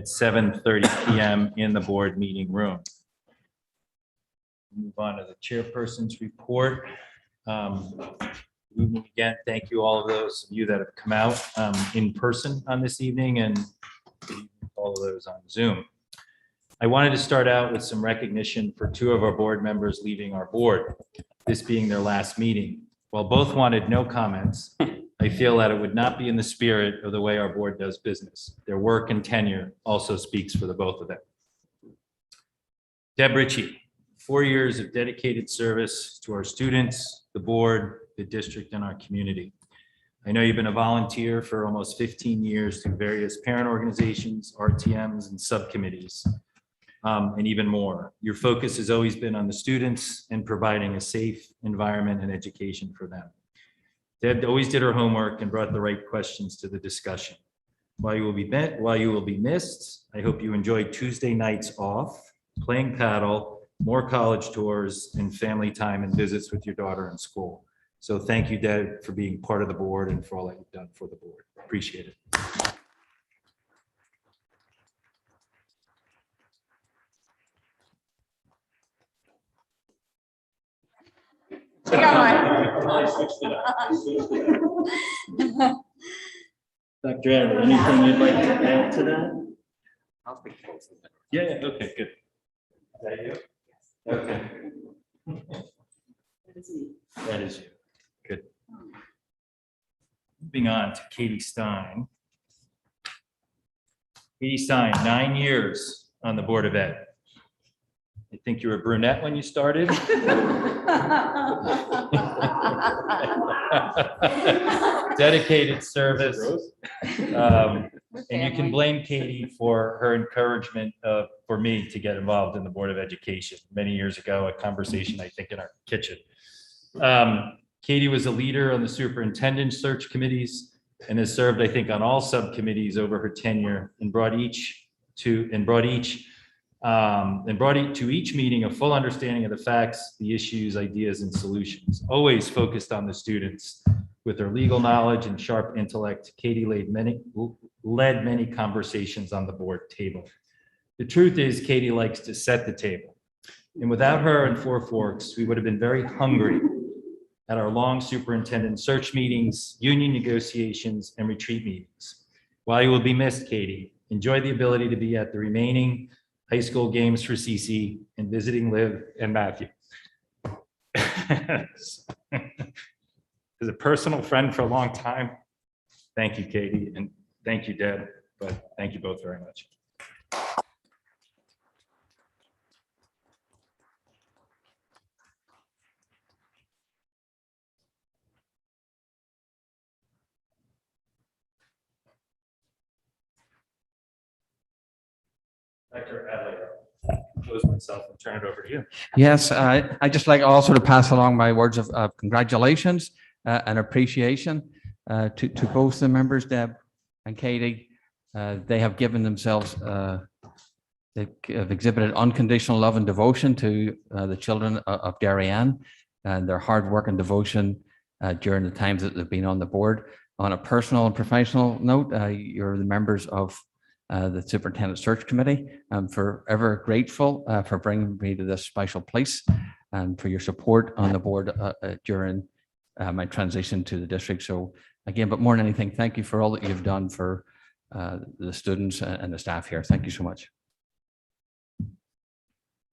at 7:30 p.m. in the board meeting room. Move on to the chairperson's report. Good evening again. Thank you, all of those of you that have come out in person on this evening and all of those on Zoom. I wanted to start out with some recognition for two of our board members leaving our board, this being their last meeting. While both wanted no comments, I feel that it would not be in the spirit of the way our board does business. Their work and tenure also speaks for the both of them. Deb Richie, 4 years of dedicated service to our students, the board, the district, and our community. I know you've been a volunteer for almost 15 years through various parent organizations, RTMs, and subcommittees, and even more. Your focus has always been on the students and providing a safe environment and education for them. Deb always did her homework and brought the right questions to the discussion. While you will be missed, I hope you enjoyed Tuesday nights off, playing paddle, more college tours, and family time and visits with your daughter in school. So thank you, Deb, for being part of the board and for all that you've done for the board. Appreciate it. Dr. Adler, anything you'd like to add to that? I'll speak close. Yeah, okay, good. Is that you? Okay. That is you. Good. Moving on to Katie Stein. Katie Stein, 9 years on the Board of Ed. I think you were a brunette when you started. Dedicated service. And you can blame Katie for her encouragement for me to get involved in the Board of Education many years ago, a conversation I think in our kitchen. Katie was a leader on the superintendent search committees and has served, I think, on all subcommittees over her tenure and brought to each meeting a full understanding of the facts, the issues, ideas, and solutions. Always focused on the students. With her legal knowledge and sharp intellect, Katie led many conversations on the board table. The truth is, Katie likes to set the table. And without her and Four Forks, we would have been very hungry at our long superintendent search meetings, union negotiations, and retreat meetings. While you will be missed, Katie, enjoy the ability to be at the remaining high school games for Cece and visiting Liv and Matthew. As a personal friend for a long time, thank you, Katie, and thank you, Deb, but thank you both very much. Dr. Adler, I'll close myself and turn it over to you. Yes, I just like also to pass along my words of congratulations and appreciation to both the members, Deb and Katie. They have given themselves, they have exhibited unconditional love and devotion to the children of Darien, and their hard work and devotion during the times that they've been on the board. On a personal and professional note, you're the members of the Superintendent Search Committee. I'm forever grateful for bringing me to this special place and for your support on the board during my transition to the district. So again, but more than anything, thank you for all that you've done for the students and the staff here. Thank you so much.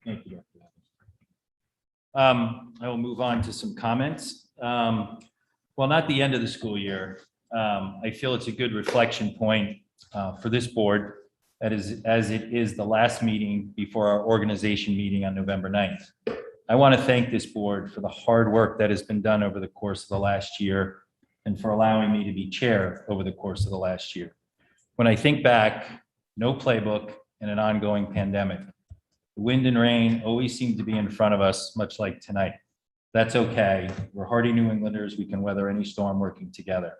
Thank you, Dr. I will move on to some comments. Well, not the end of the school year. I feel it's a good reflection point for this board, as it is the last meeting before our organization meeting on November 9th. I want to thank this board for the hard work that has been done over the course of the last year and for allowing me to be chair over the course of the last year. When I think back, no playbook and an ongoing pandemic. The wind and rain always seem to be in front of us, much like tonight. That's okay. We're hardy New Englanders. We can weather any storm working together.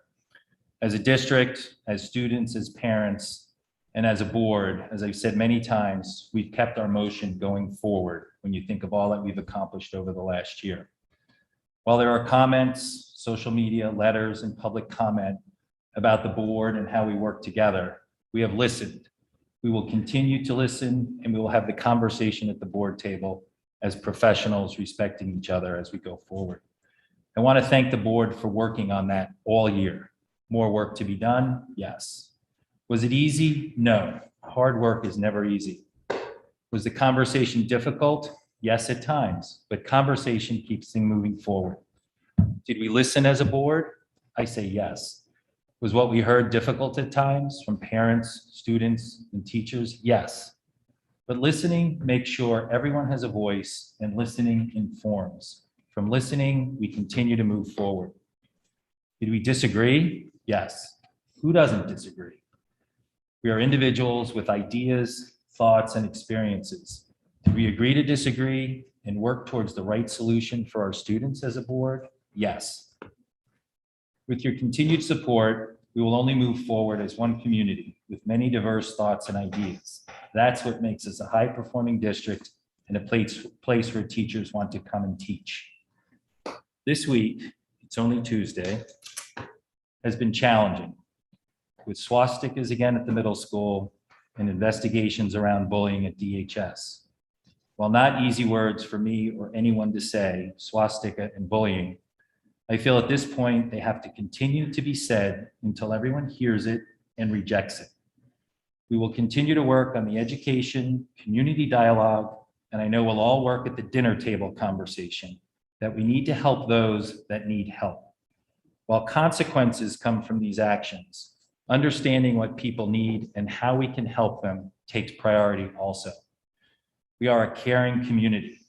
As a district, as students, as parents, and as a board, as I've said many times, we've kept our motion going forward when you think of all that we've accomplished over the last year. While there are comments, social media, letters, and public comment about the board and how we work together, we have listened. We will continue to listen, and we will have the conversation at the board table as professionals, respecting each other as we go forward. I want to thank the board for working on that all year. More work to be done? Yes. Was it easy? No. Hard work is never easy. Was the conversation difficult? Yes, at times, but conversation keeps things moving forward. Did we listen as a board? I say yes. Was what we heard difficult at times from parents, students, and teachers? Yes. But listening makes sure everyone has a voice, and listening informs. From listening, we continue to move forward. Did we disagree? Yes. Who doesn't disagree? We are individuals with ideas, thoughts, and experiences. Did we agree to disagree and work towards the right solution for our students as a board? Yes. With your continued support, we will only move forward as one community with many diverse thoughts and ideas. That's what makes us a high-performing district and a place where teachers want to come and teach. This week, it's only Tuesday, has been challenging, with swastikas again at the middle school and investigations around bullying at DHS. While not easy words for me or anyone to say, swastika and bullying, I feel at this point they have to continue to be said until everyone hears it and rejects it. We will continue to work on the education, community dialogue, and I know we'll all work at the dinner table conversation that we need to help those that need help. While consequences come from these actions, understanding what people need and how we can help them takes priority also. We are a caring community.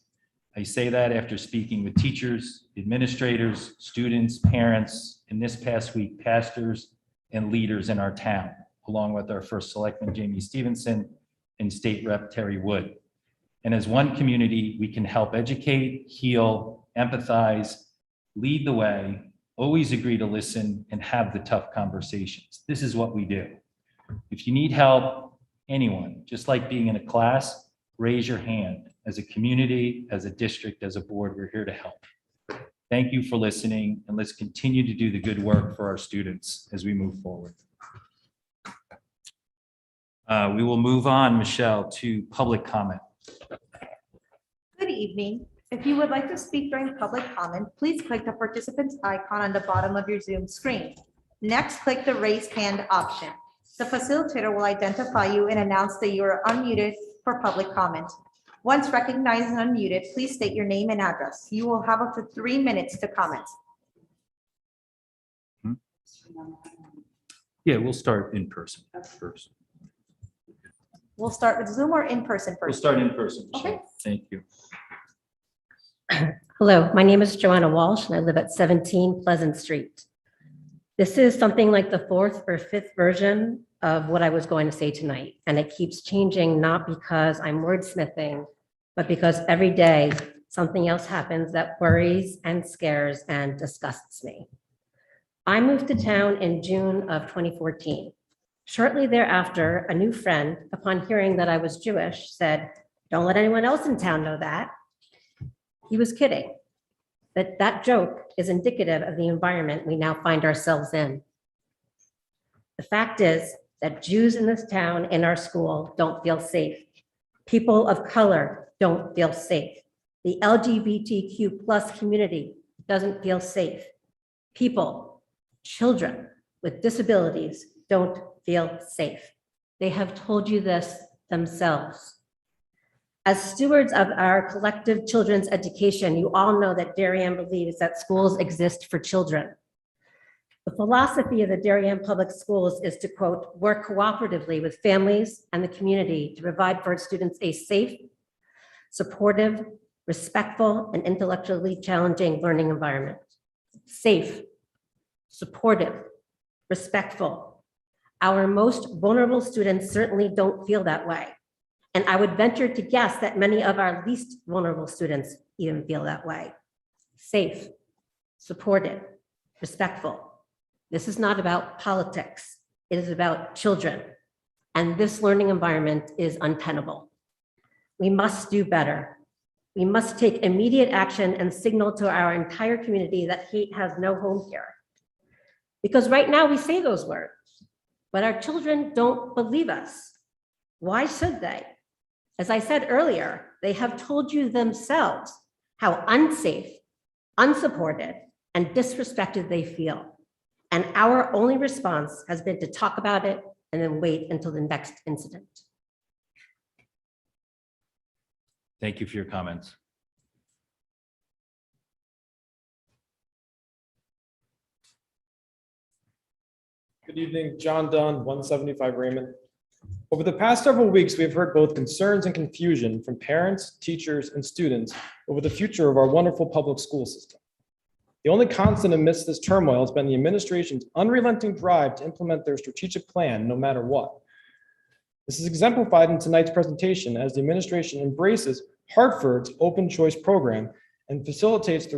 I say that after speaking with teachers, administrators, students, parents, and this past week, pastors and leaders in our town, along with our first selectman, Jamie Stevenson, and State Rep Terry Wood. And as one community, we can help educate, heal, empathize, lead the way, always agree to listen, and have the tough conversations. This is what we do. If you need help, anyone, just like being in a class, raise your hand. As a community, as a district, as a board, we're here to help. Thank you for listening, and let's continue to do the good work for our students as we move forward. We will move on, Michelle, to public comment. Good evening. If you would like to speak during public comment, please click the participants icon on the bottom of your Zoom screen. Next, click the raise hand option. The facilitator will identify you and announce that you are unmuted for public comment. Once recognized and unmuted, please state your name and address. You will have up to 3 minutes to comment. Yeah, we'll start in person first. We'll start with Zoom or in person We'll first? start in person, Michelle. Okay. Thank you. Hello, my name is Joanna Walsh and I live at 17 Pleasant Street. This is something like the 4th or 5th version of what I was going to say tonight. And it keeps changing, not because I'm wordsmithing, but because every day something else happens that worries and scares and disgusts me. I moved to town in June of 2014. Shortly thereafter, a new friend, upon hearing that I was Jewish, said, "Don't let anyone else in town know that." He was kidding, but that joke is indicative of the environment we now find ourselves in. The fact is that Jews in this town, in our school, don't feel safe. People of color don't feel safe. The LGBTQ+ community doesn't feel safe. People, children with disabilities don't feel safe. They have told you this themselves. As stewards of our collective children's education, you all know that Darien believes that schools exist for children. The philosophy of the Darien Public Schools is to, quote, work cooperatively with families and the community to provide for its students a safe, supportive, respectful, and intellectually challenging learning environment. Safe, supportive, respectful. Our most vulnerable students certainly don't feel that way. And I would venture to guess that many of our least vulnerable students even feel that way. Safe, supportive, respectful. This is not about politics. It is about children. And this learning environment is untenable. We must do better. We must take immediate action and signal to our entire community that hate has no home here. Because right now we say those words, but our children don't believe us. Why should they? As I said earlier, they have told you themselves how unsafe, unsupported, and disrespected they feel. And our only response has been to talk about it and then wait until the next incident. Thank you for your comments. Good evening, John Dunn, 175 Raymond. Over the past several weeks, we have heard both concerns and confusion from parents, teachers, and students over the future of our wonderful public school system. The only constant amidst this turmoil has been the administration's unrelenting drive to implement their strategic plan, no matter what. This is exemplified in tonight's presentation as the administration embraces Hartford's open choice program and facilitates the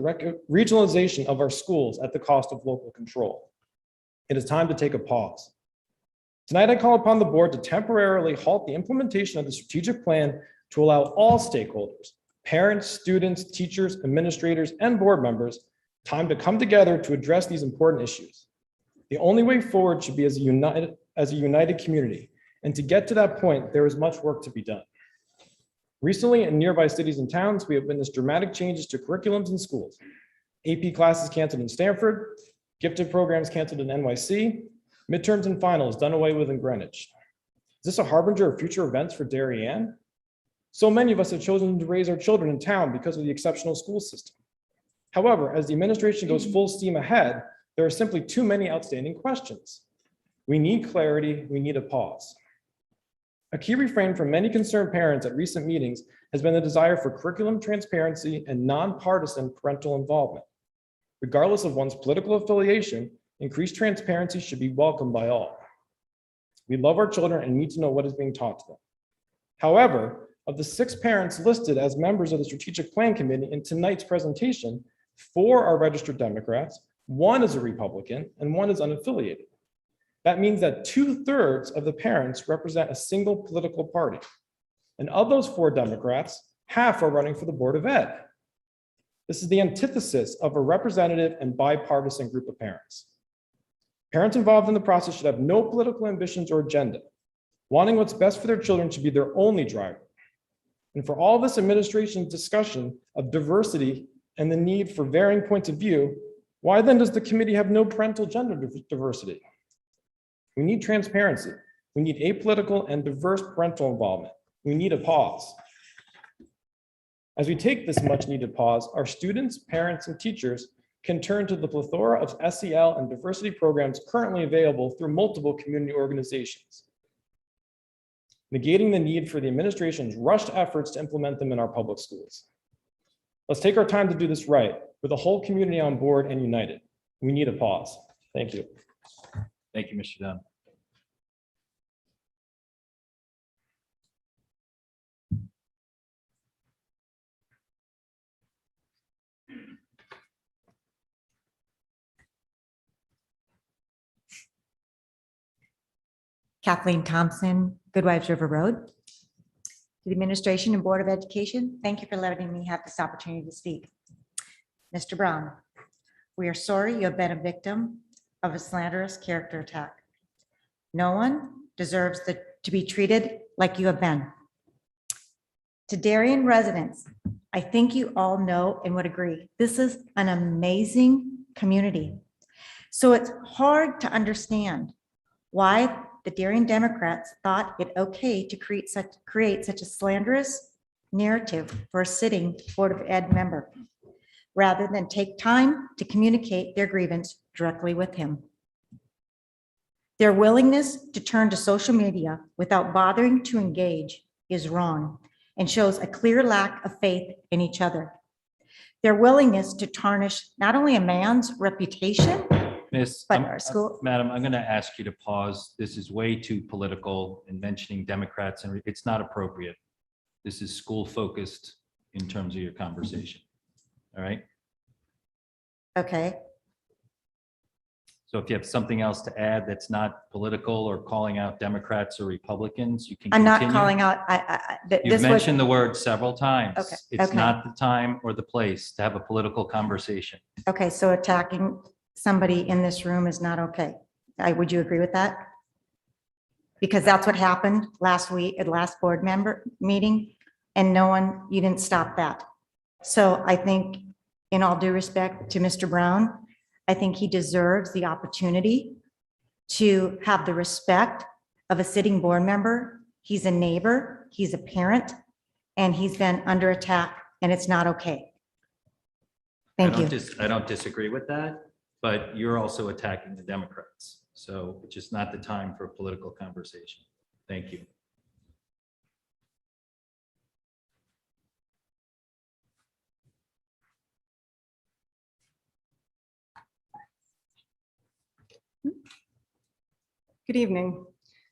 regionalization of our schools at the cost of local control. It is time to take a pause. Tonight, I call upon the board to temporarily halt the implementation of the strategic plan to allow all stakeholders, parents, students, teachers, administrators, and board members, time to come together to address these important issues. The only way forward should be as a united community. And to get to that point, there is much work to be done. Recently, in nearby cities and towns, we have witnessed dramatic changes to curriculums in schools. AP classes canceled in Stanford, gifted programs canceled in NYC, midterms and finals done away with in Greenwich. Is this a harbinger of future events for Darien? So many of us have chosen to raise our children in town because of the exceptional school system. However, as the administration goes full steam ahead, there are simply too many outstanding questions. We need clarity, we need a pause. A key refrain from many concerned parents at recent meetings has been the desire for curriculum transparency and nonpartisan parental involvement. Regardless of one's political affiliation, increased transparency should be welcomed by all. We love our children and need to know what is being taught to them. However, of the 6 parents listed as members of the Strategic Plan Committee in tonight's presentation, 4 are registered Democrats, 1 is a Republican, and 1 is unaffiliated. That means that 2/3 of the parents represent a single political party. And of those 4 Democrats, half are running for the Board of Ed. This is the antithesis of a representative and bipartisan group of parents. Parents involved in the process should have no political ambitions or agenda. Wanting what's best for their children should be their only driver. And for all this administration's discussion of diversity and the need for varying points of view, why then does the committee have no parental gender diversity? We need transparency. We need apolitical and diverse parental involvement. We need a pause. As we take this much needed pause, our students, parents, and teachers can turn to the plethora of SEL and diversity programs currently available through multiple community organizations, negating the need for the administration's rushed efforts to implement them in our public schools. Let's take our time to do this right, with the whole community on board and united. We need a pause. Thank you. Thank you, Mr. Dunn. Kathleen Thompson, Goodwives River Road. To the Administration and Board of Education, thank you for letting me have this opportunity to speak. Mr. Brown, we are sorry you have been a victim of a slanderous character attack. No one deserves to be treated like you have been. To Darien residents, I think you all know and would agree, this is an amazing community. So it's hard to understand why the Darien Democrats thought it okay to create such a slanderous narrative for a sitting Board of Ed member, rather than take time to communicate their grievance directly with him. Their willingness to turn to social media without bothering to engage is wrong and shows a clear lack of faith in each other. Their willingness to tarnish not only a man's reputation, Miss, but our school. Madam, I'm going to ask you to pause. This is way too political and mentioning Democrats, and it's not appropriate. This is school focused in terms of your conversation. All right. Okay, So if you have something else to add that's not political or calling out Democrats or Republicans, you can I'm not continue. calling out, You've this was, mentioned the word several times. Okay, It's okay. not the time or the place to have a political conversation. okay, so attacking somebody in this room is not okay. Would you agree with that? Because that's what happened last week at last board member meeting, and you didn't stop that. So I think, in all due respect to Mr. Brown, I think he deserves the opportunity to have the respect of a sitting board member. He's a neighbor, he's a parent, and he's been under attack, and it's not okay. Thank you. I don't disagree with that, but you're also attacking the Democrats. So it's just not the time for a political conversation. Thank you. Good evening.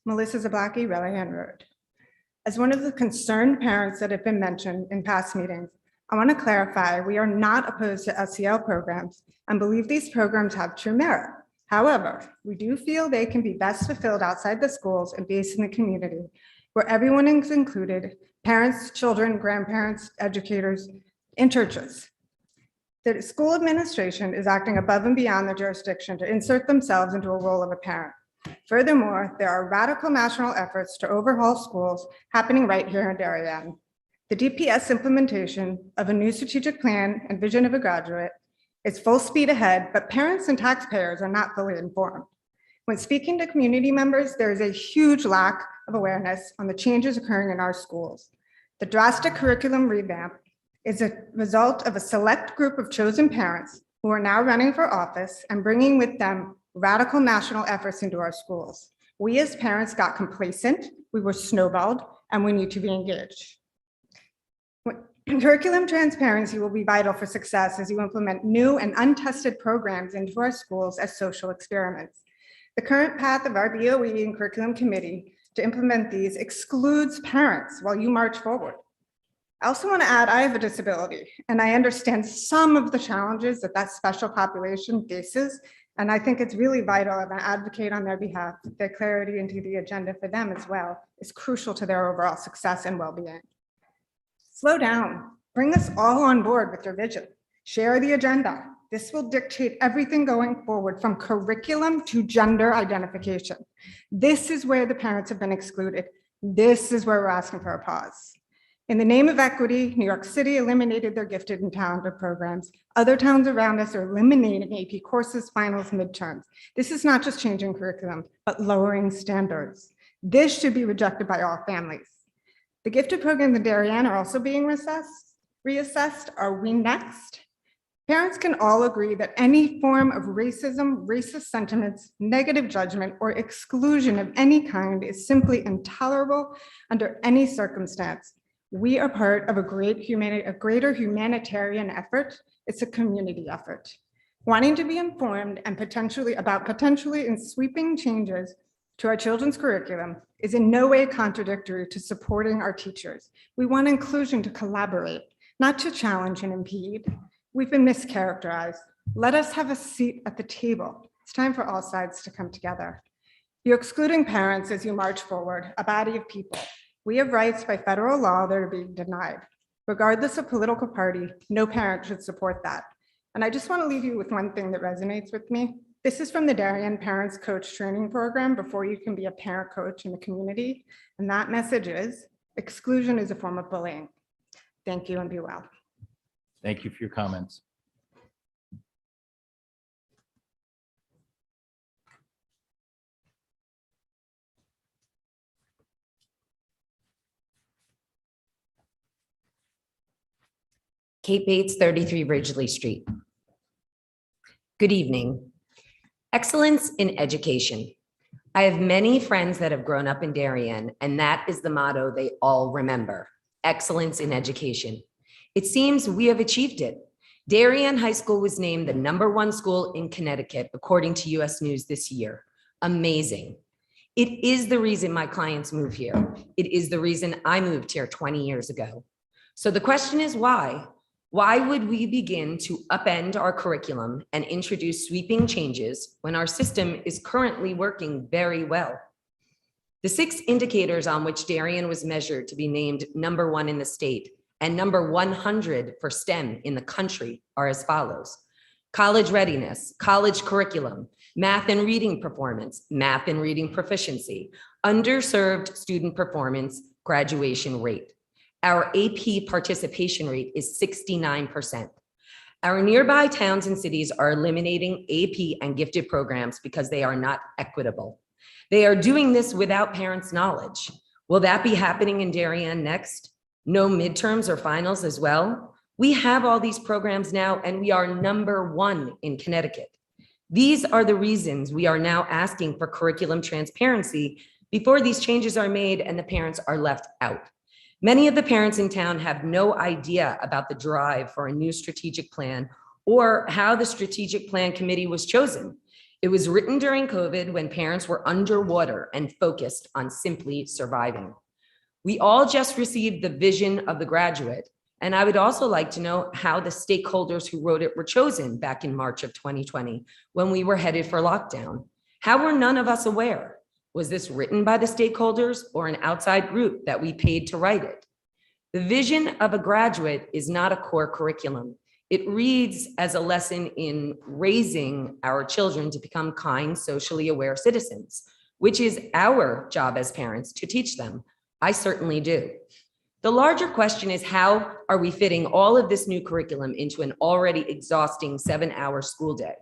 Melissa Zablocki, Relihan Road. As one of the concerned parents that have been mentioned in past meetings, I want to clarify, we are not opposed to SEL programs and believe these programs have true merit. However, we do feel they can be best fulfilled outside the schools and based in the community where everyone is included, parents, children, grandparents, educators, and churches. The school administration is acting above and beyond their jurisdiction to insert themselves into a role of a parent. Furthermore, there are radical national efforts to overhaul schools happening right here in Darien. The DPS implementation of a new strategic plan and vision of a graduate is full speed ahead, but parents and taxpayers are not fully informed. When speaking to community members, there is a huge lack of awareness on the changes occurring in our schools. The drastic curriculum revamp is a result of a select group of chosen parents who are now running for office and bringing with them radical national efforts into our schools. We as parents got complacent, we were snowballed, and we need to be engaged. Curriculum transparency will be vital for success as you implement new and untested programs into our schools as social experiments. The current path of our BOE and curriculum committee to implement these excludes parents while you march forward. I also want to add, I have a disability, and I understand some of the challenges that special population faces. And I think it's really vital and I advocate on their behalf. Their clarity into the agenda for them as well is crucial to their overall success and well-being. Slow down, bring us all on board with your vision. Share the agenda. This will dictate everything going forward from curriculum to gender identification. This is where the parents have been excluded. This is where we're asking for a pause. In the name of equity, New York City eliminated their gifted and talented programs. Other towns around us are eliminating AP courses, finals, midterms. This is not just changing curriculum, but lowering standards. This should be rejected by all families. The gifted programs in Darien are also being reassessed. Are we next? Parents can all agree that any form of racism, racist sentiments, negative judgment, or exclusion of any kind is simply intolerable under any circumstance. We are part of a greater humanitarian effort. It's a community effort. Wanting to be informed and potentially in sweeping changes to our children's curriculum is in no way contradictory to supporting our teachers. We want inclusion to collaborate, not to challenge and impede. We've been mischaracterized. Let us have a seat at the table. It's time for all sides to come together. You're excluding parents as you march forward, a body of people. We have rights by federal law that are being denied. Regardless of political party, no parent should support that. And I just want to leave you with one thing that resonates with me. This is from the Darien Parents Coach Training Program before you can be a parent coach in the community. And that message is, exclusion is a form of bullying. Thank you and be well. Thank you for your comments. Kate Bates, 33 Ridgely Street. Good evening. Excellence in education. I have many friends that have grown up in Darien, and that is the motto they all remember: excellence in education. It seems we have achieved it. Darien High School was named the #1 school in Connecticut, according to US News this year. Amazing. It is the reason my clients move here. It is the reason I moved here 20 years ago. So the question is why? Why would we begin to upend our curriculum and introduce sweeping changes when our system is currently working very well? The 6 indicators on which Darien was measured to be named #1 in the state and #100 for STEM in the country are as follows: college readiness, college curriculum, math and reading performance, math and reading proficiency, underserved student performance, graduation rate. Our AP participation rate is 69%. Our nearby towns and cities are eliminating AP and gifted programs because they are not equitable. They are doing this without parents' knowledge. Will that be happening in Darien next? No midterms or finals as well? We have all these programs now, and we are #1 in Connecticut. These are the reasons we are now asking for curriculum transparency before these changes are made and the parents are left out. Many of the parents in town have no idea about the drive for a new strategic plan or how the strategic plan committee was chosen. It was written during COVID when parents were underwater and focused on simply surviving. We all just received the vision of the graduate, and I would also like to know how the stakeholders who wrote it were chosen back in March of 2020 when we were headed for lockdown. How were none of us aware? Was this written by the stakeholders or an outside group that we paid to write it? The vision of a graduate is not a core curriculum. It reads as a lesson in raising our children to become kind, socially aware citizens, which is our job as parents to teach them. I certainly do. The larger question is, how are we fitting all of this new curriculum into an already exhausting 7-hour school day?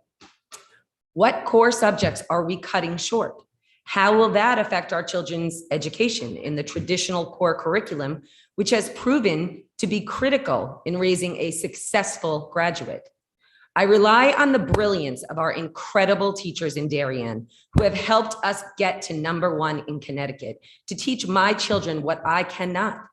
What core subjects are we cutting short? How will that affect our children's education in the traditional core curriculum, which has proven to be critical in raising a successful graduate? I rely on the brilliance of our incredible teachers in Darien who have helped us get to #1 in Connecticut to teach my children what I cannot.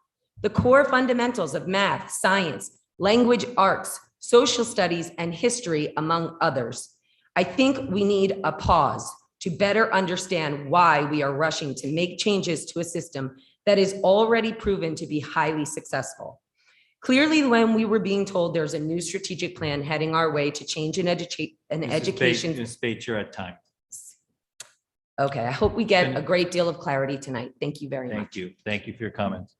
The core fundamentals of math, science, language arts, social studies, and history, among others. I think we need a pause to better understand why we are rushing to make changes to a system that is already proven to be highly successful. Clearly, when we were being told there's a new strategic plan heading our way to change an education. Ms. Bates, you're at time. Okay, I hope we get a great deal of clarity tonight. Thank you very much. Thank you. Thank you for your comments.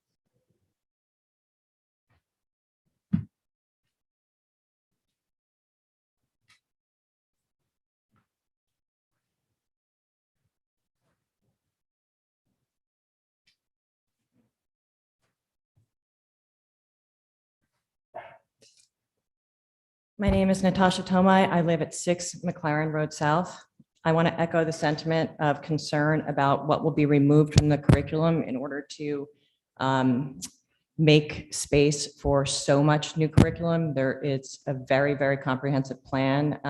My name is Natasha Tomai. I live at 6 McLaren Road South. I want to echo the sentiment of concern about what will be removed from the curriculum in order to make space for so much new curriculum. There is a very, very comprehensive plan.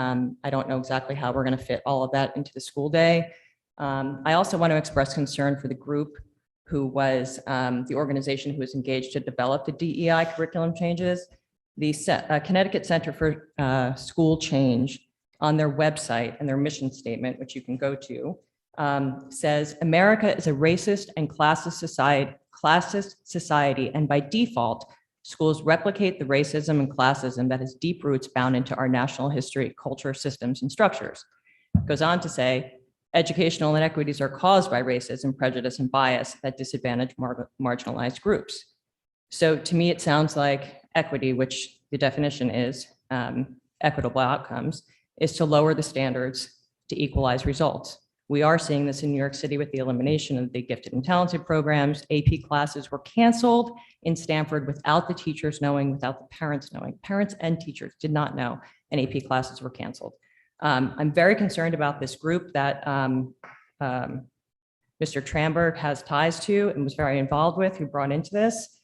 I don't know exactly how we're going to fit all of that into the school day. I also want to express concern for the group who was the organization who was engaged to develop the DEI curriculum changes. The Connecticut Center for School Change on their website and their mission statement, which you can go to, says America is a racist and classist society, and by default, schools replicate the racism and classism that has deep roots bound into our national history, culture, systems, and structures. It goes on to say, educational inequities are caused by racism, prejudice, and bias that disadvantage marginalized groups. So to me, it sounds like equity, which the definition is equitable outcomes, is to lower the standards to equalize results. We are seeing this in New York City with the elimination of the gifted and talented programs. AP classes were canceled in Stanford without the teachers knowing, without the parents knowing. Parents and teachers did not know, and AP classes were canceled. I'm very concerned about this group that Mr. Tramberg has ties to and was very involved with, who brought into this.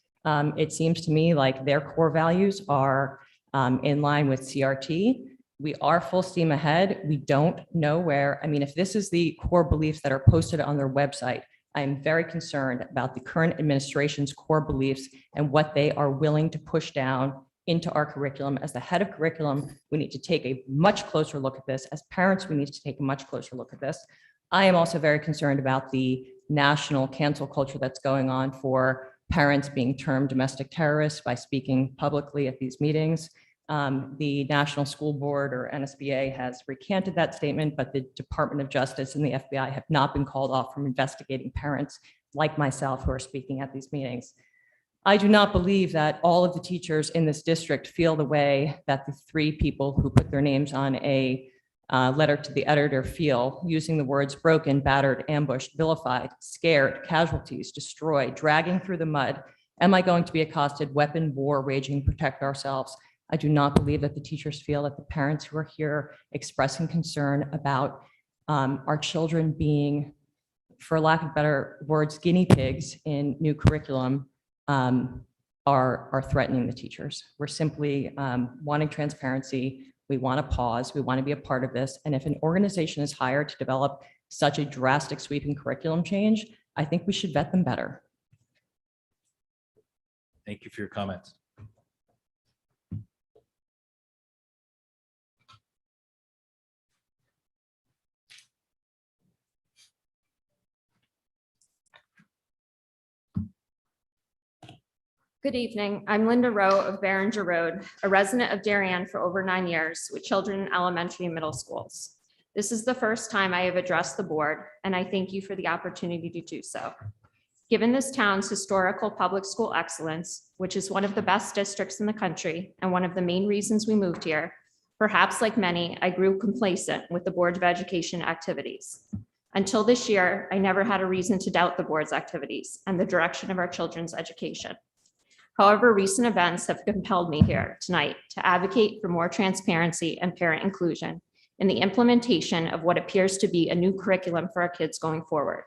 It seems to me like their core values are in line with CRT. We are full steam ahead. We don't know where. I mean, if this is the core beliefs that are posted on their website, I'm very concerned about the current administration's core beliefs and what they are willing to push down into our curriculum. As the head of curriculum, we need to take a much closer look at this. As parents, we need to take a much closer look at this. I am also very concerned about the national cancel culture that's going on for parents being termed domestic terrorists by speaking publicly at these meetings. The National School Board, or NSBA, has recanted that statement, but the Department of Justice and the FBI have not been called off from investigating parents like myself who are speaking at these meetings. I do not believe that all of the teachers in this district feel the way that the 3 people who put their names on a letter to the editor feel using the words broken, battered, ambushed, vilified, scared, casualties, destroyed, dragging through the mud? Am I going to be accosted, weapon, war, raging, protect ourselves? I do not believe that the teachers feel that the parents who are here expressing concern about our children being, for lack of better words, guinea pigs in new curriculum are threatening the teachers. We're simply wanting transparency. We want to pause. We want to be a part of this. And if an organization is hired to develop such a drastic sweeping curriculum change, I think we should vet them better. Thank you for your comments. Good evening. I'm Linda Rowe of Behringer Road, a resident of Darien for over 9 years with children in elementary and middle schools. This is the first time I have addressed the board, and I thank you for the opportunity to do so. Given this town's historical public school excellence, which is one of the best districts in the country and one of the main reasons we moved here, perhaps like many, I grew complacent with the Board of Education activities. Until this year, I never had a reason to doubt the board's activities and the direction of our children's education. However, recent events have compelled me here tonight to advocate for more transparency and parent inclusion in the implementation of what appears to be a new curriculum for our kids going forward.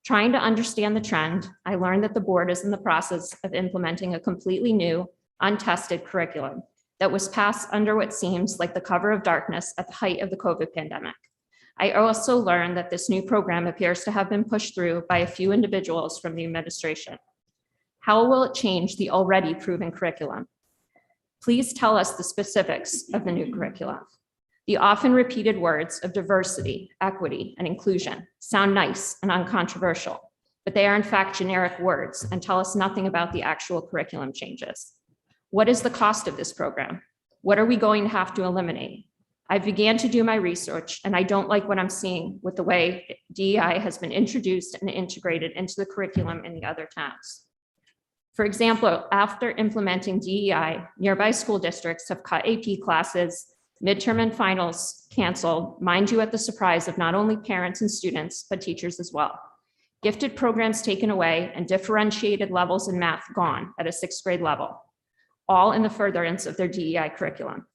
Trying to understand the trend, I learned that the board is in the process of implementing a completely new, untested curriculum that was passed under what seems like the cover of darkness at the height of the COVID pandemic. I also learned that this new program appears to have been pushed through by a few individuals from the administration. How will it change the already proven curriculum? Please tell us the specifics of the new curriculum. The often repeated words of diversity, equity, and inclusion sound nice and uncontroversial, but they are in fact generic words and tell us nothing about the actual curriculum changes. What is the cost of this program? What are we going to have to eliminate? I began to do my research, and I don't like what I'm seeing with the way DEI has been introduced and integrated into the curriculum in the other towns. For example, after implementing DEI, nearby school districts have cut AP classes, midterm and finals canceled, mind you, at the surprise of not only parents and students, but teachers as well. Gifted programs taken away and differentiated levels in math gone at a 6th grade level, all in the furtherance of their DEI curriculum.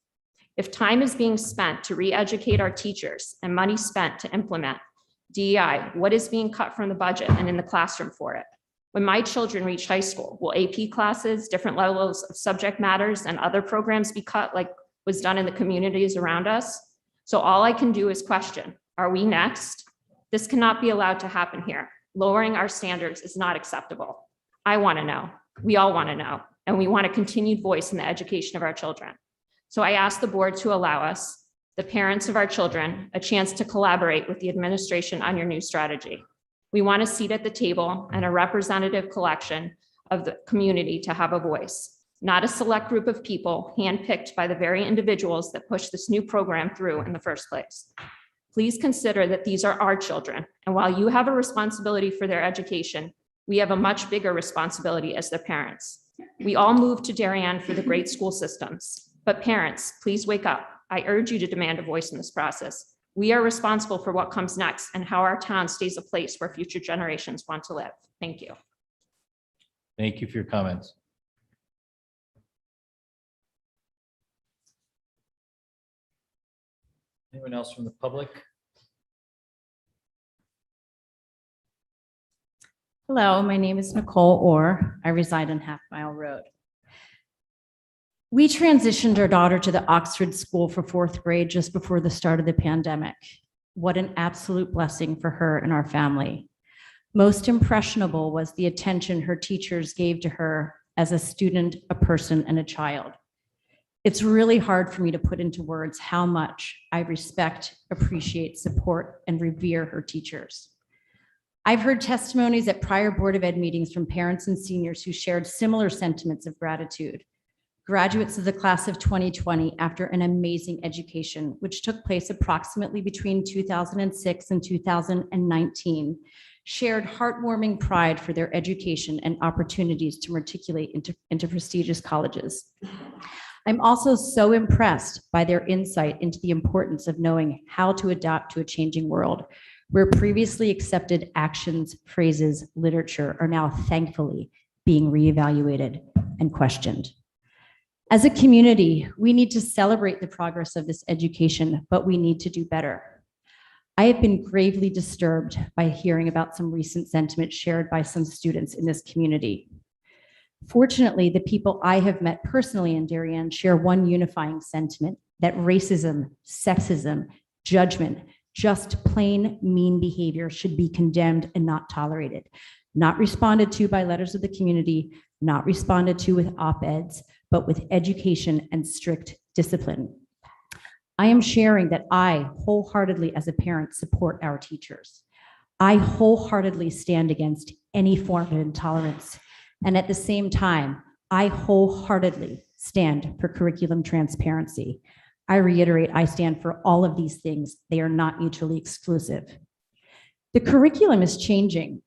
If time is being spent to re-educate our teachers and money spent to implement DEI, what is being cut from the budget and in the classroom for it? When my children reach high school, will AP classes, different levels of subject matters, and other programs be cut like was done in the communities around us? So all I can do is question, are we next? This cannot be allowed to happen here. Lowering our standards is not acceptable. I want to know, we all want to know, and we want a continued voice in the education of our children. So I ask the board to allow us, the parents of our children, a chance to collaborate with the administration on your new strategy. We want a seat at the table and a representative collection of the community to have a voice, not a select group of people handpicked by the very individuals that pushed this new program through in the first place. Please consider that these are our children, and while you have a responsibility for their education, we have a much bigger responsibility as their parents. We all moved to Darien for the great school systems, but parents, please wake up. I urge you to demand a voice in this process. We are responsible for what comes next and how our town stays a place where future generations want to live. Thank you. Thank you for your comments. Anyone else from the public? Hello, my name is Nicole Orr. I reside on Half Mile Road. We transitioned our daughter to the Oxford School for 4th grade just before the start of the pandemic. What an absolute blessing for her and our family. Most impressionable was the attention her teachers gave to her as a student, a person, and a child. It's really hard for me to put into words how much I respect, appreciate, support, and revere her teachers. I've heard testimonies at prior Board of Ed meetings from parents and seniors who shared similar sentiments of gratitude. Graduates of the class of 2020 after an amazing education, which took place approximately between 2006 and 2019, shared heartwarming pride for their education and opportunities to matriculate into prestigious colleges. I'm also so impressed by their insight into the importance of knowing how to adapt to a changing world, where previously accepted actions, phrases, literature are now thankfully being reevaluated and questioned. As a community, we need to celebrate the progress of this education, but we need to do better. I have been gravely disturbed by hearing about some recent sentiment shared by some students in this community. Fortunately, the people I have met personally in Darien share one unifying sentiment: that racism, sexism, judgment, just plain mean behavior should be condemned and not tolerated, not responded to by letters of the community, not responded to with op-eds, but with education and strict discipline. I am sharing that I wholeheartedly, as a parent, support our teachers. I wholeheartedly stand against any form of intolerance. And at the same time, I wholeheartedly stand for curriculum transparency. I reiterate, I stand for all of these things. They are not mutually exclusive. The curriculum is changing.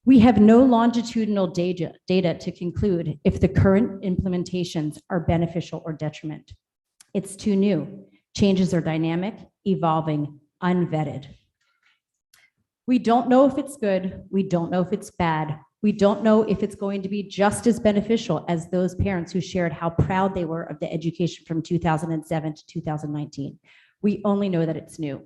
We have no longitudinal data to conclude if the current implementations are beneficial or detriment. It's too new. Changes are dynamic, evolving, unvetted. We don't know if it's good. We don't know if it's bad. We don't know if it's going to be just as beneficial as those parents who shared how proud they were of the education from 2007 to 2019. We only know that it's new.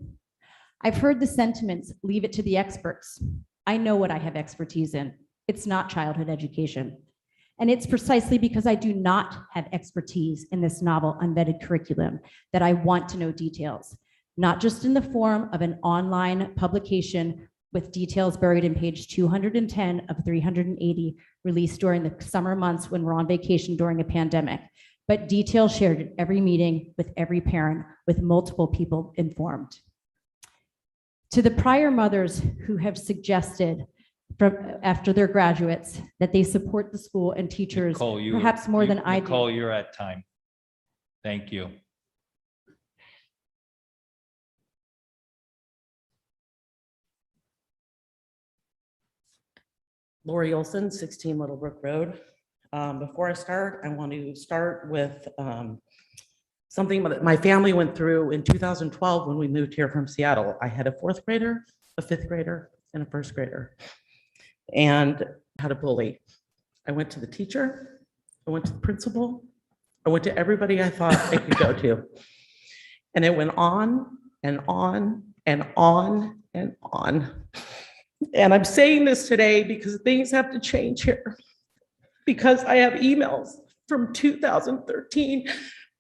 I've heard the sentiments, leave it to the experts. I know what I have expertise in. It's not childhood education. And it's precisely because I do not have expertise in this novel unvetted curriculum that I want to know details, not just in the form of an online publication with details buried in page 210 of 380 released during the summer months when we're on vacation during a pandemic, but details shared at every meeting with every parent, with multiple people informed. To the prior mothers who have suggested after their graduates that they support the school and teachers, Nicole, perhaps more than I do. Nicole, you're at time. Thank you. Lori Olson, 16 Littlebrook Road. Before I start, I want to start with something that my family went through in 2012 when we moved here from Seattle. I had a 4th grader, a 5th grader, and a 1st grader, and had a bully. I went to the teacher, I went to the principal, I went to everybody I thought I could go to. And it went on and on and on and on. And I'm saying this today because things have to change here. Because I have emails from 2013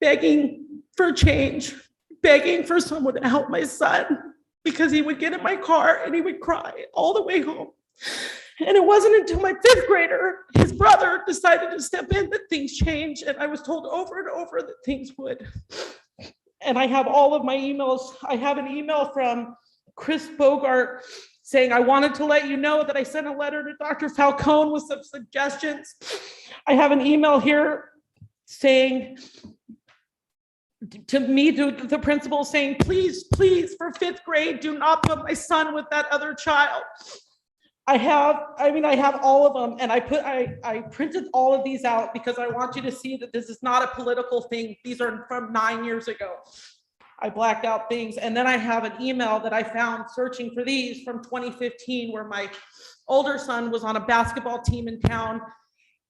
begging for change, begging for someone to help my son, because he would get in my car and he would cry all the way home. And it wasn't until my 5th grader, his brother, decided to step in that things changed. And I was told over and over that things would. And I have all of my emails. I have an email from Chris Bogart saying, I wanted to let you know that I sent a letter to Dr. Falcone with some suggestions. I have an email here saying to me, to the principal, saying, please, please, for 5th grade, do not put my son with that other child. I have all of them, and I printed all of these out because I want you to see that this is not a political thing. These are from 9 years ago. I blacked out things. And then I have an email that I found searching for these from 2015, where my older son was on a basketball team in town,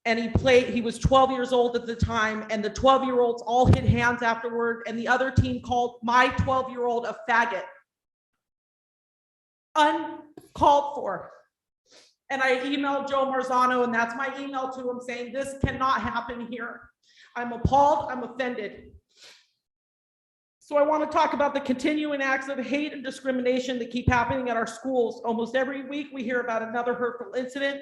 and he was 12 years old at the time, and the 12-year-olds all hit hands afterward, and the other team called my 12-year-old a faggot. Uncalled for. And I emailed Joe Marzano, and that's my email to him, saying this cannot happen here. I'm appalled, I'm offended. So I want to talk about the continuing acts of hate and discrimination that keep happening at our schools. Almost every week we hear about another hurtful incident,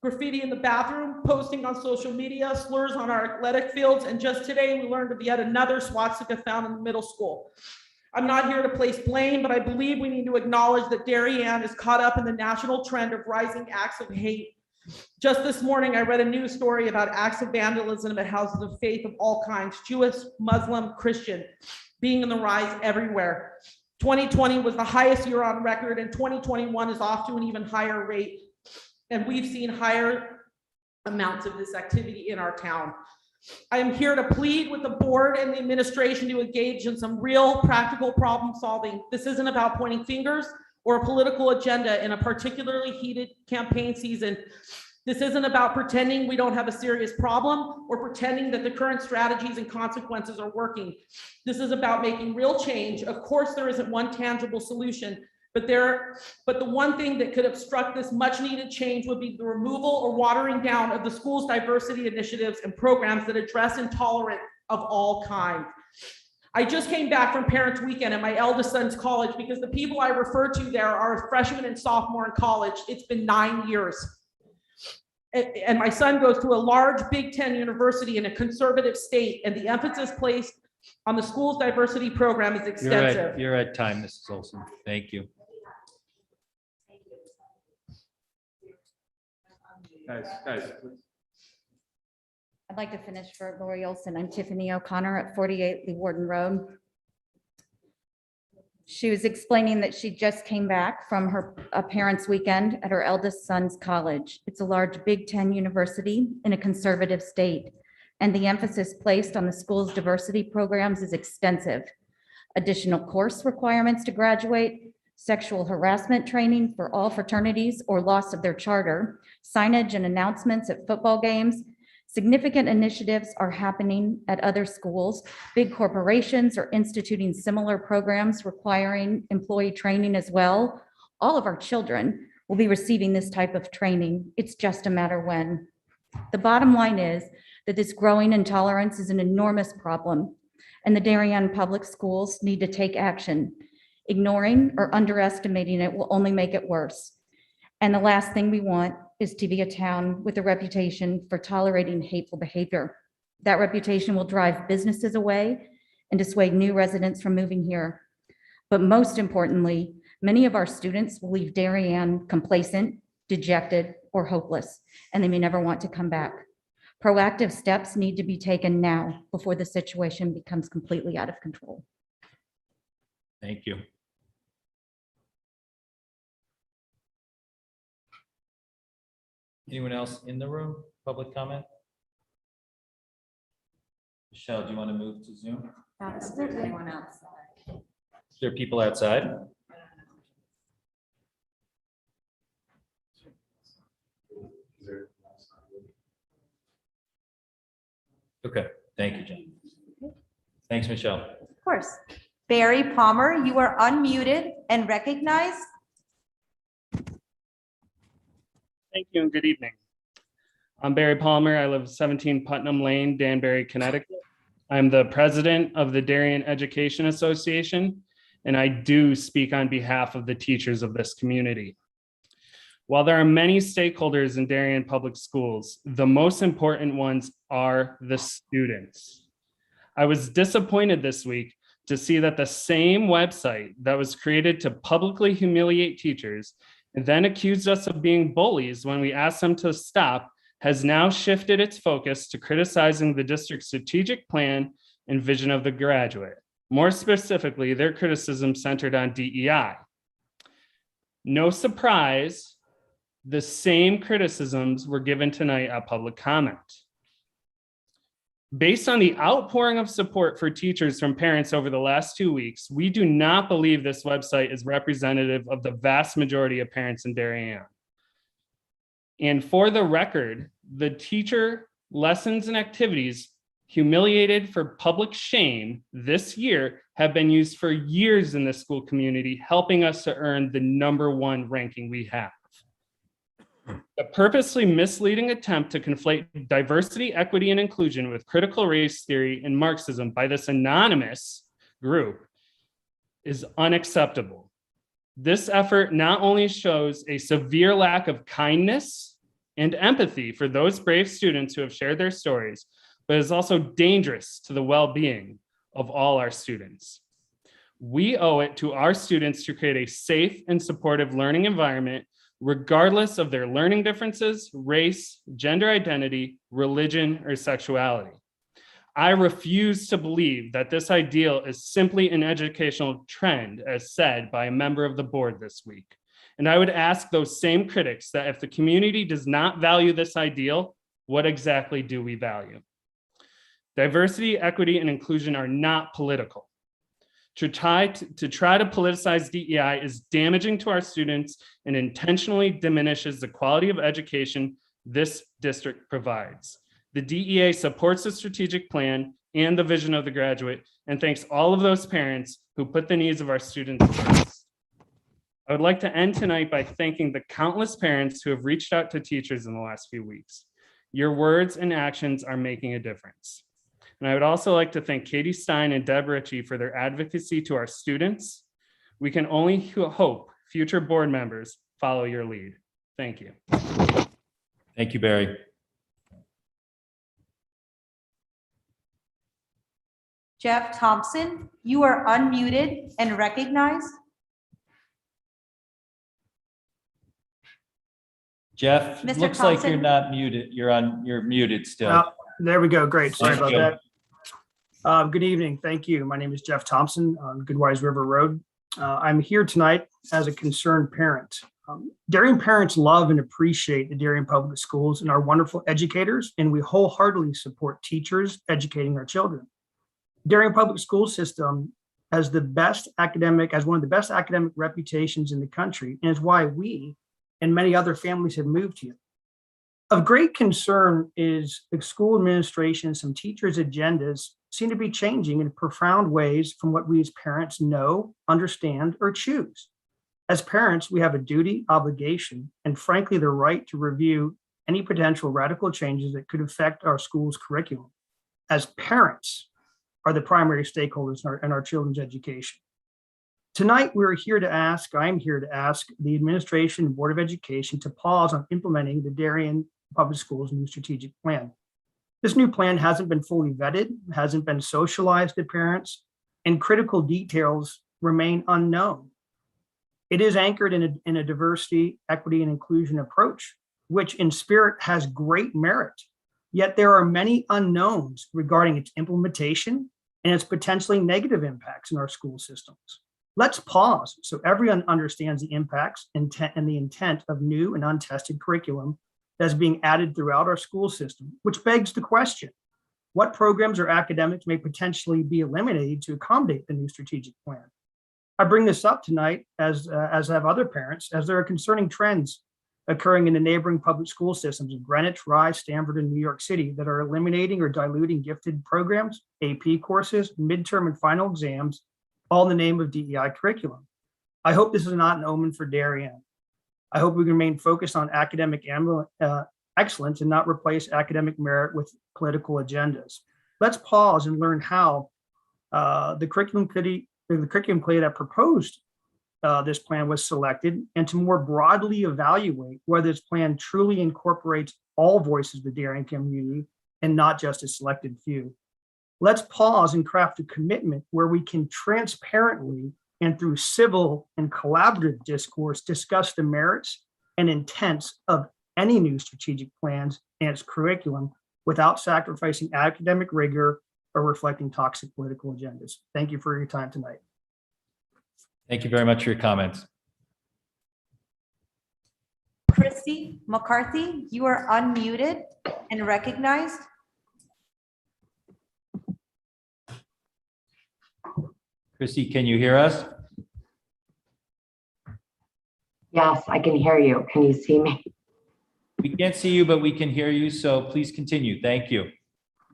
graffiti in the bathroom, posting on social media, slurs on our athletic fields, and just today we learned of yet another swastika found in the middle school. I'm not here to place blame, but I believe we need to acknowledge that Darien is caught up in the national trend of rising acts of hate. Just this morning, I read a news story about acts of vandalism at houses of faith of all kinds, Jewish, Muslim, Christian, being in the rise everywhere. 2020 was the highest year on record, and 2021 is off to an even higher rate. And we've seen higher amounts of this activity in our town. I am here to plead with the board and the administration to engage in some real practical problem solving. This isn't about pointing fingers or a political agenda in a particularly heated campaign season. This isn't about pretending we don't have a serious problem or pretending that the current strategies and consequences are working. This is about making real change. Of course, there isn't one tangible solution, but the one thing that could obstruct this much needed change would be the removal or watering down of the school's diversity initiatives and programs that address intolerance of all kinds. I just came back from Parents Weekend at my eldest son's college because the people I refer to there are a freshman and sophomore in college. It's been 9 years. And my son goes to a large Big Ten university in a conservative state, and the emphasis placed on the school's diversity program is extensive. You're at time, Mrs. Olson. Thank you. Guys. I'd like to finish for Lori Olson. I'm Tiffany O'Connor at 48 Lee Warden Road. She was explaining that she just came back from a parents' weekend at her eldest son's college. It's a large Big Ten university in a conservative state, and the emphasis placed on the school's diversity programs is extensive. Additional course requirements to graduate, sexual harassment training for all fraternities or loss of their charter, signage and announcements at football games. Significant initiatives are happening at other schools. Big corporations are instituting similar programs requiring employee training as well. All of our children will be receiving this type of training. It's just a matter when. The bottom line is that this growing intolerance is an enormous problem, and the Darien Public Schools need to take action. Ignoring or underestimating it will only make it worse. And the last thing we want is to be a town with a reputation for tolerating hateful behavior. That reputation will drive businesses away and dissuade new residents from moving here. But most importantly, many of our students will leave Darien complacent, dejected, or hopeless, and they may never want to come back. Proactive steps need to be taken now before the situation becomes completely out of control. Thank you. Anyone else in the room? Public comment? Michelle, do you want to move to Zoom? Absolutely. Anyone else? Is there people outside? Okay, thank you, John. Thanks, Michelle. Of course. Barry Palmer, you are unmuted and recognized. Thank you and good evening. I'm Barry Palmer. I live 17 Putnam Lane, Danbury, Connecticut. I'm the president of the Darien Education Association, and I do speak on behalf of the teachers of this community. While there are many stakeholders in Darien Public Schools, the most important ones are the students. I was disappointed this week to see that the same website that was created to publicly humiliate teachers and then accused us of being bullies when we asked them to stop has now shifted its focus to criticizing the district's strategic plan and vision of the graduate. More specifically, their criticism centered on DEI. No surprise, the same criticisms were given tonight at public comment. Based on the outpouring of support for teachers from parents over the last 2 weeks, we do not believe this website is representative of the vast majority of parents in Darien. And for the record, the teacher lessons and activities humiliated for public shame this year have been used for years in the school community, helping us to earn the #1 ranking we have. A purposely misleading attempt to conflate diversity, equity, and inclusion with critical race theory and Marxism by this anonymous group is unacceptable. This effort not only shows a severe lack of kindness and empathy for those brave students who have shared their stories, but is also dangerous to the well-being of all our students. We owe it to our students to create a safe and supportive learning environment regardless of their learning differences, race, gender identity, religion, or sexuality. I refuse to believe that this ideal is simply an educational trend, as said by a member of the board this week. And I would ask those same critics that if the community does not value this ideal, what exactly do we value? Diversity, equity, and inclusion are not political. To try to politicize DEI is damaging to our students and intentionally diminishes the quality of education this district provides. The DEA supports the strategic plan and the vision of the graduate and thanks all of those parents who put the needs of our students first. I would like to end tonight by thanking the countless parents who have reached out to teachers in the last few weeks. Your words and actions are making a difference. And I would also like to thank Katie Stein and Deb Richie for their advocacy to our students. We can only hope future board members follow your lead. Thank you. Thank you, Barry. Jeff Thompson, you are unmuted and recognized. Jeff, Mr. looks like you're Thompson? not muted. You're muted still. There we go. Great. Sorry Thank about you. that. Good evening. Thank you. My name is Jeff Thompson on Goodwise River Road. I'm here tonight as a concerned parent. Darien parents love and appreciate the Darien Public Schools and our wonderful educators, and we wholeheartedly support teachers educating our children. Darien Public School System has one of the best academic reputations in the country, and is why we and many other families have moved here. Of great concern is the school administration and some teachers' agendas seem to be changing in profound ways from what we as parents know, understand, or choose. As parents, we have a duty, obligation, and frankly, the right to review any potential radical changes that could affect our school's curriculum. As parents are the primary stakeholders in our children's education. Tonight, I'm here to ask the administration and Board of Education to pause on implementing the Darien Public Schools new strategic plan. This new plan hasn't been fully vetted, hasn't been socialized to parents, and critical details remain unknown. It is anchored in a diversity, equity, and inclusion approach, which in spirit has great merit. Yet there are many unknowns regarding its implementation and its potentially negative impacts in our school systems. Let's pause so everyone understands the impacts and the intent of new and untested curriculum that's being added throughout our school system, which begs the question, what programs or academics may potentially be eliminated to accommodate the new strategic plan? I bring this up tonight, as have other parents, as there are concerning trends occurring in the neighboring public school systems of Greenwich, Rye, Stanford, and New York City that are eliminating or diluting gifted programs, AP courses, midterm and final exams, all in the name of DEI curriculum. I hope this is not an omen for Darien. I hope we remain focused on academic excellence and not replace academic merit with political agendas. Let's pause and learn how the curriculum committee that proposed this plan was selected, and to more broadly evaluate whether this plan truly incorporates all voices of the Darien community and not just a selected few. Let's pause and craft a commitment where we can transparently and through civil and collaborative discourse discuss the merits and intents of any new strategic plans and its curriculum without sacrificing academic rigor or reflecting toxic political agendas. Thank you for your time tonight. Thank you very much for your comments. Christy McCarthy, you are unmuted and recognized. Christy, can you hear us? Yes, I can hear you. Can you see me? We can't see you, but we can hear you. So please continue. Thank you.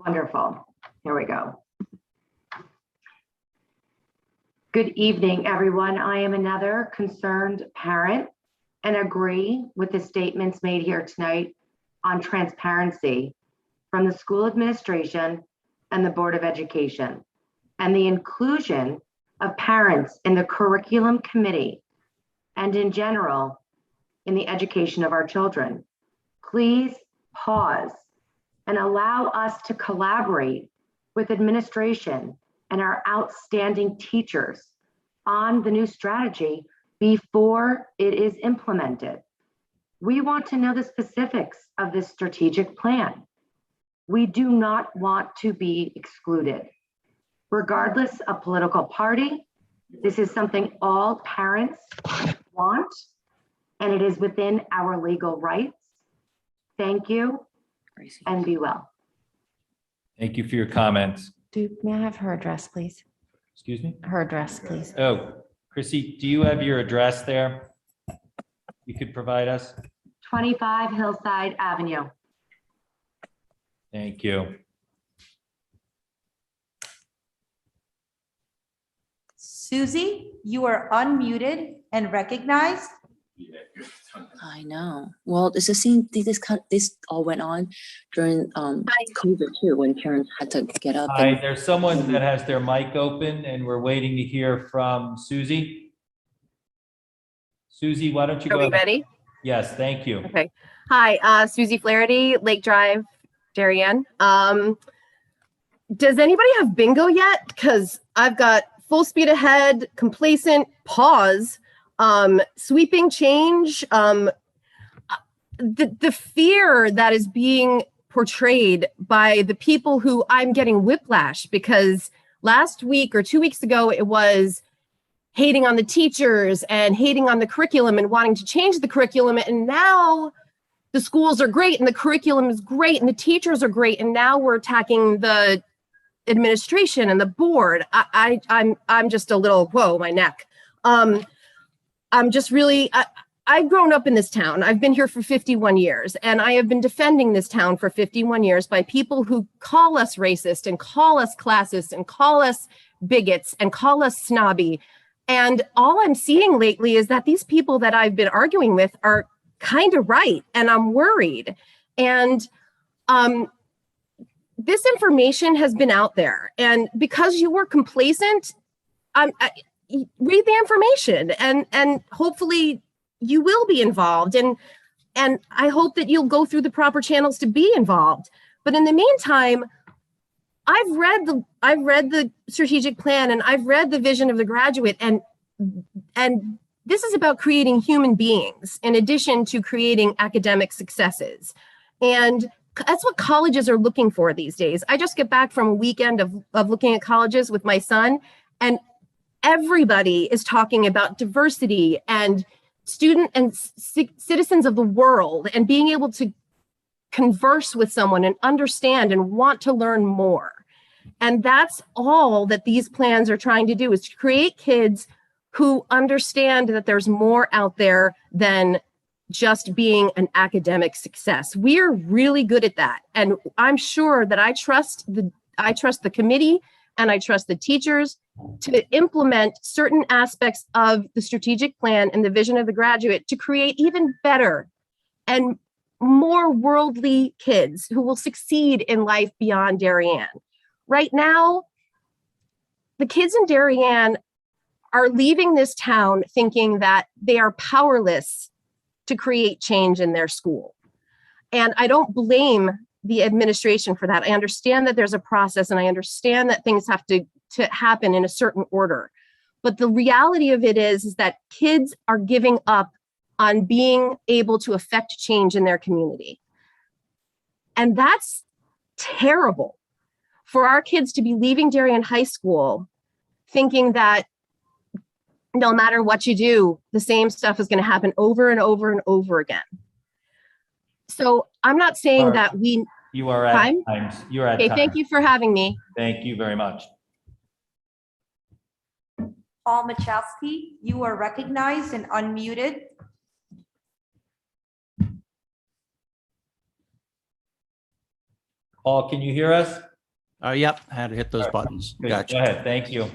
Wonderful. Here we go. Good evening, everyone. I am another concerned parent and agree with the statements made here tonight on transparency from the school administration and the Board of Education, and the inclusion of parents in the curriculum committee and in general in the education of our children. Please pause and allow us to collaborate with administration and our outstanding teachers on the new strategy before it is implemented. We want to know the specifics of this strategic plan. We do not want to be excluded. Regardless of political party, this is something all parents want, and it is within our legal rights. Thank you, and be well. Thank you for your comments. May I have her address, please? Excuse me? Her address, please. Oh, Chrissy, do you have your address there? You could provide us? 25 Hillside Avenue. Thank you. Susie, you are unmuted and recognized. I know. Well, this all went on during COVID too, when parents had to get up. Hi, there's someone that has their mic open and we're waiting to hear from Susie. Susie, why don't you go? Are we ahead? ready? Yes, thank you. Okay. Hi, Susie Flaherty, Lake Drive, Darien. Does anybody have bingo yet? Because I've got full speed ahead, complacent, pause, sweeping change. The fear that is being portrayed by the people who I'm getting whiplash, because last week or 2 weeks ago, it was hating on the teachers and hating on the curriculum and wanting to change the curriculum. And now the schools are great and the curriculum is great and the teachers are great. And now we're attacking the administration and the board. I'm just a little, whoa, my neck. I'm just really, I've grown up in this town. I've been here for 51 years and I have been defending this town for 51 years by people who call us racist and call us classist and call us bigots and call us snobby. And all I'm seeing lately is that these people that I've been arguing with are kind of right. And I'm worried. And this information has been out there. And because you were complacent, read the information and hopefully you will be involved. And I hope that you'll go through the proper channels to be involved. But in the meantime, I've read the strategic plan and I've read the vision of the graduate, and this is about creating human beings in addition to creating academic successes. And that's what colleges are looking for these days. I just get back from a weekend of looking at colleges with my son, and everybody is talking about diversity and student and citizens of the world and being able to converse with someone and understand and want to learn more. And that's all that these plans are trying to do, is to create kids who understand that there's more out there than just being an academic success. We're really good at that. And I'm sure that I trust the committee and I trust the teachers to implement certain aspects of the strategic plan and the vision of the graduate to create even better and more worldly kids who will succeed in life beyond Darien. Right now, the kids in Darien are leaving this town thinking that they are powerless to create change in their school. And I don't blame the administration for that. I understand that there's a process and I understand that things have to happen in a certain order. But the reality of it is that kids are giving up on being able to affect change in their community. And that's terrible for our kids to be leaving Darien High School thinking that no matter what you do, the same stuff is going to happen over and over and over again. So I'm not saying that you are at time. times. You're at Okay, time. thank you for having me. Thank you very much. Paul Machowski, you are recognized and unmuted. Paul, can you hear us? Yep, I had to hit those buttons. Good. Gotcha. Go ahead. Thank you.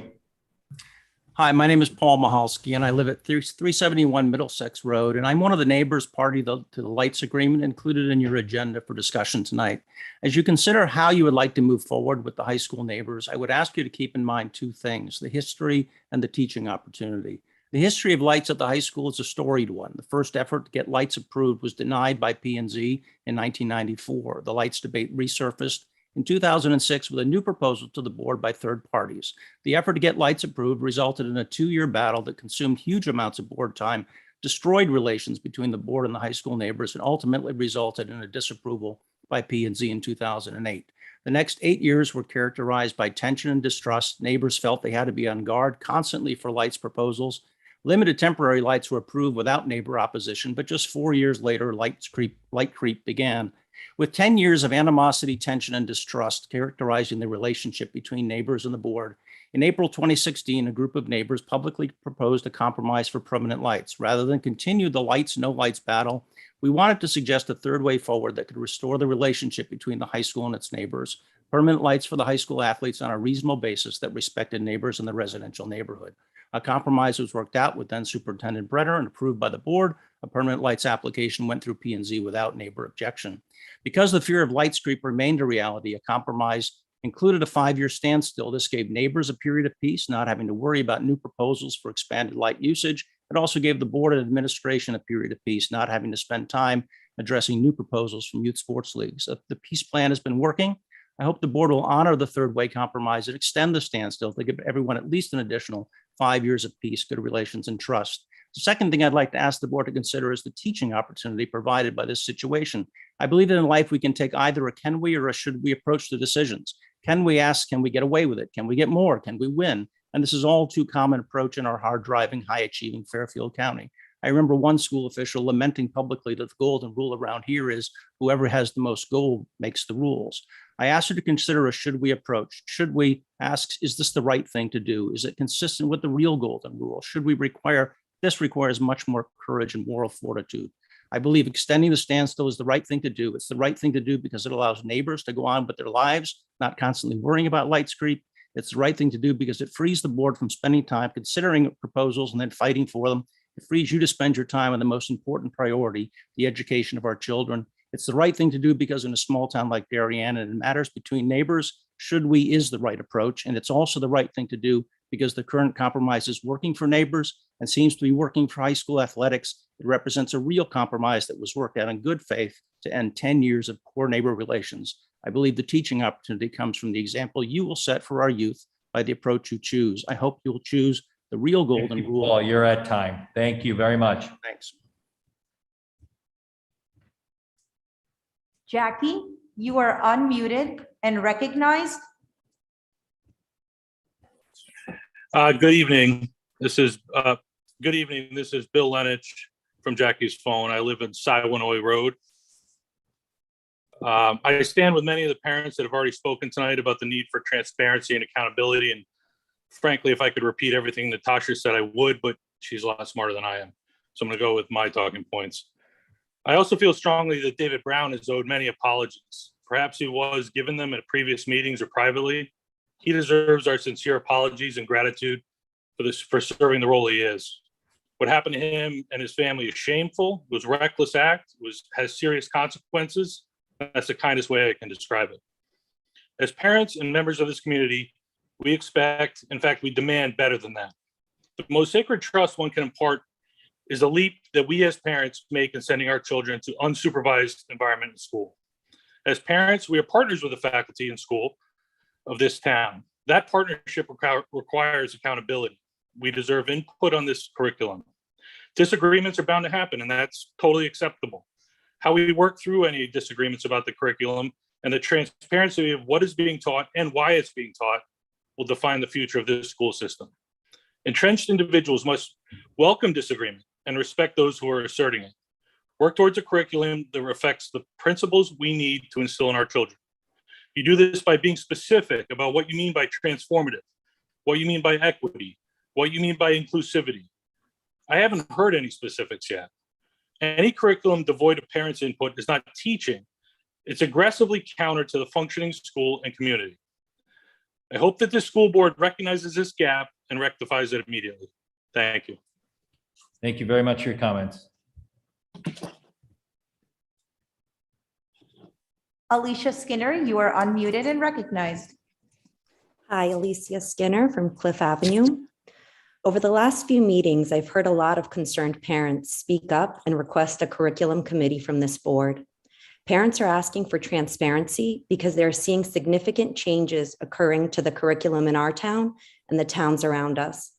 Hi, my name is Paul Mahalski, and I live at 371 Middlesex Road, and I'm one of the neighbors party to the lights agreement included in your agenda for discussion tonight. As you consider how you would like to move forward with the high school neighbors, I would ask you to keep in mind two things: the history and the teaching opportunity. The history of lights at the high school is a storied one. The first effort to get lights approved was denied by P&Z in 1994. The lights debate resurfaced in 2006 with a new proposal to the board by third parties. The effort to get lights approved resulted in a 2-year battle that consumed huge amounts of board time, destroyed relations between the board and the high school neighbors, and ultimately resulted in a disapproval by P&Z in 2008. The next 8 years were characterized by tension and distrust. Neighbors felt they had to be on guard constantly for lights proposals. Limited temporary lights were approved without neighbor opposition, but just 4 years later, light creep began With 10 years of animosity, tension, and distrust characterizing the relationship between neighbors and the board, in April 2016, a group of neighbors publicly proposed a compromise for permanent lights. Rather than continue the lights, no lights battle, we wanted to suggest a third way forward that could restore the relationship between the high school and its neighbors. Permanent lights for the high school athletes on a reasonable basis that respected neighbors in the residential neighborhood. A compromise was worked out with then Superintendent Brenner and approved by the board. A permanent lights application went through P&Z without neighbor objection. Because the fear of light creep remained a reality, a compromise included a 5-year standstill. This gave neighbors a period of peace, not having to worry about new proposals for expanded light usage. It also gave the board and administration a period of peace, not having to spend time addressing new proposals from youth sports leagues. The peace plan has been working. I hope the board will honor the third way compromise and extend the standstill to give everyone at least an additional 5 years of peace, good relations, and trust. The second thing I'd like to ask the board to consider is the teaching opportunity provided by this situation. I believe that in life we can take either a can we or a should we approach to decisions. Can we ask, can we get away with it? Can we get more? Can we win? And this is all too common approach in our hard-driving, high-achieving Fairfield County. I remember one school official lamenting publicly that the golden rule around here is whoever has the most gold makes the rules. I asked her to consider a should we approach. Should we ask, is this the right thing to do? Is it consistent with the real golden rule? Should we require, this requires much more courage and moral fortitude. I believe extending the standstill is the right thing to do. It's the right thing to do because it allows neighbors to go on with their lives, not constantly worrying about light creep. It's the right thing to do because it frees the board from spending time considering proposals and then fighting for them. It frees you to spend your time on the most important priority, the education of our children. It's the right thing to do because in a small town like Darien, and it matters between neighbors, should we is the right approach. And it's also the right thing to do because the current compromise is working for neighbors and seems to be working for high school athletics. It represents a real compromise that was worked out in good faith to end 10 years of poor neighbor relations. I believe the teaching opportunity comes from the example you will set for our youth by the approach you choose. I hope you'll choose the real golden rule. Paul, you're at time. Thank you very much. Thanks. Jackie, you are unmuted and recognized. Good evening. This is Bill Lenich from Jackie's phone. I live in Siwanoy Road. I stand with many of the parents that have already spoken tonight about the need for transparency and accountability. And frankly, if I could repeat everything Natasha said, I would, but she's a lot smarter than I am. So I'm going to go with my talking points. I also feel strongly that David Brown is owed many apologies. Perhaps he was given them at previous meetings or privately. He deserves our sincere apologies and gratitude for serving the role he is. What happened to him and his family is shameful. It was a reckless act. Has serious consequences. That's the kindest way I can describe it. As parents and members of this community, we expect, in fact, we demand better than that. The most sacred trust one can impart is a leap that we as parents make in sending our children to unsupervised environment in school. As parents, we are partners with the faculty in school of this town. That partnership requires accountability. We deserve input on this curriculum. Disagreements are bound to happen, and that's totally acceptable. How we work through any disagreements about the curriculum and the transparency of what is being taught and why it's being taught will define the future of this school system. Entrenched individuals must welcome disagreement and respect those who are asserting it. Work towards a curriculum that reflects the principles we need to instill in our children. You do this by being specific about what you mean by transformative, what you mean by equity, what you mean by inclusivity. I haven't heard any specifics yet. Any curriculum devoid of parents' input is not teaching. It's aggressively counter to the functioning school and community. I hope that this school board recognizes this gap and rectifies it immediately. Thank you. Thank you very much for your comments. Alicia Skinner, you are unmuted and recognized. Hi, Alicia Skinner from Cliff Avenue. Over the last few meetings, I've heard a lot of concerned parents speak up and request a curriculum committee from this board. Parents are asking for transparency because they're seeing significant changes occurring to the curriculum in our town and the towns around us.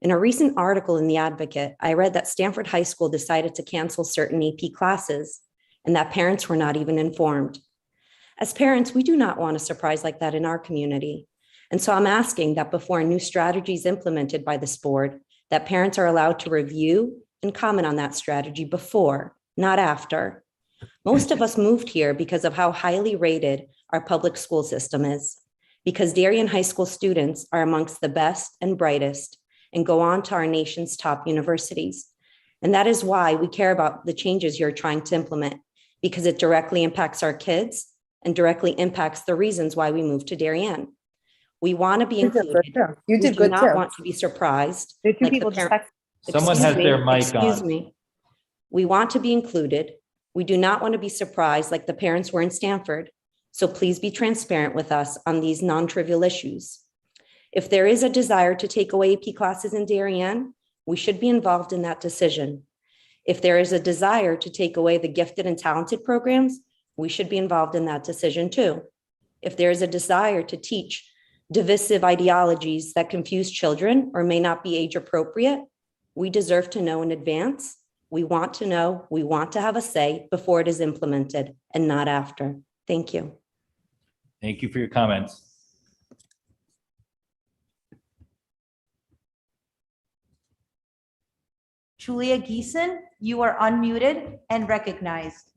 In a recent article in The Advocate, I read that Stanford High School decided to cancel certain AP classes and that parents were not even informed. As parents, we do not want a surprise like that in our community. And so I'm asking that before a new strategy is implemented by this board, that parents are allowed to review and comment on that strategy before, not after. Most of us moved here because of how highly rated our public school system is, because Darien High School students are amongst the best and brightest and go on to our nation's top universities. And that is why we care about the changes you're trying to implement, because it directly impacts our kids and directly impacts the reasons why we moved to Darien. We want to be included. You did We do good not too. want to be surprised. There are two like the people parent- discussing. Someone Excuse has me, their mic excuse on. me. We want to be included. We do not want to be surprised like the parents were in Stanford. So please be transparent with us on these non-trivial issues. If there is a desire to take away AP classes in Darien, we should be involved in that decision. If there is a desire to take away the gifted and talented programs, we should be involved in that decision too. If there is a desire to teach divisive ideologies that confuse children or may not be age appropriate, we deserve to know in advance. We want to know, we want to have a say before it is implemented and not after. Thank you. Thank you for your comments. Julia Geeson, you are unmuted and recognized.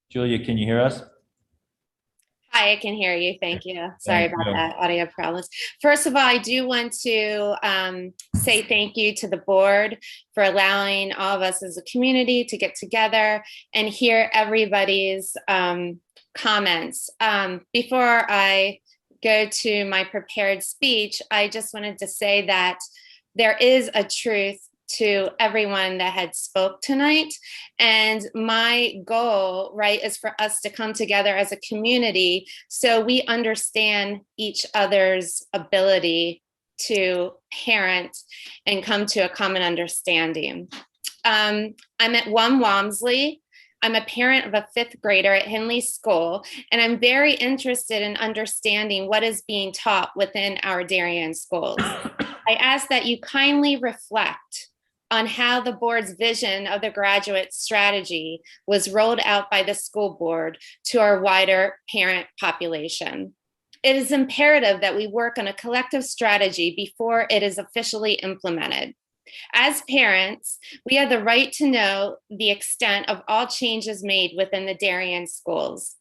Julia, can you hear us? Hi, I can hear you. Thank you. Sorry Thank about you. that audio problems. First of all, I do want to say thank you to the board for allowing all of us as a community to get together and hear everybody's comments. Before I go to my prepared speech, I just wanted to say that there is a truth to everyone that had spoke tonight. And my goal, right, is for us to come together as a community so we understand each other's ability to parent and come to a common understanding. I'm at 1 Walmsley. I'm a parent of a 5th grader at Henley School, and I'm very interested in understanding what is being taught within our Darien schools. I ask that you kindly reflect on how the board's vision of the graduate strategy was rolled out by the school board to our wider parent population. It is imperative that we work on a collective strategy before it is officially implemented. As parents, we have the right to know the extent of all changes made within the Darien schools.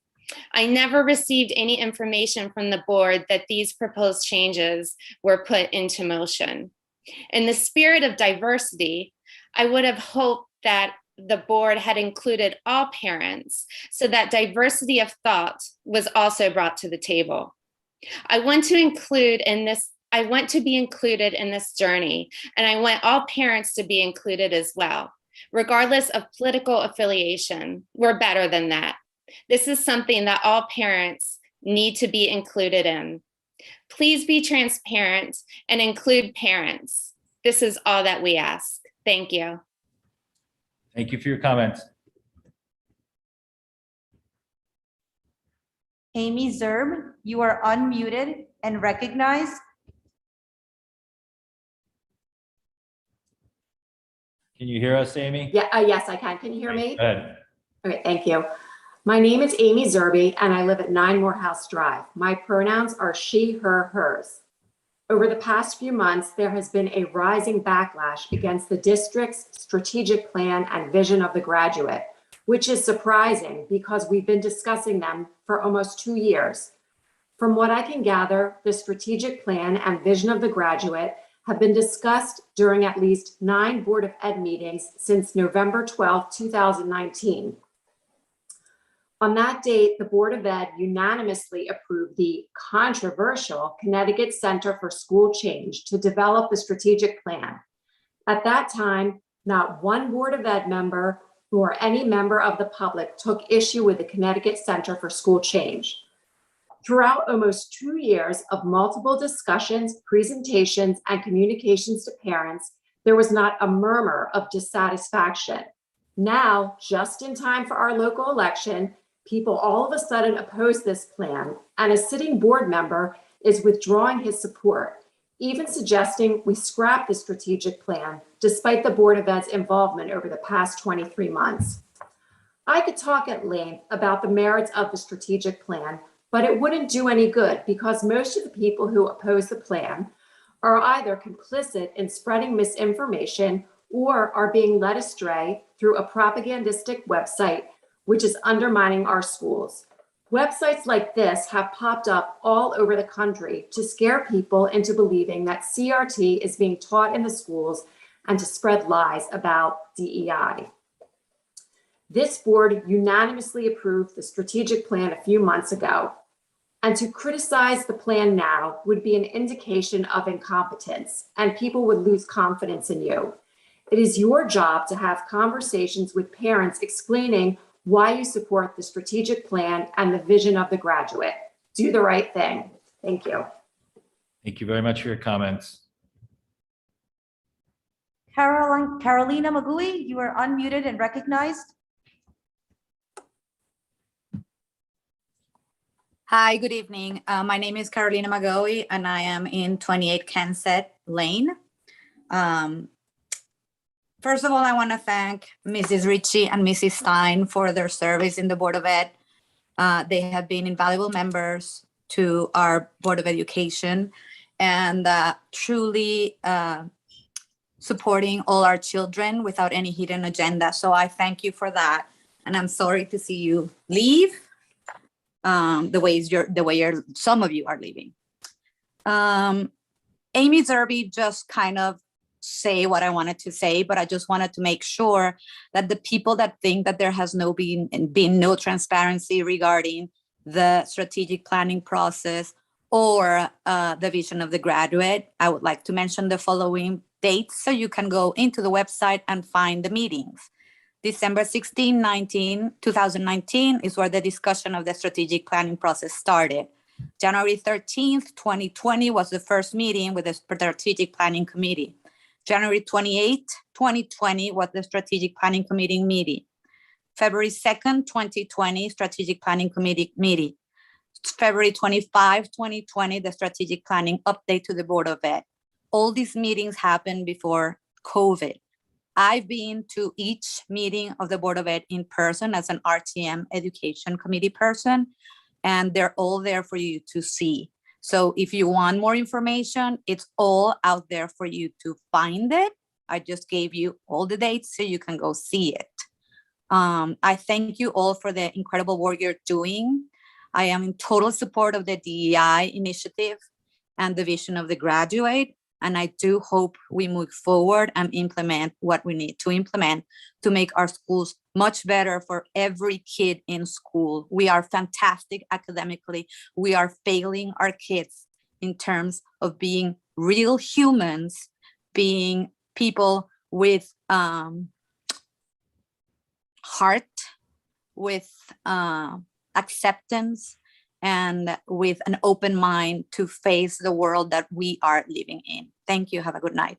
I never received any information from the board that these proposed changes were put into motion. In the spirit of diversity, I would have hoped that the board had included all parents so that diversity of thought was also brought to the table. I want to be included in this journey, and I want all parents to be included as well, regardless of political affiliation. We're better than that. This is something that all parents need to be included in. Please be transparent and include parents. This is all that we ask. Thank you. Thank you for your comments. Amy Zerb, you are unmuted and recognized. Can you hear us, Amy? Yeah, yes, I can. Can you hear me? Go ahead. All right, thank you. My name is Amy Zerby, and I live at 9 Morehouse Drive. My pronouns are she, her, hers. Over the past few months, there has been a rising backlash against the district's strategic plan and vision of the graduate, which is surprising because we've been discussing them for almost 2 years. From what I can gather, the strategic plan and vision of the graduate have been discussed during at least 9 Board of Ed meetings since November 12, 2019. On that date, the Board of Ed unanimously approved the controversial Connecticut Center for School Change to develop the strategic plan. At that time, not one Board of Ed member nor any member of the public took issue with the Connecticut Center for School Change. Throughout almost 2 years of multiple discussions, presentations, and communications to parents, there was not a murmur of dissatisfaction. Now, just in time for our local election, people all of a sudden oppose this plan, and a sitting board member is withdrawing his support, even suggesting we scrap the strategic plan, despite the Board of Ed's involvement over the past 23 months. I could talk at length about the merits of the strategic plan, but it wouldn't do any good because most of the people who oppose the plan are either complicit in spreading misinformation or are being led astray through a propagandistic website, which is undermining our schools. Websites like this have popped up all over the country to scare people into believing that CRT is being taught in the schools and to spread lies about DEI. This board unanimously approved the strategic plan a few months ago, and to criticize the plan now would be an indication of incompetence, and people would lose confidence in you. It is your job to have conversations with parents explaining why you support the strategic plan and the vision of the graduate. Do the right thing. Thank you. Thank you very much for your comments. Carolina Magui, you are unmuted and recognized. Hi, good evening. My name is Carolina Magoe, and I am in 28 Kensett Lane. First of all, I want to thank Mrs. Richie and Mrs. Stein for their service in the Board of Ed. They have been invaluable members to our Board of Education and truly supporting all our children without any hidden agenda. So I thank you for that. And I'm sorry to see you leave. The way some of you are leaving. Amy Zerby just kind of say what I wanted to say, but I just wanted to make sure that the people that think that there has been no transparency regarding the strategic planning process or the vision of the graduate, I would like to mention the following dates so you can go into the website and find the meetings. December 16, 2019 is where the discussion of the strategic planning process started. January 13th, 2020 was the first meeting with the strategic planning committee. January 28th, 2020 was the strategic planning committee meeting. February 2nd, 2020, strategic planning committee meeting. February 25, 2020, the strategic planning update to the Board of Ed. All these meetings happened before COVID. I've been to each meeting of the Board of Ed in person as an RTM education committee person, and they're all there for you to see. So if you want more information, it's all out there for you to find it. I just gave you all the dates so you can go see it. I thank you all for the incredible work you're doing. I am in total support of the DEI initiative and the vision of the graduate. And I do hope we move forward and implement what we need to implement to make our schools much better for every kid in school. We are fantastic academically. We are failing our kids in terms of being real humans, being people with heart, with acceptance, and with an open mind to face the world that we are living in. Thank you. Have a good night.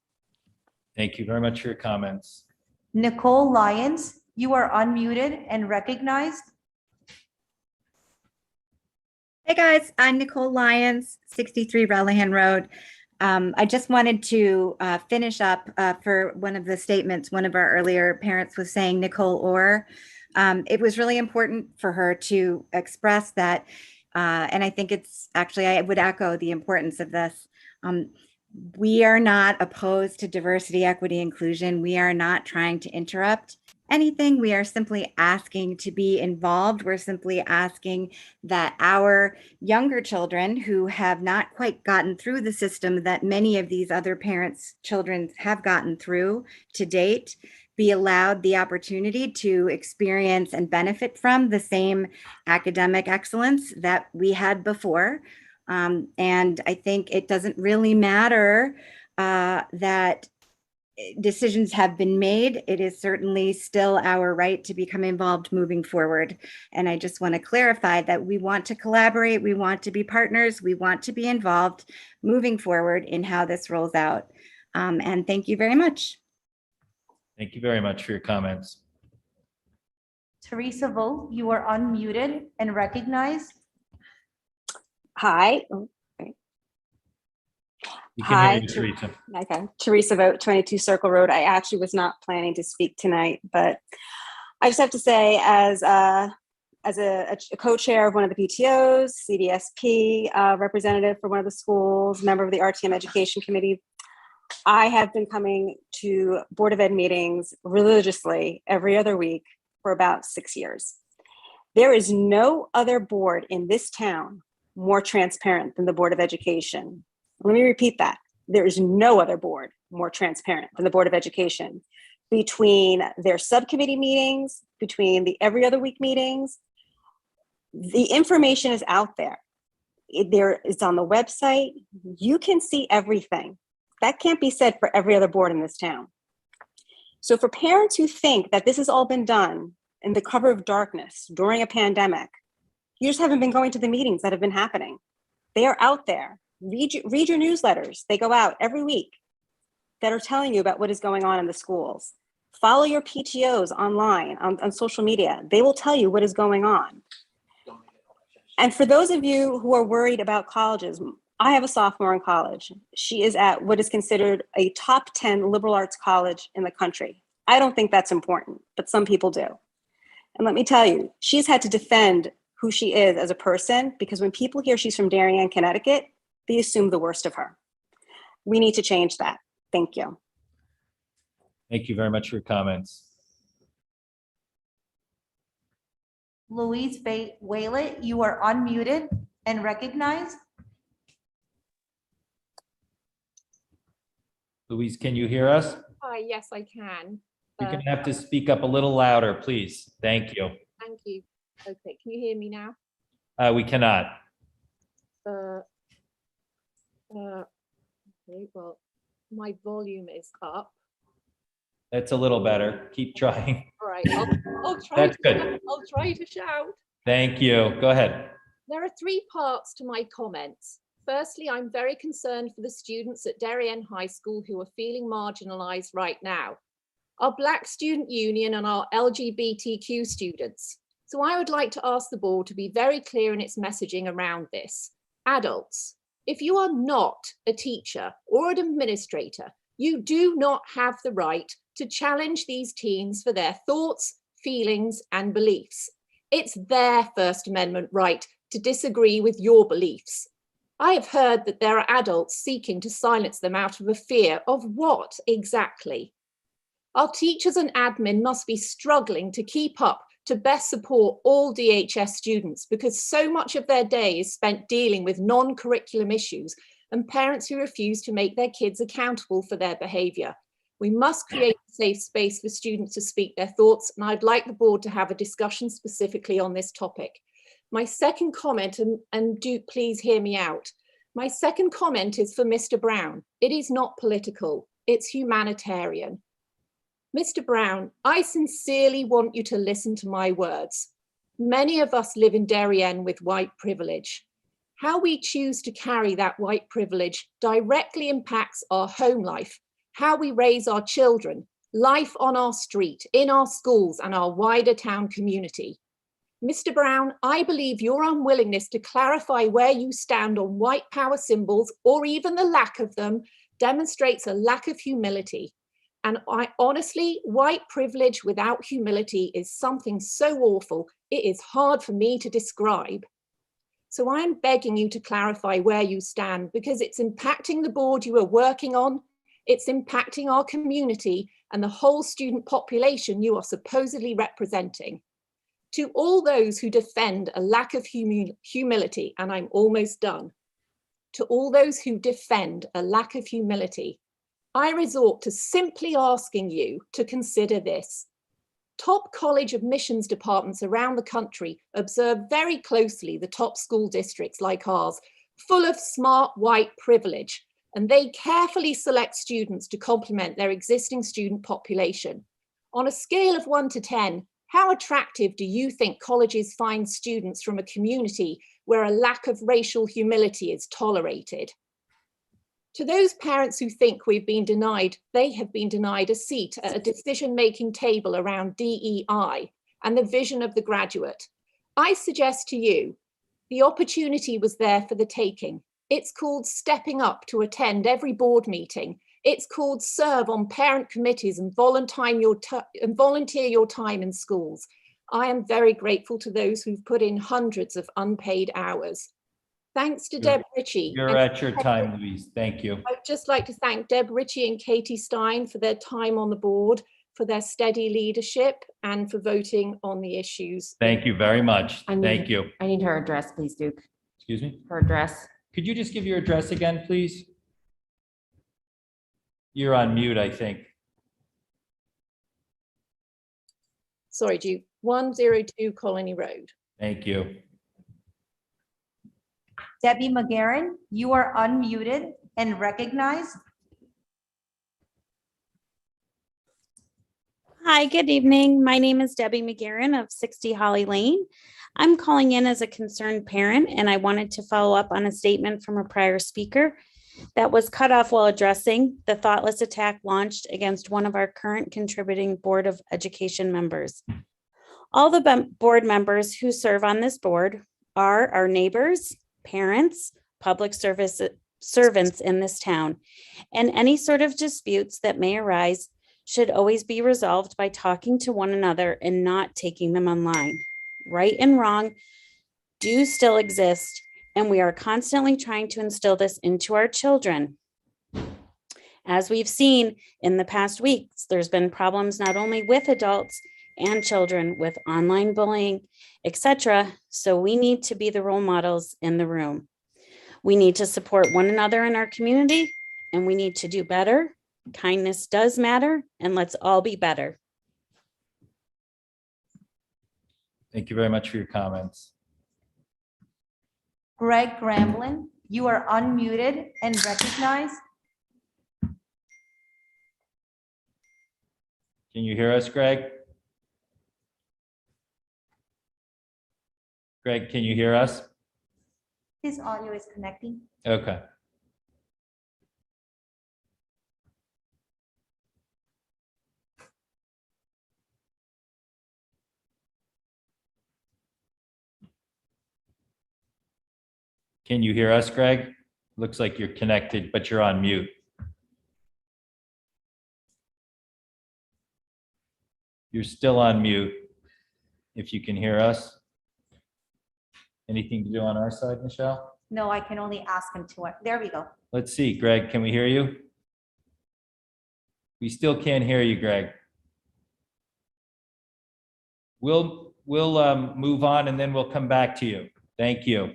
Thank you very much for your comments. Nicole Lyons, you are unmuted and recognized. Hey guys, I'm Nicole Lyons, 63 Relihan Road. I just wanted to finish up for one of the statements one of our earlier parents was saying, Nicole Orr. It was really important for her to express that. And I think it's actually, I would echo the importance of this. We are not opposed to diversity, equity, inclusion. We are not trying to interrupt anything. We are simply asking to be involved. We're simply asking that our younger children who have not quite gotten through the system that many of these other parents' children have gotten through to date be allowed the opportunity to experience and benefit from the same academic excellence that we had before. And I think it doesn't really matter that decisions have been made. It is certainly still our right to become involved moving forward. And I just want to clarify that we want to collaborate, we want to be partners, we want to be involved moving forward in how this rolls out. And thank you very much. Thank you very much for your comments. Teresa Vogt, you are unmuted and recognized. Hi. You can Hi. hear you, Teresa. Okay. Teresa Vogt, 22 Circle Road. I actually was not planning to speak tonight, but I just have to say, as a co-chair of one of the PTOs, CDSP representative for one of the schools, member of the RTM Education Committee, I have been coming to Board of Ed meetings religiously every other week for about 6 years. There is no other board in this town more transparent than the Board of Education. Let me repeat that. There is no other board more transparent than the Board of Education. Between their subcommittee meetings, between the every other week meetings, the information is out there. It's on the website. You can see everything. That can't be said for every other board in this town. So for parents who think that this has all been done in the cover of darkness during a pandemic, you just haven't been going to the meetings that have been happening. They are out there. Read your newsletters. They go out every week that are telling you about what is going on in the schools. Follow your PTOs online, on social media. They will tell you what is going on. And for those of you who are worried about colleges, I have a sophomore in college. She is at what is considered a top 10 liberal arts college in the country. I don't think that's important, but some people do. And let me tell you, she's had to defend who she is as a person, because when people hear she's from Darien, Connecticut, they assume the worst of her. We need to change that. Thank you. Thank you very much for your comments. Louise Waylet, you are unmuted and recognized. Louise, can you hear us? Hi, yes, I can. You're going to have to speak up a little louder, please. Thank you. Thank you. Okay, can you hear me now? We cannot. Okay, well, my volume is up. That's a little better. Keep trying. All right, I'll try. That's good. I'll try to shout. Thank you. Go ahead. There are three parts to my comments. Firstly, I'm very concerned for the students at Darien High School who are feeling marginalized right now. Our Black Student Union and our LGBTQ students. So I would like to ask the board to be very clear in its messaging around this. Adults, if you are not a teacher or an administrator, you do not have the right to challenge these teens for their thoughts, feelings, and beliefs. It's their First Amendment right to disagree with your beliefs. I have heard that there are adults seeking to silence them out of a fear of what exactly? Our teachers and admin must be struggling to keep up to best support all DHS students, because so much of their day is spent dealing with non-curriculum issues and parents who refuse to make their kids accountable for their behaviour. We must create a safe space for students to speak their thoughts, and I'd like the board to have a discussion specifically on this topic. My second comment, and do please hear me out. My second comment is for Mr. Brown. It is not political, it's humanitarian. Mr. Brown, I sincerely want you to listen to my words. Many of us live in Darien with white privilege. How we choose to carry that white privilege directly impacts our home life, how we raise our children, life on our street, in our schools, and our wider town community. Mr. Brown, I believe your unwillingness to clarify where you stand on white power symbols, or even the lack of them, demonstrates a lack of humility. And honestly, white privilege without humility is something so awful, it is hard for me to describe. So I'm begging you to clarify where you stand, because it's impacting the board you are working on, it's impacting our community and the whole student population you are supposedly representing. To all those who defend a lack of humility, and I'm almost done, to all those who defend a lack of humility, I resort to simply asking you to consider this. Top college admissions departments around the country observe very closely the top school districts like ours, full of smart white privilege, and they carefully select students to complement their existing student population. On a scale of 1 to 10, how attractive do you think colleges find students from a community where a lack of racial humility is tolerated? To those parents who think we've been denied, they have been denied a seat at a decision-making table around DEI and the vision of the graduate. I suggest to you, the opportunity was there for the taking. It's called stepping up to attend every board meeting. It's called serve on parent committees and volunteer your time in schools. I am very grateful to those who've put in hundreds of unpaid hours. Thanks to Deb Richie. You're And at your time, Louise. Thank you. I'd just like to thank Deb Richie and Katie Stein for their time on the board, for their steady leadership, and for voting on the issues. Thank you very much. Thank you. I need her address, please, Duke. Excuse me? Her address. Could you just give your address again, please? You're on mute, I think. Sorry, Duke, 102 Colony Road. Thank you. Debbie McGarren, you are unmuted and recognized. Hi, good evening. My name is Debbie McGarren of 60 Holly Lane. I'm calling in as a concerned parent, and I wanted to follow up on a statement from a prior speaker that was cut off while addressing the thoughtless attack launched against one of our current contributing Board of Education members. All the board members who serve on this board are our neighbors, parents, public service servants in this town, and any sort of disputes that may arise should always be resolved by talking to one another and not taking them online. Right and wrong do still exist, and we are constantly trying to instill this into our children. As we've seen in the past weeks, there's been problems not only with adults and children with online bullying, etc. So we need to be the role models in the room. We need to support one another in our community, and we need to do better. Kindness does matter, and let's all be better. Thank you very much for your comments. Greg Gramblin, you are unmuted and recognized. Can you hear us, Greg? Greg, can you hear us? His audio is connecting. Okay. Can you hear us, Greg? Looks like you're connected, but you're on mute. You're still on mute. If you can hear us. Anything to do on our side, Michelle? No, I can only ask him to. There we go. Let's see, Greg, can we hear you? We still can't hear you, Greg. We'll move on and then we'll come back to you. Thank you.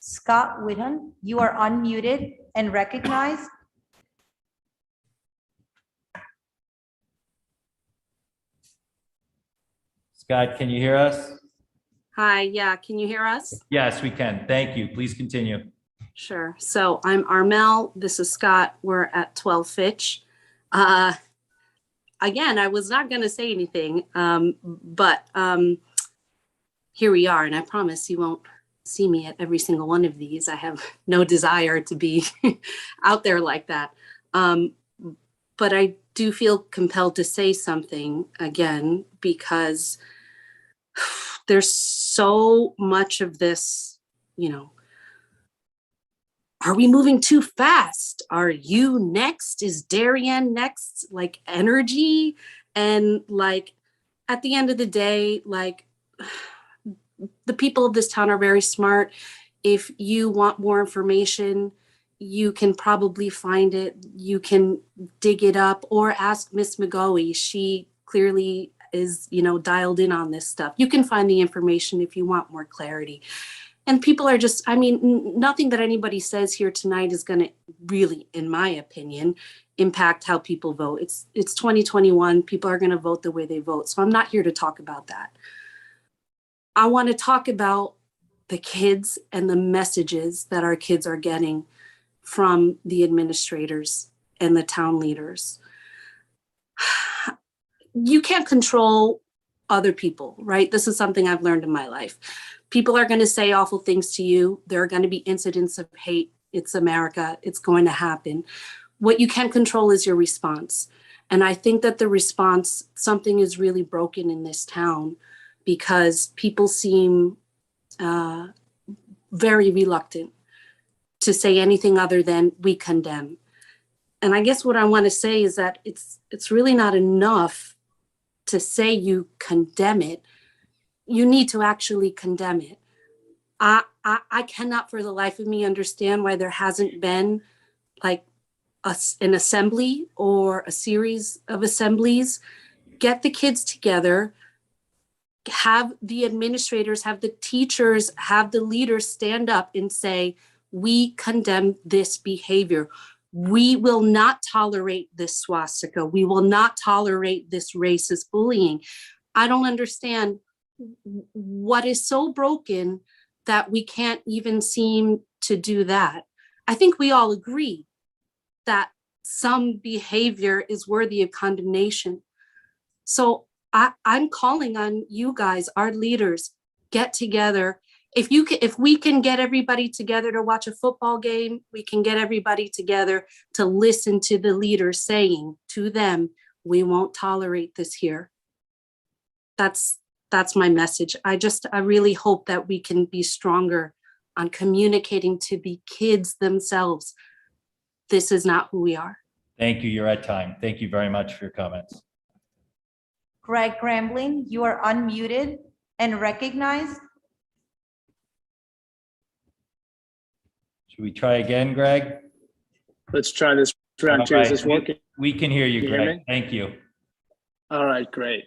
Scott Whitton, you are unmuted and recognized. Scott, can you hear us? Hi, yeah, can you hear us? Yes, we can. Thank you. Please continue. Sure. So I'm Armel. This is Scott. We're at 12 Fitch. Again, I was not going to say anything, but here we are. And I promise you won't see me at every single one of these. I have no desire to be out there like that. But I do feel compelled to say something again, because there's so much of this, you know, are we moving too fast? Are you next? Is Darien next? Like energy. And like, at the end of the day, like the people of this town are very smart. If you want more information, you can probably find it. You can dig it up or ask Miss McGoey. She clearly is, you know, dialed in on this stuff. You can find the information if you want more clarity. And people are just, I mean, nothing that anybody says here tonight is going to really, in my opinion, impact how people vote. It's 2021. People are going to vote the way they vote. So I'm not here to talk about that. I want to talk about the kids and the messages that our kids are getting from the administrators and the town leaders. You can't control other people, right? This is something I've learned in my life. People are going to say awful things to you. There are going to be incidents of hate. It's America. It's going to happen. What you can control is your response. And I think that the response, something is really broken in this town, because people seem very reluctant to say anything other than we condemn. And I guess what I want to say is that it's really not enough to say you condemn it. You need to actually condemn it. I cannot for the life of me understand why there hasn't been like an assembly or a series of assemblies. Get the kids together, have the administrators, have the teachers, have the leaders stand up and say, we condemn this behavior. We will not tolerate this swastika. We will not tolerate this racist bullying. I don't understand what is so broken that we can't even seem to do that. I think we all agree that some behavior is worthy of condemnation. So I'm calling on you guys, our leaders, get together. If we can get everybody together to watch a football game, we can get everybody together to listen to the leaders saying to them, we won't tolerate this here. That's my message. I really hope that we can be stronger on communicating to the kids themselves. This is not who we are. Thank you. You're at time. Thank you very much for your comments. Greg Grambling, you are unmuted and recognized. Should we try again, Greg? Let's try this round two. Is this working? We can hear you, Can you hear Greg. me? Thank you. All right, great.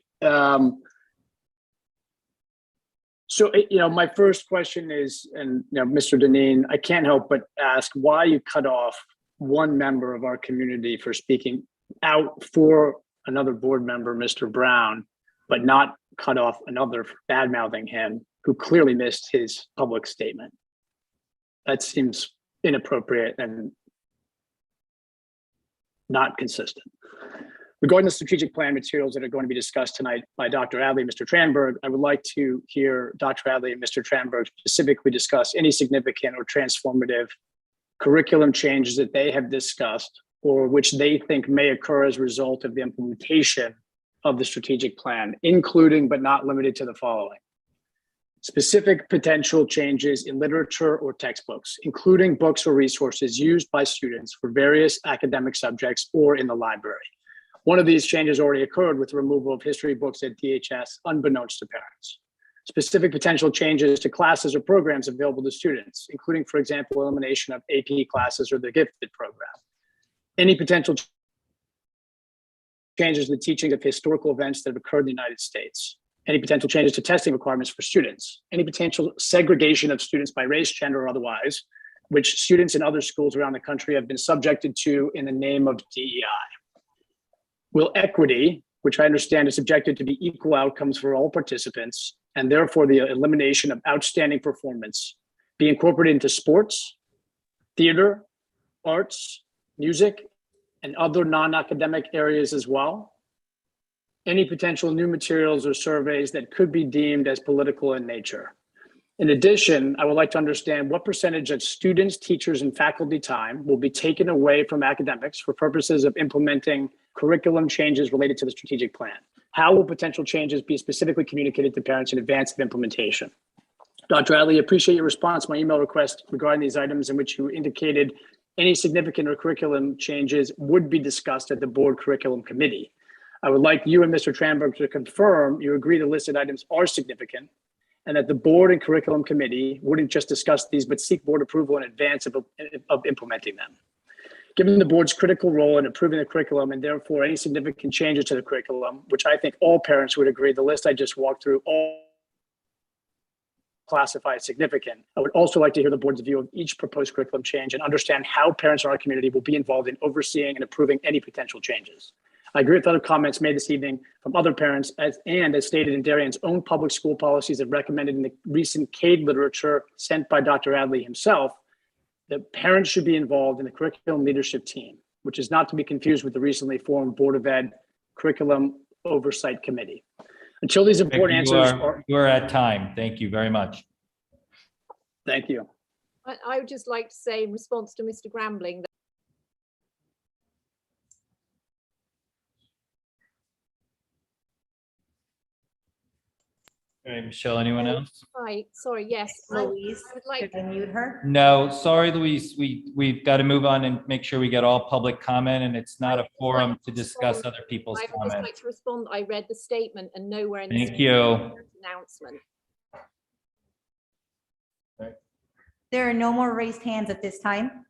So, my first question is, and Mr. Deneen, I can't help but ask why you cut off one member of our community for speaking out for another board member, Mr. Brown, but not cut off another for bad-mouthing him, who clearly missed his public statement. That seems inappropriate and not consistent. Regarding the strategic plan materials that are going to be discussed tonight by Dr. Adley and Mr. Tranberg, I would like to hear Dr. Adley and Mr. Tranberg specifically discuss any significant or transformative curriculum changes that they have discussed or which they think may occur as a result of the implementation of the strategic plan, including but not limited to the following. Specific potential changes in literature or textbooks, including books or resources used by students for various academic subjects or in the library. One of these changes already occurred with the removal of history books at DHS, unbeknownst to parents. Specific potential changes to classes or programs available to students, including, for example, elimination of AP classes or the gifted program. Any potential changes to the teaching of historical events that have occurred in the United States. Any potential changes to testing requirements for students. Any potential segregation of students by race, gender, or otherwise, which students in other schools around the country have been subjected to in the name of DEI. Will equity, which I understand is subjected to be equal outcomes for all participants, and therefore the elimination of outstanding performance, be incorporated into sports, theater, arts, music, and other non-academic areas as well? Any potential new materials or surveys that could be deemed as political in nature. In addition, I would like to understand what percentage of students, teachers, and faculty time will be taken away from academics for purposes of implementing curriculum changes related to the strategic plan. How will potential changes be specifically communicated to parents in advance of implementation? Dr. Adley, appreciate your response to my email request regarding these items in which you indicated any significant or curriculum changes would be discussed at the board curriculum committee. I would like you and Mr. Tranberg to confirm you agree the listed items are significant and that the board and curriculum committee wouldn't just discuss these, but seek board approval in advance of implementing them. Given the board's critical role in approving the curriculum and therefore any significant changes to the curriculum, which I think all parents would agree, the list I just walked through all classify as significant. I would also like to hear the board's view of each proposed curriculum change and understand how parents in our community will be involved in overseeing and approving any potential changes. I agree with other comments made this evening from other parents as stated in Darien's own public school policies that recommended in the recent CADE literature sent by Dr. Adley himself, that parents should be involved in the curriculum leadership team, which is not to be confused with the recently formed Board of Ed Curriculum Oversight Committee. Until these important answers are... You are at time. Thank you very much. Thank you. I would just like to say in response to Mr. Grambling, All right, Michelle, anyone else? hi, sorry, yes. Louise, I would like could I mute her? No, sorry, Louise. We've got to move on and make sure we get all public comment, and it's not a forum to discuss other people's I would just like comments. to respond. I read the statement and nowhere in Thank the you. announcement. There are no more raised hands at this time.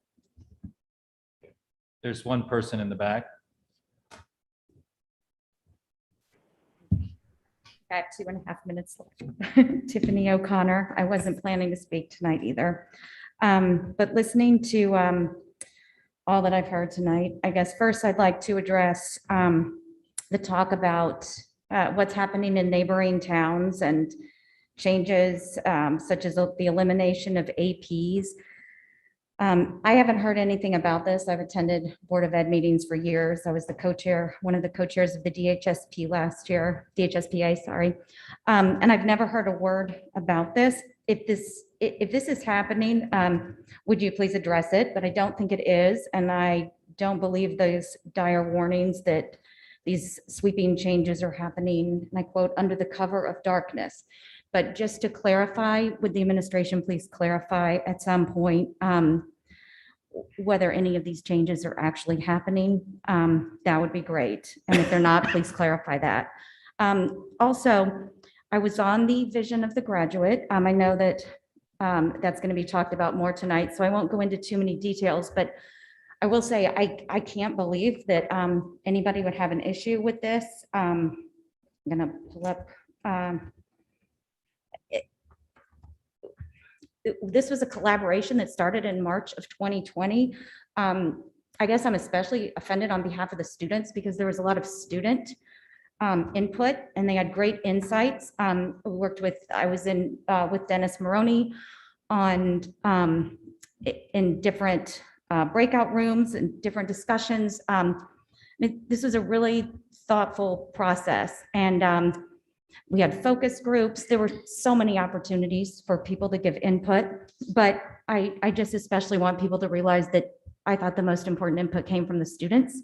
There's one person in the back. I have 2.5 minutes left. Tiffany O'Connor. I wasn't planning to speak tonight either. But listening to all that I've heard tonight, I guess first I'd like to address the talk about what's happening in neighboring towns and changes such as the elimination of APs. I haven't heard anything about this. I've attended Board of Ed meetings for years. I was the co-chair, one of the co-chairs of the DHSP last year, DHSPA, sorry. And I've never heard a word about this. If this is happening, would you please address it? But I don't think it is. And I don't believe those dire warnings that these sweeping changes are happening, and I quote, under the cover of darkness. But just to clarify, would the administration please clarify at some point whether any of these changes are actually happening? That would be great. And if they're not, please clarify that. Also, I was on the vision of the graduate. I know that that's going to be talked about more tonight, so I won't go into too many details, but I will say I can't believe that anybody would have an issue with this. I'm going to pull up. This was a collaboration that started in March of 2020. I guess I'm especially offended on behalf of the students because there was a lot of student input and they had great insights. I was in with Dennis Maroney on in different breakout rooms and different discussions. This was a really thoughtful process, and we had focus groups. There were so many opportunities for people to give input, but I just especially want people to realize that I thought the most important input came from the students.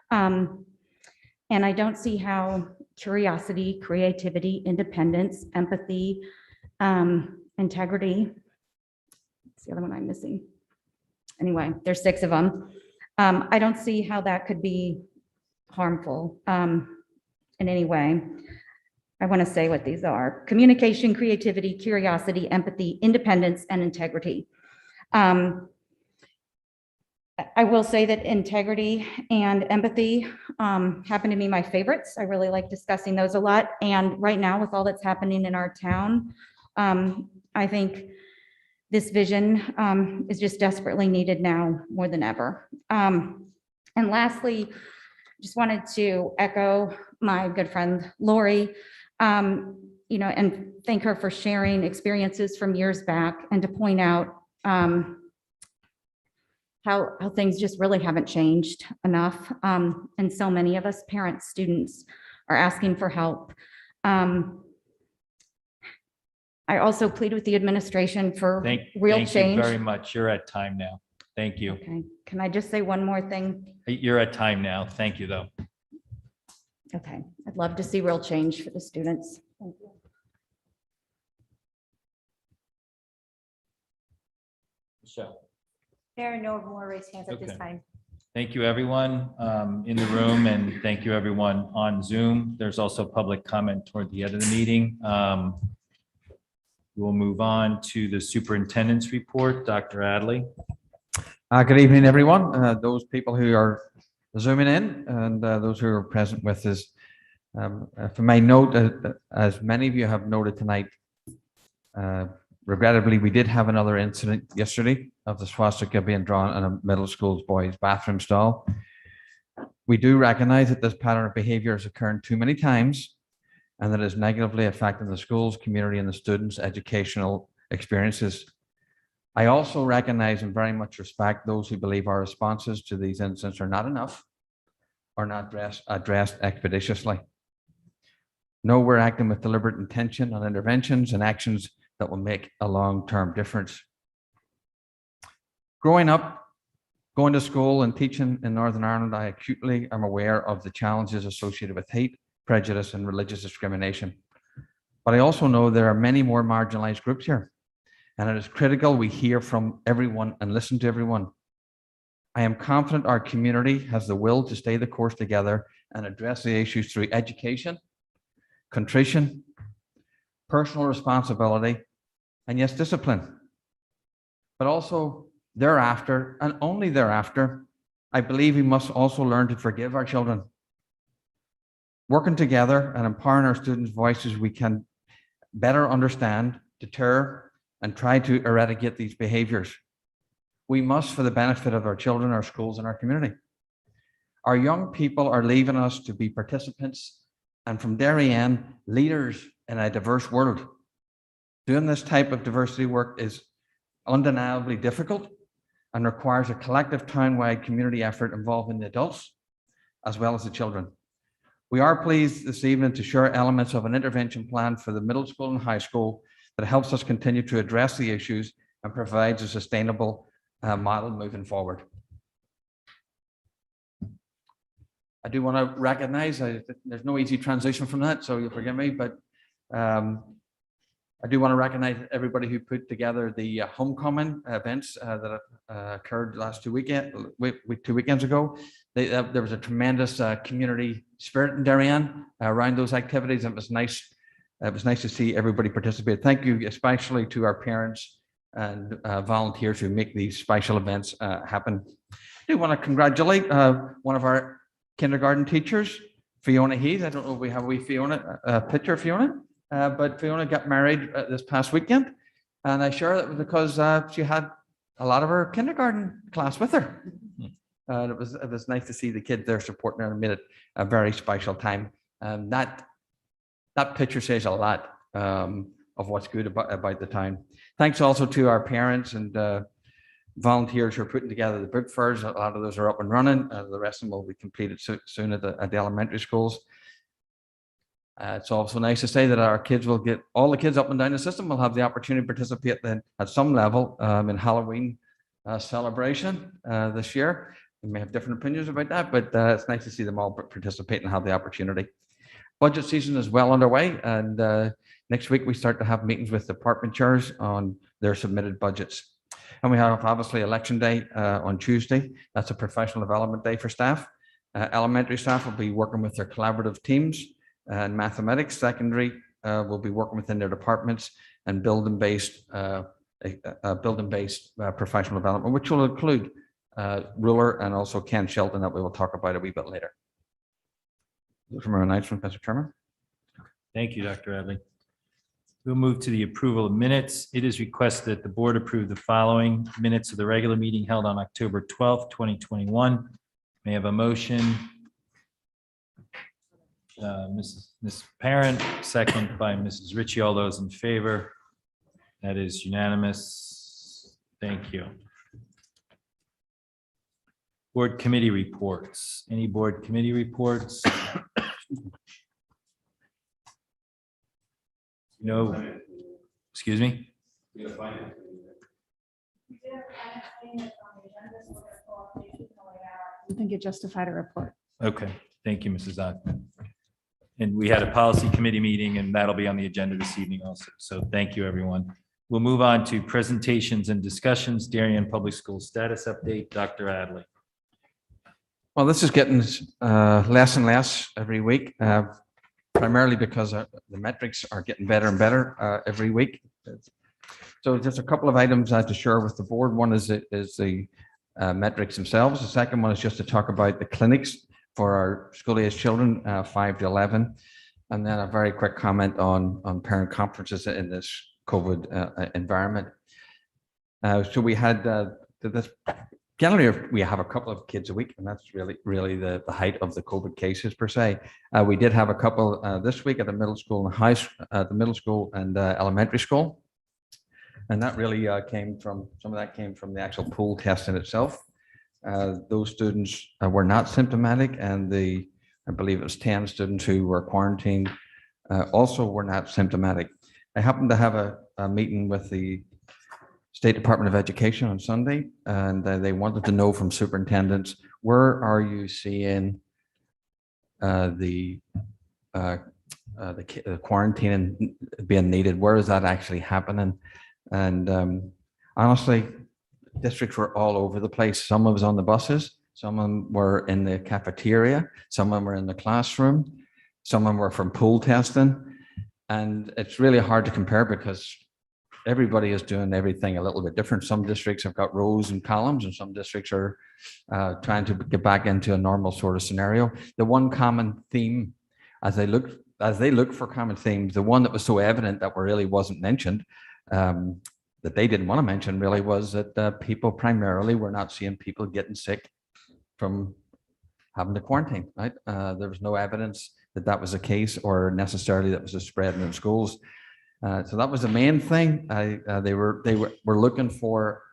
And I don't see how curiosity, creativity, independence, empathy, integrity, what's the other one I'm missing? Anyway, there's 6 of them. I don't see how that could be harmful in any way. I want to say what these are: communication, creativity, curiosity, empathy, independence, and integrity. I will say that integrity and empathy happen to be my favorites. I really like discussing those a lot. And right now, with all that's happening in our town, I think this vision is just desperately needed now more than ever. And lastly, just wanted to echo my good friend Lori, and thank her for sharing experiences from years back, and to point out how things just really haven't changed enough. And so many of us parents, students are asking for help. I also plead with the administration for real change. Thank you very much. You're at time now. Thank you. Okay. Can I just say one more thing? You're at time now. Thank you, though. Okay. I'd love to see real change for the students. Thank you. Michelle. There are no more raised hands at this Okay. time. Thank you, everyone in the room, and thank you, everyone on Zoom. There's also public comment toward the end of the meeting. We'll move on to the superintendent's report. Dr. Adley. Good evening, everyone. Those people who are zooming in and those who are present with us. For my note, as many of you have noted tonight, regrettably, we did have another incident yesterday of the swastika being drawn in a middle school boys' bathroom stall. We do recognize that this pattern of behavior is occurring too many times and that is negatively affecting the schools, community, and the students' educational experiences. I also recognize and very much respect those who believe our responses to these incidents are not enough or not addressed expeditiously. No, we're acting with deliberate intention on interventions and actions that will make a long-term difference. Growing up, going to school and teaching in Northern Ireland, I acutely am aware of the challenges associated with hate, prejudice, and religious discrimination. But I also know there are many more marginalized groups here, and it is critical we hear from everyone and listen to everyone. I am confident our community has the will to stay the course together and address the issues through education, contrition, personal responsibility, and yes, discipline. but also thereafter, and only thereafter, I believe we must also learn to forgive our children. Working together and empowering our students' voices, we can better understand, deter, and try to eradicate these behaviors. We must, for the benefit of our children, our schools, and our community. Our young people are leaving us to be participants and from Darien, leaders in a diverse world. Doing this type of diversity work is undeniably difficult and requires a collective town-wide community effort involving the adults as well as the children. We are pleased this evening to share elements of an intervention plan for the middle school and high school that helps us continue to address the issues and provides a sustainable model moving forward. I do want to recognize, there's no easy transition from that, so you'll forgive me, but I do want to recognize everybody who put together the homecoming events that occurred last 2 weekends ago. There was a tremendous community spirit in Darien around those activities. And it was nice to see everybody participate. Thank you especially to our parents and volunteers who make these special events happen. I do want to congratulate one of our kindergarten teachers, Fiona Heath. I don't know if we have a Fiona picture of Fiona. But Fiona got married this past weekend, and I share that because she had a lot of her kindergarten class with her. And it was nice to see the kids there supporting her and made it a very special time. And that picture says a lot of what's good about the town. Thanks also to our parents and volunteers who are putting together the book fairs. A lot of those are up and running. The rest of them will be completed soon at the elementary schools. It's also nice to say that our kids will get, all the kids up and down the system will have the opportunity to participate then at some level in Halloween celebration this year. We may have different opinions about that, but it's nice to see them all participate and have the opportunity. Budget season is well underway, and next week we start to have meetings with department chairs on their submitted budgets. And we have obviously election day on Tuesday. That's a professional development day for staff. Elementary staff will be working with their collaborative teams. And mathematics, secondary will be working within their departments and building-based professional development, which will include Ruler and also Ken Shelton that we will talk about a wee bit later. From our announcement, Mr. Chairman. Thank you, Dr. Adley. We'll move to the approval of minutes. It is requested that the board approve the following minutes of the regular meeting held on October 12th, 2021. May I have a motion? Ms. Parent, second by Mrs. Richie. All those in favor? That is unanimous. Thank you. Board committee reports. Any board committee reports? No. Excuse me? I think it justified a report. Okay. Thank you, Mrs. Ockman. And we had a policy committee meeting, and that'll be on the agenda this evening also. So thank you, everyone. We'll move on to presentations and discussions. Darien Public School status update. Dr. Adley. Well, this is getting less and less every week, primarily because the metrics are getting better and better every week. So just a couple of items to share with the board. One is the metrics themselves. The second one is just to talk about the clinics for our school-aged children, 5 to 11. And then a very quick comment on parent conferences in this COVID environment. So we had this, generally we have a couple of kids a week, and that's really the height of the COVID cases per se. We did have a couple this week at the middle school and elementary school. And that really came from the actual pool testing itself. Those students were not symptomatic, and I believe it was 10 students who were quarantined also were not symptomatic. I happened to have a meeting with the State Department of Education on Sunday, and they wanted to know from superintendents, where are you seeing the quarantine being needed? Where is that actually happening? And honestly, districts were all over the place. Some of us on the buses, some of them were in the cafeteria, some of them were in the classroom, some of them were from pool testing. And it's really hard to compare because everybody is doing everything a little bit different. Some districts have got rows and columns, and some districts are trying to get back into a normal sort of scenario. The one common theme, as they look for common themes, the one that was so evident that really wasn't mentioned, that they didn't want to mention really, was that people primarily were not seeing people getting sick from having to quarantine, right? There was no evidence that that was the case, or necessarily that was a spread in schools. So that was the main thing. They were looking for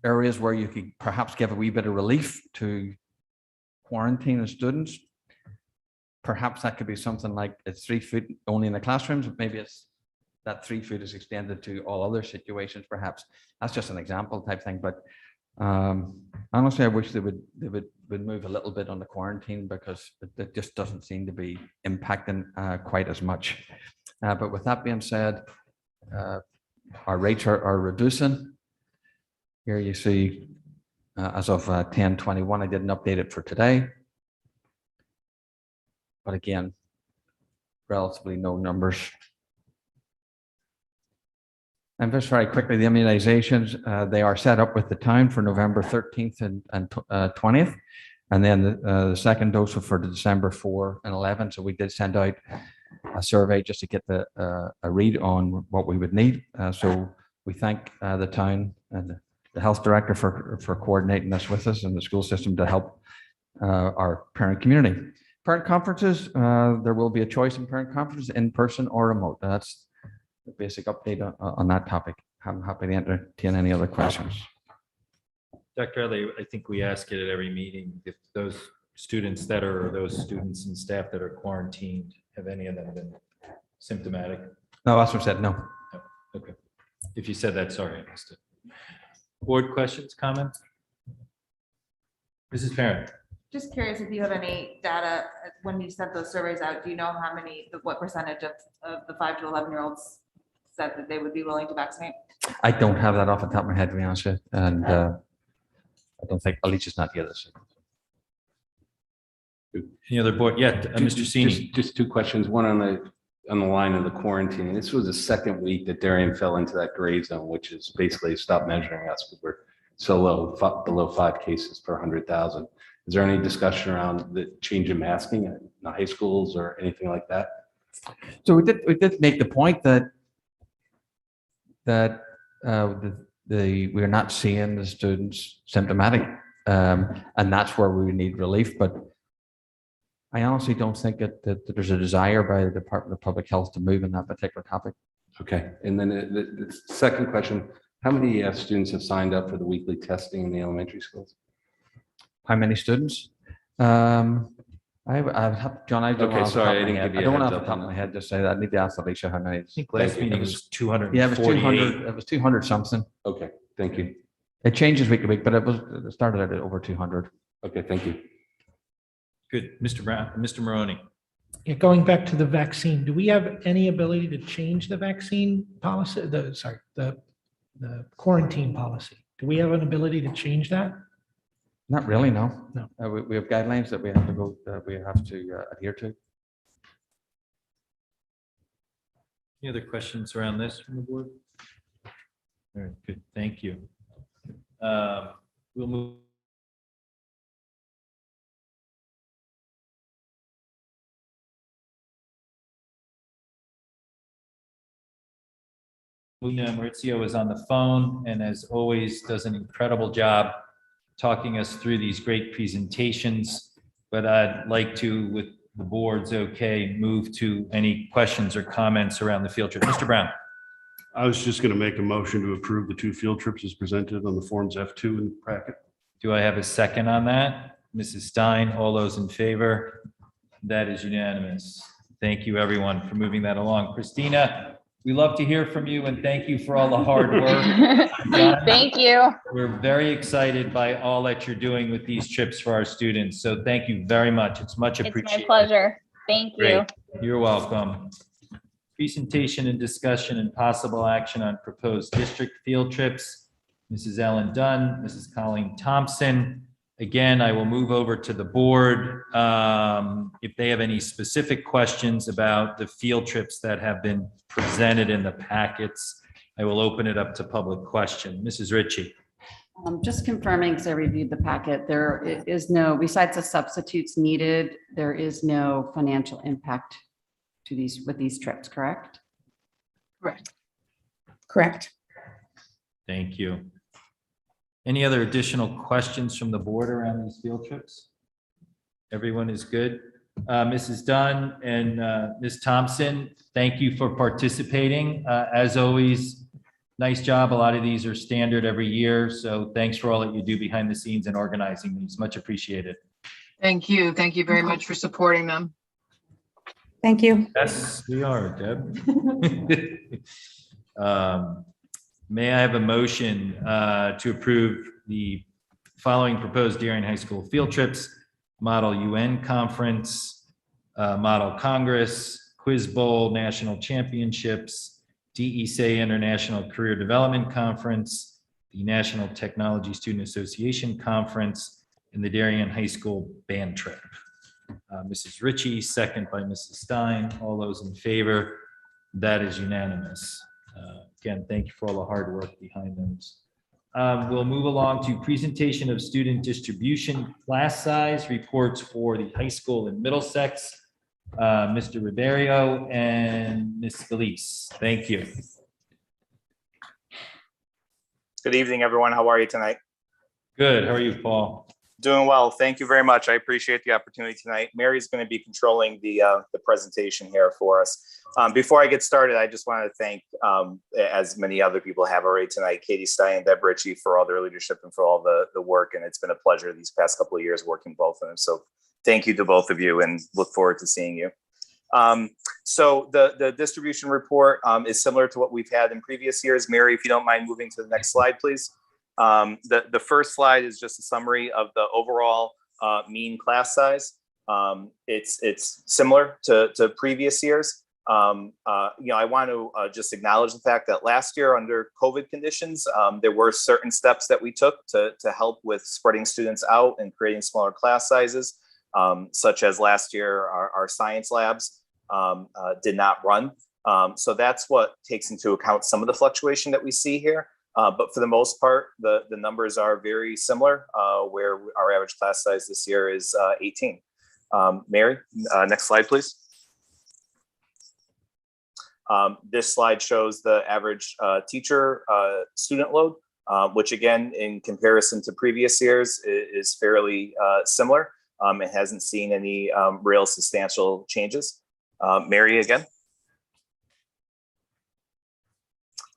areas where you could perhaps give a wee bit of relief to quarantine the students. Perhaps that could be something like it's 3 feet only in the classrooms. Maybe it's that 3 feet is extended to all other situations. Perhaps that's just an example type thing. But honestly, I wish they would move a little bit on the quarantine, because it just doesn't seem to be impacting quite as much. But with that being said, our rates are reducing. Here you see, as of 10/21, I didn't update it for today. But again, relatively no numbers. And just very quickly, the immunizations, they are set up with the town for November 13th and 20th. And then the second dose for the December 4 and 11. So we did send out a survey just to get a read on what we would need. So we thank the town and the health director for coordinating this with us, and the school system to help our parent community. Parent conferences, there will be a choice in parent conferences, in person or remote. That's the basic update on that topic. I'm happy to entertain any other questions. Dr. Elliott, I think we ask it at every meeting, if those students and staff that are quarantined, have any of them been symptomatic? No, that's what I said, no. No. Okay. If you said that, sorry, I missed it. Board questions, comments? Mrs. Parent. Just curious if you have any data, when you sent those surveys out, do you know what percentage of the 5 to 11-year-olds said that they would be willing to vaccinate? I don't have that off the top of my head, to be honest with you. And I don't think Alicia's not here. Any other board? Yeah, Mr. Sini. Just two questions. One on the line of the quarantine. This was the second week that Darien fell into that gray zone, which is basically stop measuring us because we're so low, below 5 cases per 100,000. Is there any discussion around the change in masking in the high schools or anything like that? So we did make the point that we're not seeing the students symptomatic, and that's where we need relief. But I honestly don't think that there's a desire by the Department of Public Health to move in that particular topic. Okay. And then the second question, how many students have signed up for the weekly testing in the elementary schools? How many students? John, I don't Okay, sorry, I didn't give you a I don't heads have up the top on of my that. head to say that. I need to ask Alicia how many. I think last meeting was 248. Yeah, it was 200. It was 200 something. Okay, thank you. It changes week to week, but it started at over 200. Okay, thank you. Good. Mr. Brown, Mr. Maroney. Yeah, going back to the vaccine, do we have any ability to change the vaccine policy? The quarantine policy. Do we have an ability to change that? Not really, no. No. We have guidelines that we have to go. We have to adhere to. Any other questions around this from the board? All right, good. Thank you. We'll move. Maurizio is on the phone and as always does an incredible job talking us through these great presentations, but I'd like to, with the board's okay, move to any questions or comments around the field trip. Mr. Brown. I was just going to make a motion to approve the 2 field trips as presented on the forms F2 in the packet. Do I have a second on that? Mrs. Stein, all those in favor? That is unanimous. Thank you, everyone, for moving that along. Christina, we love to hear from you and thank you for all the hard work. Thank you. We're very excited by all that you're doing with these trips for our students. So thank you very much. It's much appreciated. It's my pleasure. Thank you. Great. You're welcome. Presentation and discussion and possible action on proposed district field trips. Mrs. Ellen Dunn, Mrs. Colleen Thompson. Again, I will move over to the board. If they have any specific questions about the field trips that have been presented in the packets, I will open it up to public question. Mrs. Ritchie. Just confirming, because I reviewed the packet, there is no, besides the substitutes needed, there is no financial impact to these, with these trips, correct? Correct. Correct. Thank you. Any other additional questions from the board around these field trips? Everyone is good. Mrs. Dunn and Ms. Thompson, thank you for participating. As always, nice job. A lot of these are standard every year. So thanks for all that you do behind the scenes and organizing these. Much appreciated. Thank you. Thank you very much for supporting them. Thank you. Yes, we are, Deb. May I have a motion to approve the following proposed Darien High School field trips: Model UN Conference, Model Congress, Quiz Bowl National Championships, DESA International Career Development Conference, the National Technology Student Association Conference, and the Darien High School Band Trip. Mrs. Ritchie, second by Mrs. Stein. All those in favor? That is unanimous. Again, thank you for all the hard work behind those. We'll move along to presentation of student distribution class size reports for the high school in Middlesex. Mr. Ribeiro and Ms. Scalise. Thank you. Good evening, everyone. How are you tonight? Good. How are you, Paul? Doing well. Thank you very much. I appreciate the opportunity tonight. Mary's going to be controlling the presentation here for us. Before I get started, I just want to thank, as many other people have already tonight, Katie Stein and Deb Richie for all their leadership and for all the work. And it's been a pleasure these past couple of years working both of them. So thank you to both of you and look forward to seeing you. So the distribution report is similar to what we've had in previous years. Mary, if you don't mind moving to the next slide, please. The first slide is just a summary of the overall mean class size. It's similar to previous years. I want to just acknowledge the fact that last year under COVID conditions, there were certain steps that we took to help with spreading students out and creating smaller class sizes, such as last year, our science labs did not run. So that's what takes into account some of the fluctuation that we see here. But for the most part, the numbers are very similar, where our average class size this year is 18. Mary, next slide, please. This slide shows the average teacher student load, which again, in comparison to previous years, is fairly similar. It hasn't seen any real substantial changes. Mary, again.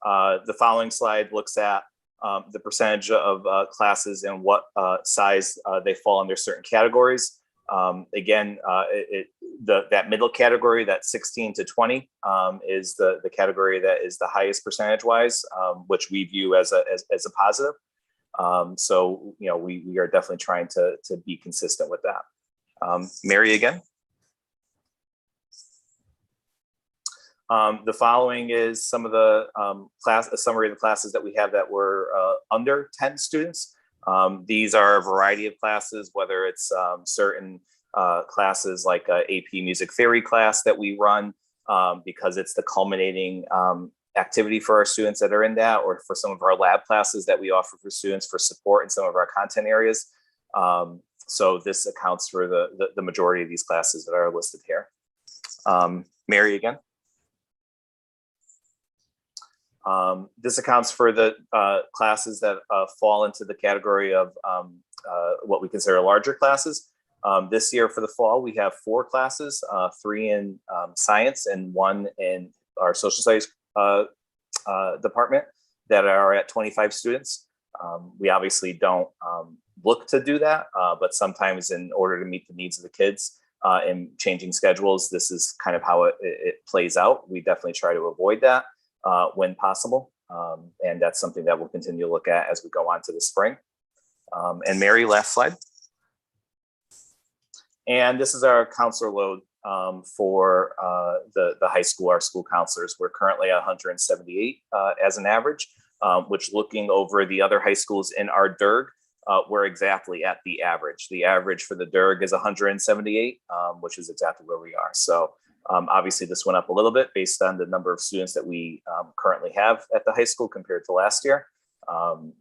The following slide looks at the percentage of classes and what size they fall under certain categories. Again, that middle category, that 16 to 20, is the category that is the highest percentage wise, which we view as a positive. So, we are definitely trying to be consistent with that. Mary, again. The following is some of the a summary of the classes that we have that were under 10 students. These are a variety of classes, whether it's certain classes like a AP Music Theory class that we run because it's the culminating activity for our students that are in that, or for some of our lab classes that we offer for students for support in some of our content areas. So this accounts for the majority of these classes that are listed here. Mary, again. This accounts for the classes that fall into the category of what we consider larger classes. This year for the fall, we have 4 classes, 3 in science and 1 in our social studies department that are at 25 students. We obviously don't look to do that, but sometimes in order to meet the needs of the kids and changing schedules, this is kind of how it plays out. We definitely try to avoid that when possible. And that's something that we'll continue to look at as we go on to the spring. And Mary, last slide. And this is our counselor load for the high school, our school counselors. We're currently at 178 as an average, which looking over the other high schools in our DERG, we're exactly at the average. The average for the DERG is 178, which is exactly where we are. So Obviously, this went up a little bit based on the number of students that we currently have at the high school compared to last year.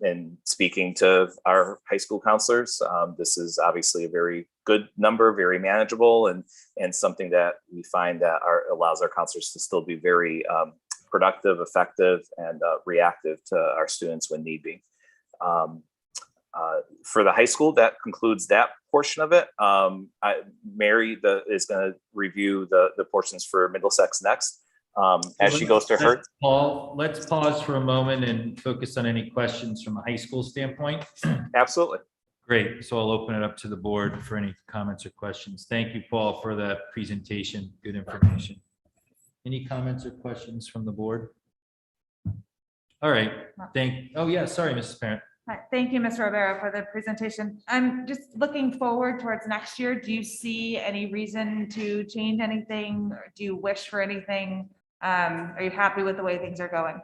And speaking to our high school counselors, this is obviously a very good number, very manageable, and something that we find that allows our counselors to still be very productive, effective, and reactive to our students when need be. For the high school, that concludes that portion of it. Mary is going to review the portions for Middlesex next. As she goes to her. Paul, let's pause for a moment and focus on any questions from a high school standpoint. Absolutely. Great. So I'll open it up to the board for any comments or questions. Thank you, Paul, for that presentation. Good information. Any comments or questions from the board? All right. Oh, yeah. Sorry, Mrs. Parent. Hi, thank you, Ms. Rivera, for the presentation. I'm just looking forward towards next year. Do you see any reason to change anything? Or do you wish for anything? Are you happy with the way things are going?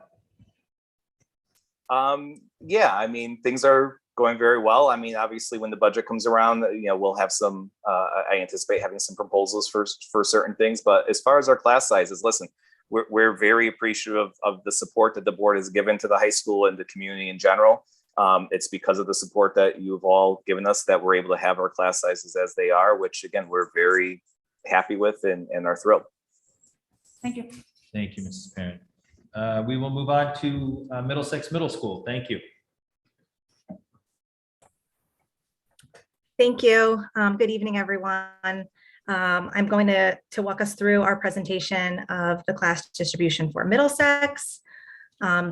Yeah, I mean, things are going very well. I mean, obviously, when the budget comes around, we'll have some, I anticipate having some proposals for certain things. But as far as our class sizes, listen, we're very appreciative of the support that the board has given to the high school and the community in general. It's because of the support that you've all given us that we're able to have our class sizes as they are, which again, we're very happy with and are thrilled. Thank you. Thank you, Mrs. Parent. We will move on to Middlesex Middle School. Thank you. Thank you. Good evening, everyone. I'm going to walk us through our presentation of the class distribution for Middlesex.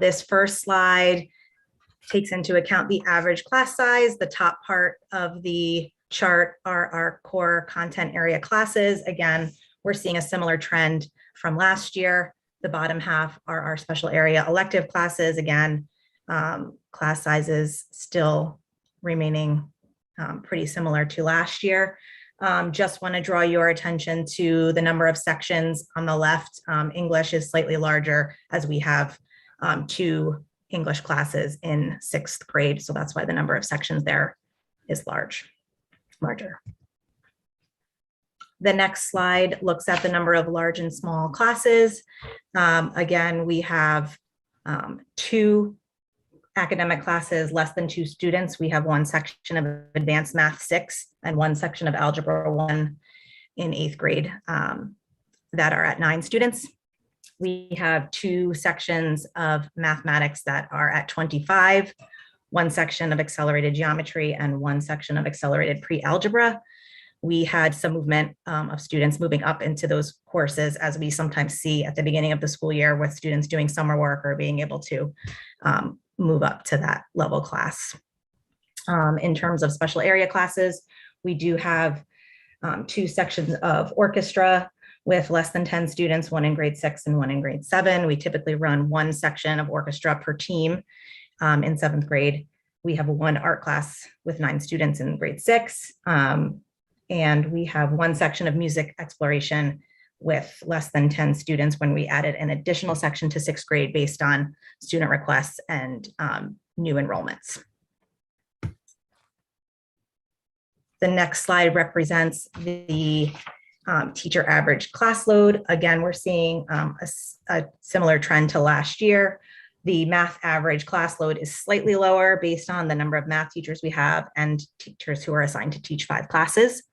This first slide takes into account the average class size. The top part of the chart are our core content area classes. Again, we're seeing a similar trend from last year. The bottom half are our special area elective classes. Again, class sizes still remaining pretty similar to last year. Just want to draw your attention to the number of sections on the left. English is slightly larger as we have 2 English classes in 6th grade. So that's why the number of sections there is larger. The next slide looks at the number of large and small classes. Again, we have 2 academic classes, less than 2 students. We have 1 section of advanced math 6 and 1 section of algebra 1 in 8th grade that are at 9 students. We have 2 sections of mathematics that are at 25, 1 section of accelerated geometry and 1 section of accelerated pre-algebra. We had some movement of students moving up into those courses, as we sometimes see at the beginning of the school year with students doing summer work or being able to move up to that level class. In terms of special area classes, we do have 2 sections of orchestra with less than 10 students, 1 in grade 6 and 1 in grade 7. We typically run 1 section of orchestra per team in 7th grade. We have 1 art class with 9 students in grade 6. And we have 1 section of music exploration with less than 10 students when we added an additional section to 6th grade based on student requests and new enrollments. The next slide represents the teacher average class load. Again, we're seeing a similar trend to last year. The math average class load is slightly lower based on the number of math teachers we have and teachers who are assigned to teach 5 classes.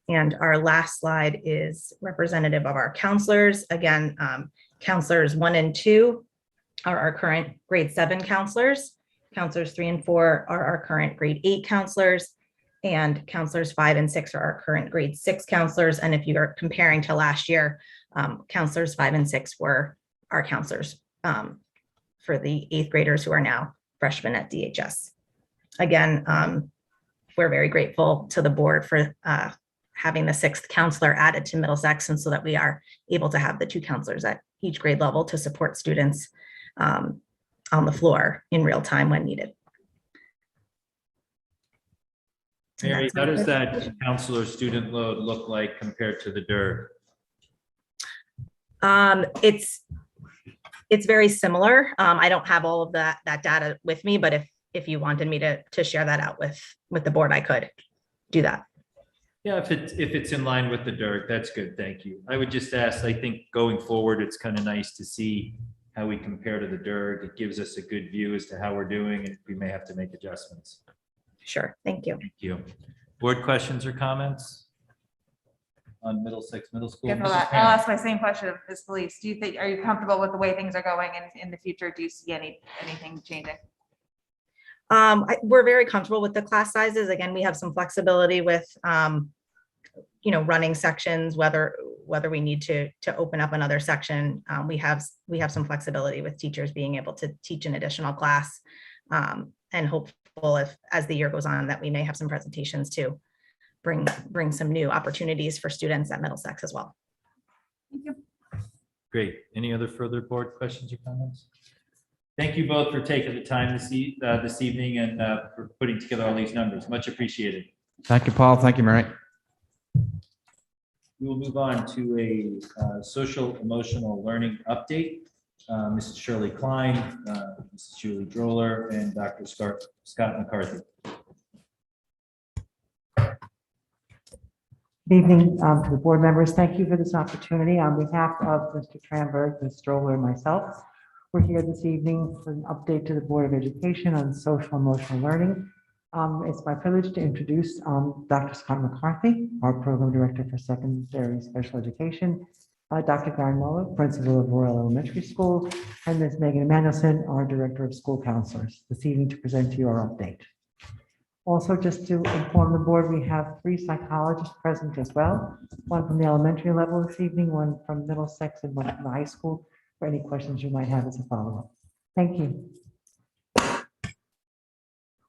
And our last slide is representative of our counselors. Again, counselors 1 and 2 are our current grade 7 counselors. Counselors 3 and 4 are our current grade 8 counselors. And counselors 5 and 6 are our current grade 6 counselors. And if you are comparing to last year, counselors 5 and 6 were our counselors for the 8th graders who are now freshmen at DHS. Again, we're very grateful to the board for having the 6th counselor added to Middlesex, and so that we are able to have the 2 counselors at each grade level to support students on the floor in real time when needed. Mary, how does that counselor student load look like compared to the DER? It's very similar. I don't have all of that data with me, but if you wanted me to share that out with the board, I could do that. Yeah, if it's in line with the DIRG, that's good. Thank you. I would just ask, I think going forward, it's kind of nice to see how we compare to the DIRG. It gives us a good view as to how we're doing, and we may have to make adjustments. Sure, thank you. Thank you. Board questions or comments on Middlesex Middle School? Guess Mrs. I'll Parent. ask my same question of Ms. Police. Do you think, are you comfortable with the way things are going in the future? Do you see anything changing? We're very comfortable with the class sizes. Again, we have some flexibility with, running sections, whether we need to open up another section. We have some flexibility with teachers being able to teach an additional class, and hopeful if, as the year goes on, that we may have some presentations to bring some new opportunities for students at Middlesex as well. Thank you. Great. Any other further board questions or comments? Thank you both for taking the time this evening and for putting together all these numbers. Much appreciated. Thank you, Paul. Thank you, Mary. We will move on to a social emotional learning update. Mrs. Shirley Klein, Mrs. Julie Droller, and Dr. Scott McCarthy. Good evening to the board members. Thank you for this opportunity. On behalf of Mr. Tranberg, Ms. Stroller, and myself, we're here this evening for an update to the Board of Education on social emotional learning. It's my privilege to introduce Dr. Scott McCarthy, our Program Director for Secondary Special Education, Dr. Guy Muller, Principal of Royal Elementary School, and Ms. Megan Emanuelson, our Director of School Counselors, this evening to present to you our update. Also, just to inform the board, we have 3 psychologists present as well, one from the elementary level this evening, one from Middlesex, and one from the high school, for any questions you might have as a follow-up. Thank you.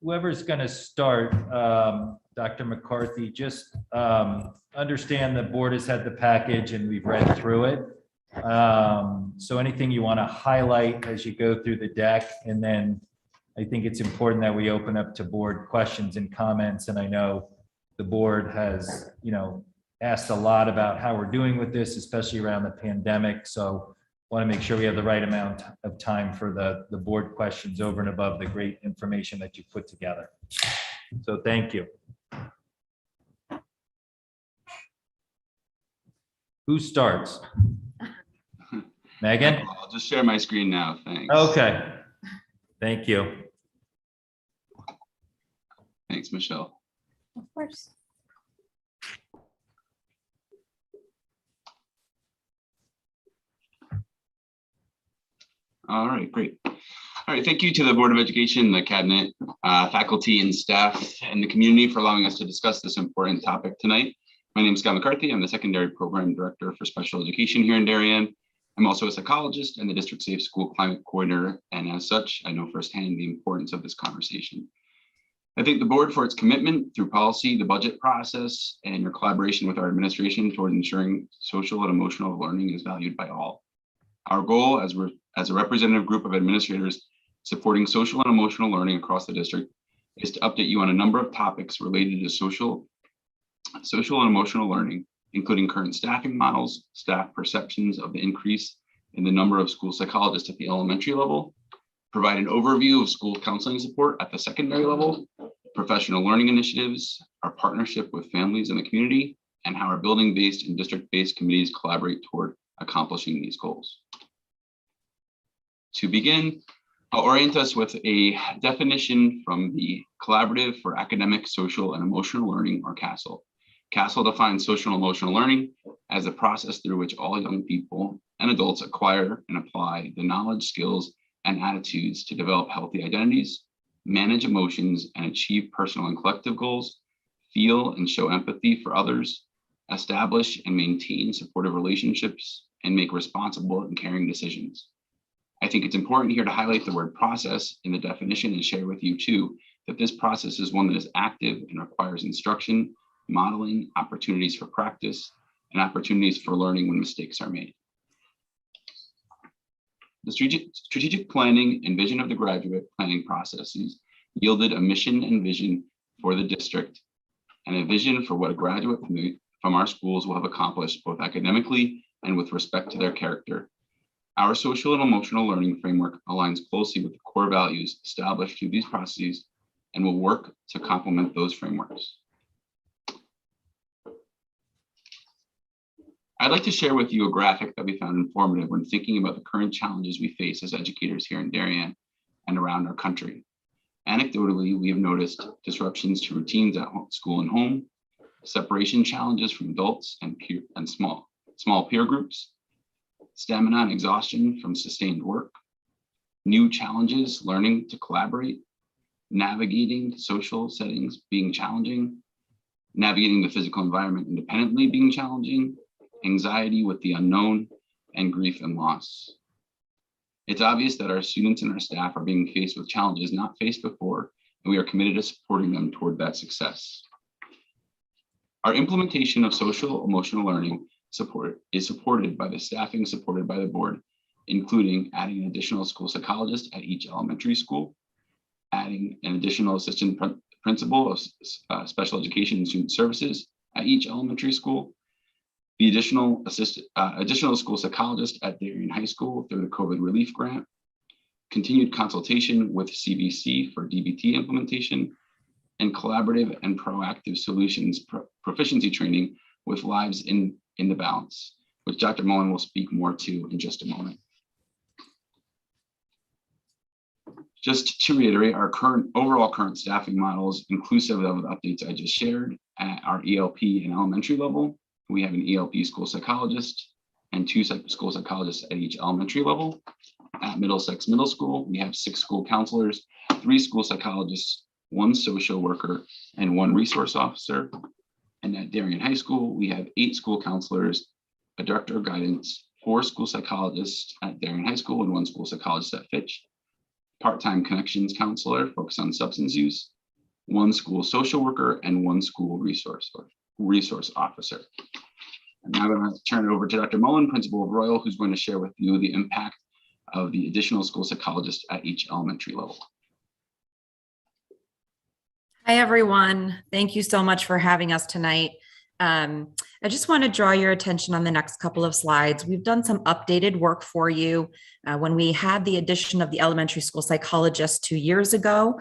Whoever's going to start, Dr. McCarthy, just understand the board has had the package and we've read through it. So anything you want to highlight as you go through the deck, and then I think it's important that we open up to board questions and comments. And I know the board has, asked a lot about how we're doing with this, especially around the pandemic. So want to make sure we have the right amount of time for the board questions over and above the great information that you put together. So thank you. Who starts? Megan? I'll just share my screen now. Thanks. Okay. Thank you. Thanks, Michelle. Of course. All right, great. All right, thank you to the Board of Education, the cabinet, faculty and staff, and the community for allowing us to discuss this important topic tonight. My name is Scott McCarthy. I'm the Secondary Program Director for Special Education here in Darien. I'm also a psychologist and the District Safe School Climate Coordinator, and as such, I know firsthand the importance of this conversation. I thank the board for its commitment through policy, the budget process, and your collaboration with our administration toward ensuring social and emotional learning is valued by all. Our goal as a representative group of administrators supporting social and emotional learning across the district is to update you on a number of topics related to social and emotional learning, including current staffing models, staff perceptions of the increase in the number of school psychologists at the elementary level, provide an overview of school counseling support at the secondary level, professional learning initiatives, our partnership with families in the community, and how our building-based and district-based committees collaborate toward accomplishing these goals. To begin, I'll orient us with a definition from the Collaborative for Academic, Social, and Emotional Learning, or CASEL. CASEL defines social and emotional learning as a process through which all young people and adults acquire and apply the knowledge, skills, and attitudes to develop healthy identities, manage emotions, and achieve personal and collective goals, feel and show empathy for others, establish and maintain supportive relationships, and make responsible and caring decisions. I think it's important here to highlight the word process in the definition and share with you too that this process is one that is active and requires instruction, modeling, opportunities for practice, and opportunities for learning when mistakes are made. The strategic planning and vision of the graduate planning processes yielded a mission and vision for the district and a vision for what a graduate from our schools will have accomplished both academically and with respect to their character. Our social and emotional learning framework aligns closely with the core values established through these processes and will work to complement those frameworks. I'd like to share with you a graphic that we found informative when thinking about the current challenges we face as educators here in Darien and around our country. Anecdotally, we have noticed disruptions to routines at school and home, separation challenges from adults and small peer groups, stamina and exhaustion from sustained work, new challenges learning to collaborate, navigating social settings being challenging, navigating the physical environment independently being challenging, anxiety with the unknown, and grief and loss. It's obvious that our students and our staff are being faced with challenges not faced before, and we are committed to supporting them toward that success. Our implementation of social emotional learning is supported by the staffing supported by the board, including adding an additional school psychologist at each elementary school, adding an additional assistant principal of special education and student services at each elementary school, the additional school psychologist at Darien High School through the COVID relief grant, continued consultation with CBC for DBT implementation, and collaborative and proactive solutions proficiency training with Lives in the Balance, which Dr. Mullen will speak more to in just a moment. Just to reiterate, our overall current staffing models, inclusive of the updates I just shared, at our ELP and elementary level, we have an ELP school psychologist and 2 school psychologists at each elementary level. At Middlesex Middle School, we have 6 school counselors, 3 school psychologists, 1 social worker, and 1 resource officer. And at Darien High School, we have 8 school counselors, a director of guidance, 4 school psychologists at Darien High School, and 1 school psychologist at Fitch, part-time connections counselor focused on substance use, 1 school social worker, and 1 school resource officer. I'm now going to turn it over to Dr. Mullen, principal of Royal, who's going to share with you the impact of the additional school psychologist at each elementary level. Hi, everyone. Thank you so much for having us tonight. I just want to draw your attention on the next couple of slides. We've done some updated work for you. When we had the addition of the elementary school psychologist 2 years ago,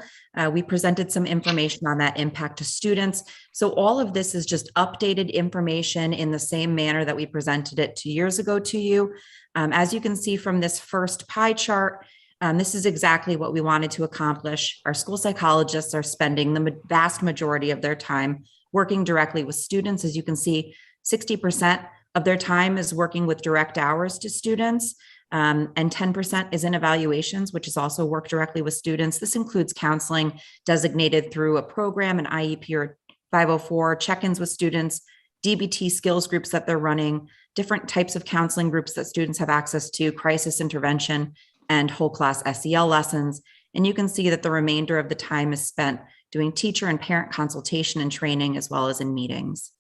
we presented some information on that impact to students. So all of this is just updated information in the same manner that we presented it 2 years ago to you. As you can see from this first pie chart, this is exactly what we wanted to accomplish. Our school psychologists are spending the vast majority of their time working directly with students. As you can see, 60% of their time is working with direct hours to students, and 10% is in evaluations, which is also work directly with students. This includes counseling designated through a program, an IEP or 504, check-ins with students, DBT skills groups that they're running, different types of counseling groups that students have access to, crisis intervention, and whole class SEL lessons. And you can see that the remainder of the time is spent doing teacher and parent consultation and training, as well as in meetings.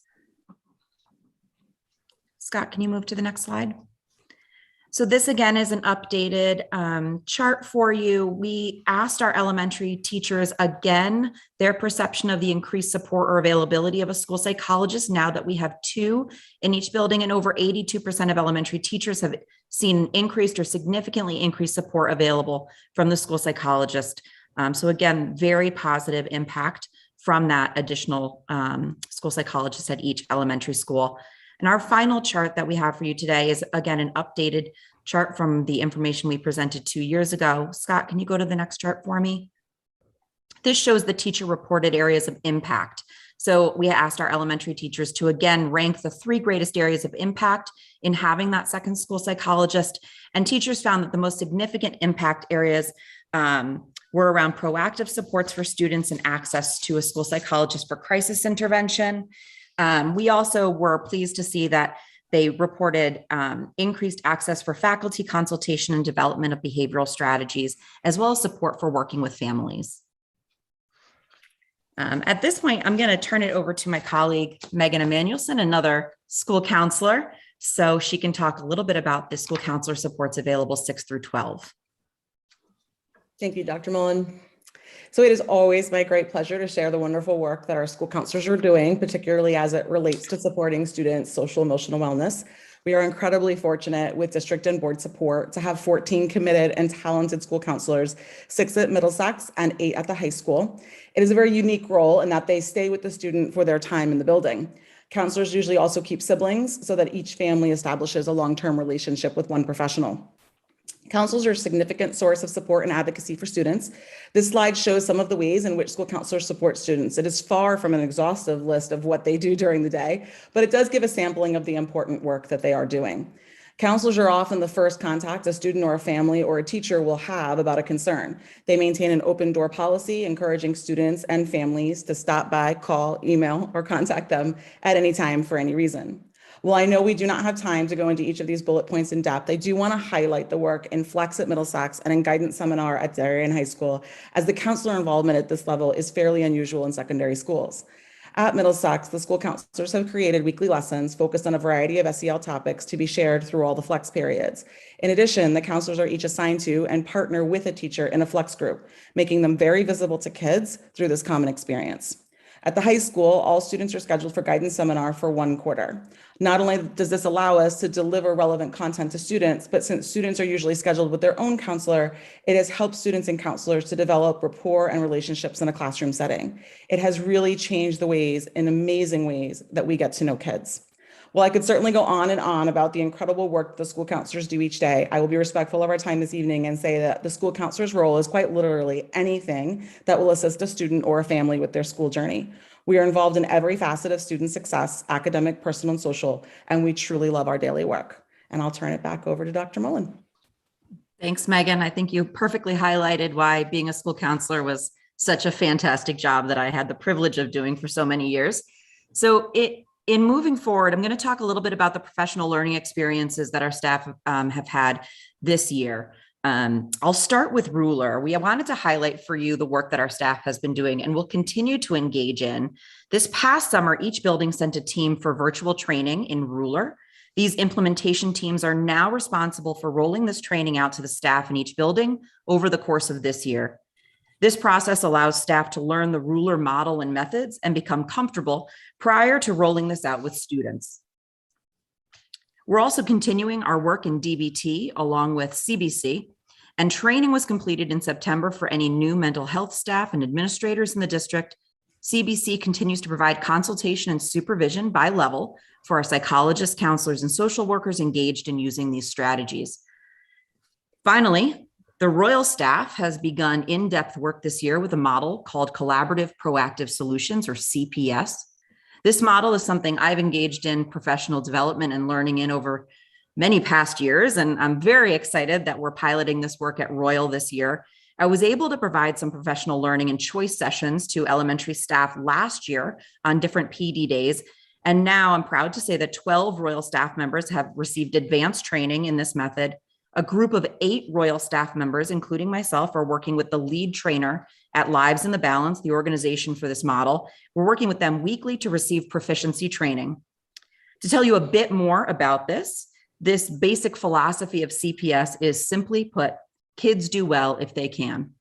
Scott, can you move to the next slide? So this again is an updated chart for you. We asked our elementary teachers again, their perception of the increased support or availability of a school psychologist now that we have 2 in each building, and over 82% of elementary teachers have seen increased or significantly increased support available from the school psychologist. So again, very positive impact from that additional school psychologist at each elementary school. And our final chart that we have for you today is, again, an updated chart from the information we presented 2 years ago. Scott, can you go to the next chart for me? This shows the teacher reported areas of impact. So we asked our elementary teachers to, again, rank the 3 greatest areas of impact in having that second school psychologist. And teachers found that the most significant impact areas were around proactive supports for students and access to a school psychologist for crisis intervention. We also were pleased to see that they reported increased access for faculty consultation and development of behavioral strategies, as well as support for working with families. At this point, I'm going to turn it over to my colleague, Megan Emanuelson, another school counselor, so she can talk a little bit about the school counselor supports available 6 through 12. Thank you, Dr. Mullen. So it is always my great pleasure to share the wonderful work that our school counselors are doing, particularly as it relates to supporting students' social emotional wellness. We are incredibly fortunate with district and board support to have 14 committed and talented school counselors, 6 at Middlesex and 8 at the high school. It is a very unique role in that they stay with the student for their time in the building. Counselors usually also keep siblings so that each family establishes a long-term relationship with one professional. Counselors are a significant source of support and advocacy for students. This slide shows some of the ways in which school counselors support students. It is far from an exhaustive list of what they do during the day, but it does give a sampling of the important work that they are doing. Counselors are often the first contact a student or a family or a teacher will have about a concern. They maintain an open door policy, encouraging students and families to stop by, call, email, or contact them at any time for any reason. While I know we do not have time to go into each of these bullet points in depth, I do want to highlight the work in Flex at Middlesex and in Guidance Seminar at Darien High School, as the counselor involvement at this level is fairly unusual in secondary schools. At Middlesex, the school counselors have created weekly lessons focused on a variety of SEL topics to be shared through all the Flex periods. In addition, the counselors are each assigned to and partner with a teacher in a Flex group, making them very visible to kids through this common experience. At the high school, all students are scheduled for guidance seminar for 1 quarter. Not only does this allow us to deliver relevant content to students, but since students are usually scheduled with their own counselor, it has helped students and counselors to develop rapport and relationships in a classroom setting. It has really changed the ways, in amazing ways, that we get to know kids. While I could certainly go on and on about the incredible work the school counselors do each day, I will be respectful of our time this evening and say that the school counselor's role is quite literally anything that will assist a student or a family with their school journey. We are involved in every facet of student success, academic, personal, and social, and we truly love our daily work. And I'll turn it back over to Dr. Mullen. Thanks, Megan. I think you perfectly highlighted why being a school counselor was such a fantastic job that I had the privilege of doing for so many years. So in moving forward, I'm going to talk a little bit about the professional learning experiences that our staff have had this year. I'll start with Ruler. We wanted to highlight for you the work that our staff has been doing and will continue to engage in. This past summer, each building sent a team for virtual training in Ruler. These implementation teams are now responsible for rolling this training out to the staff in each building over the course of this year. This process allows staff to learn the Ruler model and methods and become comfortable prior to rolling this out with students. We're also continuing our work in DBT along with CBC, and training was completed in September for any new mental health staff and administrators in the district. CBC continues to provide consultation and supervision by level for our psychologists, counselors, and social workers engaged in using these strategies. Finally, the Royal staff has begun in-depth work this year with a model called Collaborative Proactive Solutions, or CPS. This model is something I've engaged in professional development and learning in over many past years, and I'm very excited that we're piloting this work at Royal this year. I was able to provide some professional learning and choice sessions to elementary staff last year on different PD days, and now I'm proud to say that 12 Royal staff members have received advanced training in this method. A group of 8 Royal staff members, including myself, are working with the lead trainer at Lives in the Balance, the organization for this model. We're working with them weekly to receive proficiency training. To tell you a bit more about this basic philosophy of CPS is simply put, kids do well if they can.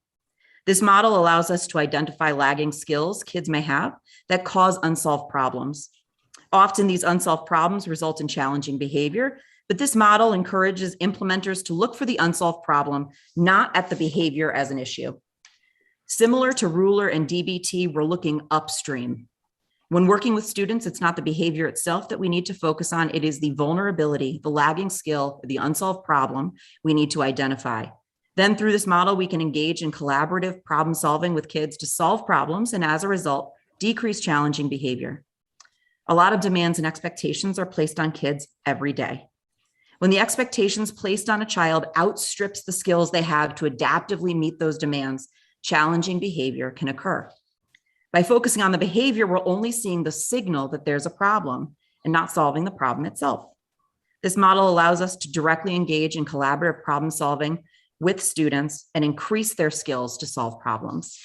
This model allows us to identify lagging skills kids may have that cause unsolved problems. Often these unsolved problems result in challenging behavior, but this model encourages implementers to look for the unsolved problem, not at the behavior as an issue. Similar to Ruler and DBT, we're looking upstream. When working with students, it's not the behavior itself that we need to focus on. It is the vulnerability, the lagging skill, the unsolved problem we need to identify. Then through this model, we can engage in collaborative problem solving with kids to solve problems and as a result, decrease challenging behavior. A lot of demands and expectations are placed on kids every day. When the expectations placed on a child outstrips the skills they have to adaptively meet those demands, challenging behavior can occur. By focusing on the behavior, we're only seeing the signal that there's a problem and not solving the problem itself. This model allows us to directly engage in collaborative problem solving with students and increase their skills to solve problems.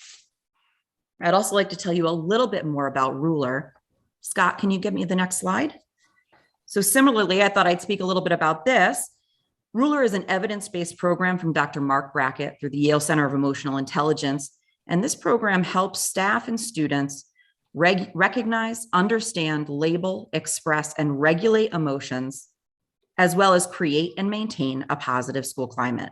I'd also like to tell you a little bit more about Ruler. Scott, can you give me the next slide? So similarly, I thought I'd speak a little bit about this. Ruler is an evidence-based program from Dr. Mark Brackett through the Yale Center of Emotional Intelligence. And this program helps staff and students recognize, understand, label, express, and regulate emotions, as well as create and maintain a positive school climate.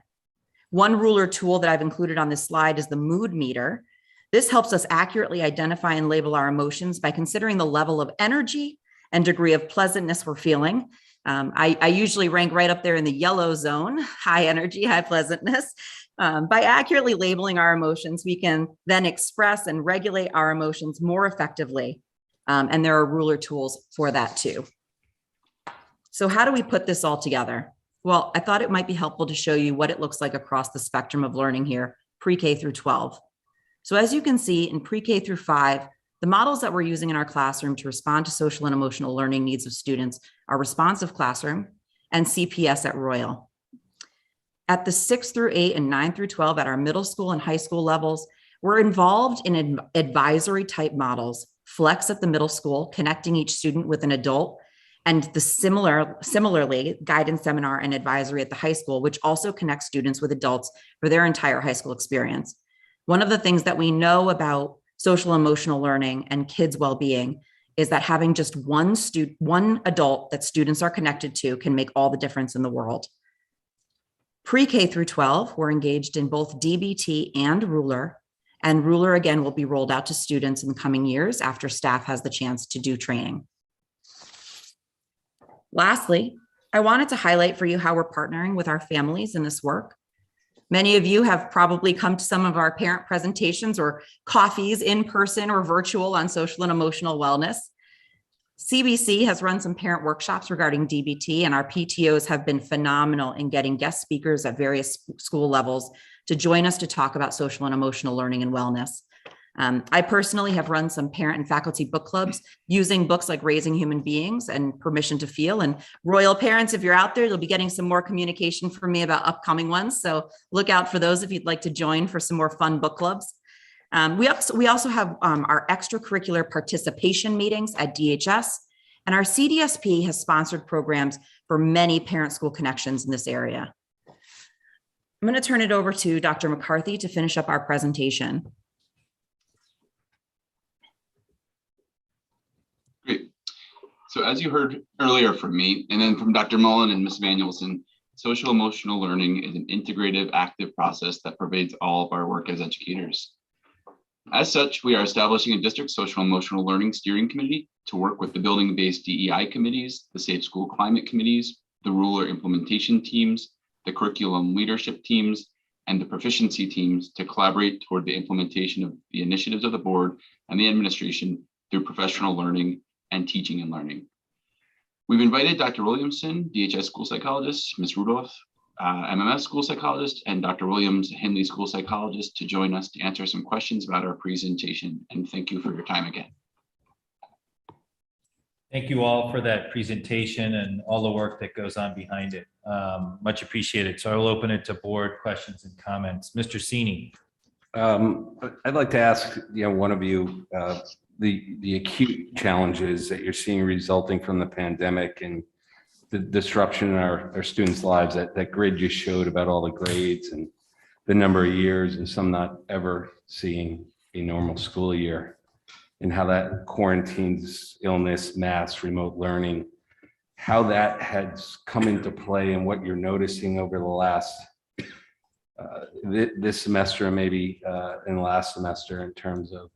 One Ruler tool that I've included on this slide is the mood meter. This helps us accurately identify and label our emotions by considering the level of energy and degree of pleasantness we're feeling. I usually rank right up there in the yellow zone, high energy, high pleasantness. By accurately labeling our emotions, we can then express and regulate our emotions more effectively. And there are ruler tools for that too. So how do we put this all together? Well, I thought it might be helpful to show you what it looks like across the spectrum of learning here, pre-K through 12. So as you can see in pre-K through 5, the models that we're using in our classroom to respond to social and emotional learning needs of students are Responsive Classroom and CPS at Royal. At the 6 through 8 and 9 through 12 at our middle school and high school levels, we're involved in advisory type models, Flex at the middle school, connecting each student with an adult, and the similarly guidance seminar and advisory at the high school, which also connects students with adults for their entire high school experience. One of the things that we know about social emotional learning and kids' well-being is that having just one adult that students are connected to can make all the difference in the world. Pre-K through 12, we're engaged in both DBT and Ruler, and Ruler again will be rolled out to students in the coming years after staff has the chance to do training. Lastly, I wanted to highlight for you how we're partnering with our families in this work. Many of you have probably come to some of our parent presentations or coffees in person or virtual on social and emotional wellness. CBC has run some parent workshops regarding DBT, and our PTOs have been phenomenal in getting guest speakers at various school levels to join us to talk about social and emotional learning and wellness. I personally have run some parent and faculty book clubs using books like Raising Human Beings and Permission to Feel. And Royal parents, if you're out there, you'll be getting some more communication from me about upcoming ones. So look out for those if you'd like to join for some more fun book clubs. We also have our extracurricular participation meetings at DHS, and our CDSP has sponsored programs for many parent-school connections in this area. I'm going to turn it over to Dr. McCarthy to finish up our presentation. Great. So as you heard earlier from me, and then from Dr. Mullen and Ms. Manuelson, social emotional learning is an integrative, active process that pervades all of our work as educators. As such, we are establishing a district social emotional learning steering committee to work with the building-based DEI committees, the Safe School Climate committees, the Ruler implementation teams, the curriculum leadership teams, and the proficiency teams to collaborate toward the implementation of the initiatives of the board and the administration through professional learning and teaching and learning. We've invited Dr. Williamson, DHS school psychologist, Ms. Rudolph, MMS school psychologist, and Dr. Williams, Henley school psychologist, to join us to answer some questions about our presentation. And thank you for your time again. Thank you all for that presentation and all the work that goes on behind it. Much appreciated. So I will open it to board questions and comments. Mr. Sini. I'd like to ask, one of you, the acute challenges that you're seeing resulting from the pandemic and the disruption in our students' lives. That grid you showed about all the grades and the number of years and some not ever seeing a normal school year, and how that quarantines, illness, masks, remote learning, how that has come into play and what you're noticing over the last this semester and maybe in the last semester in terms of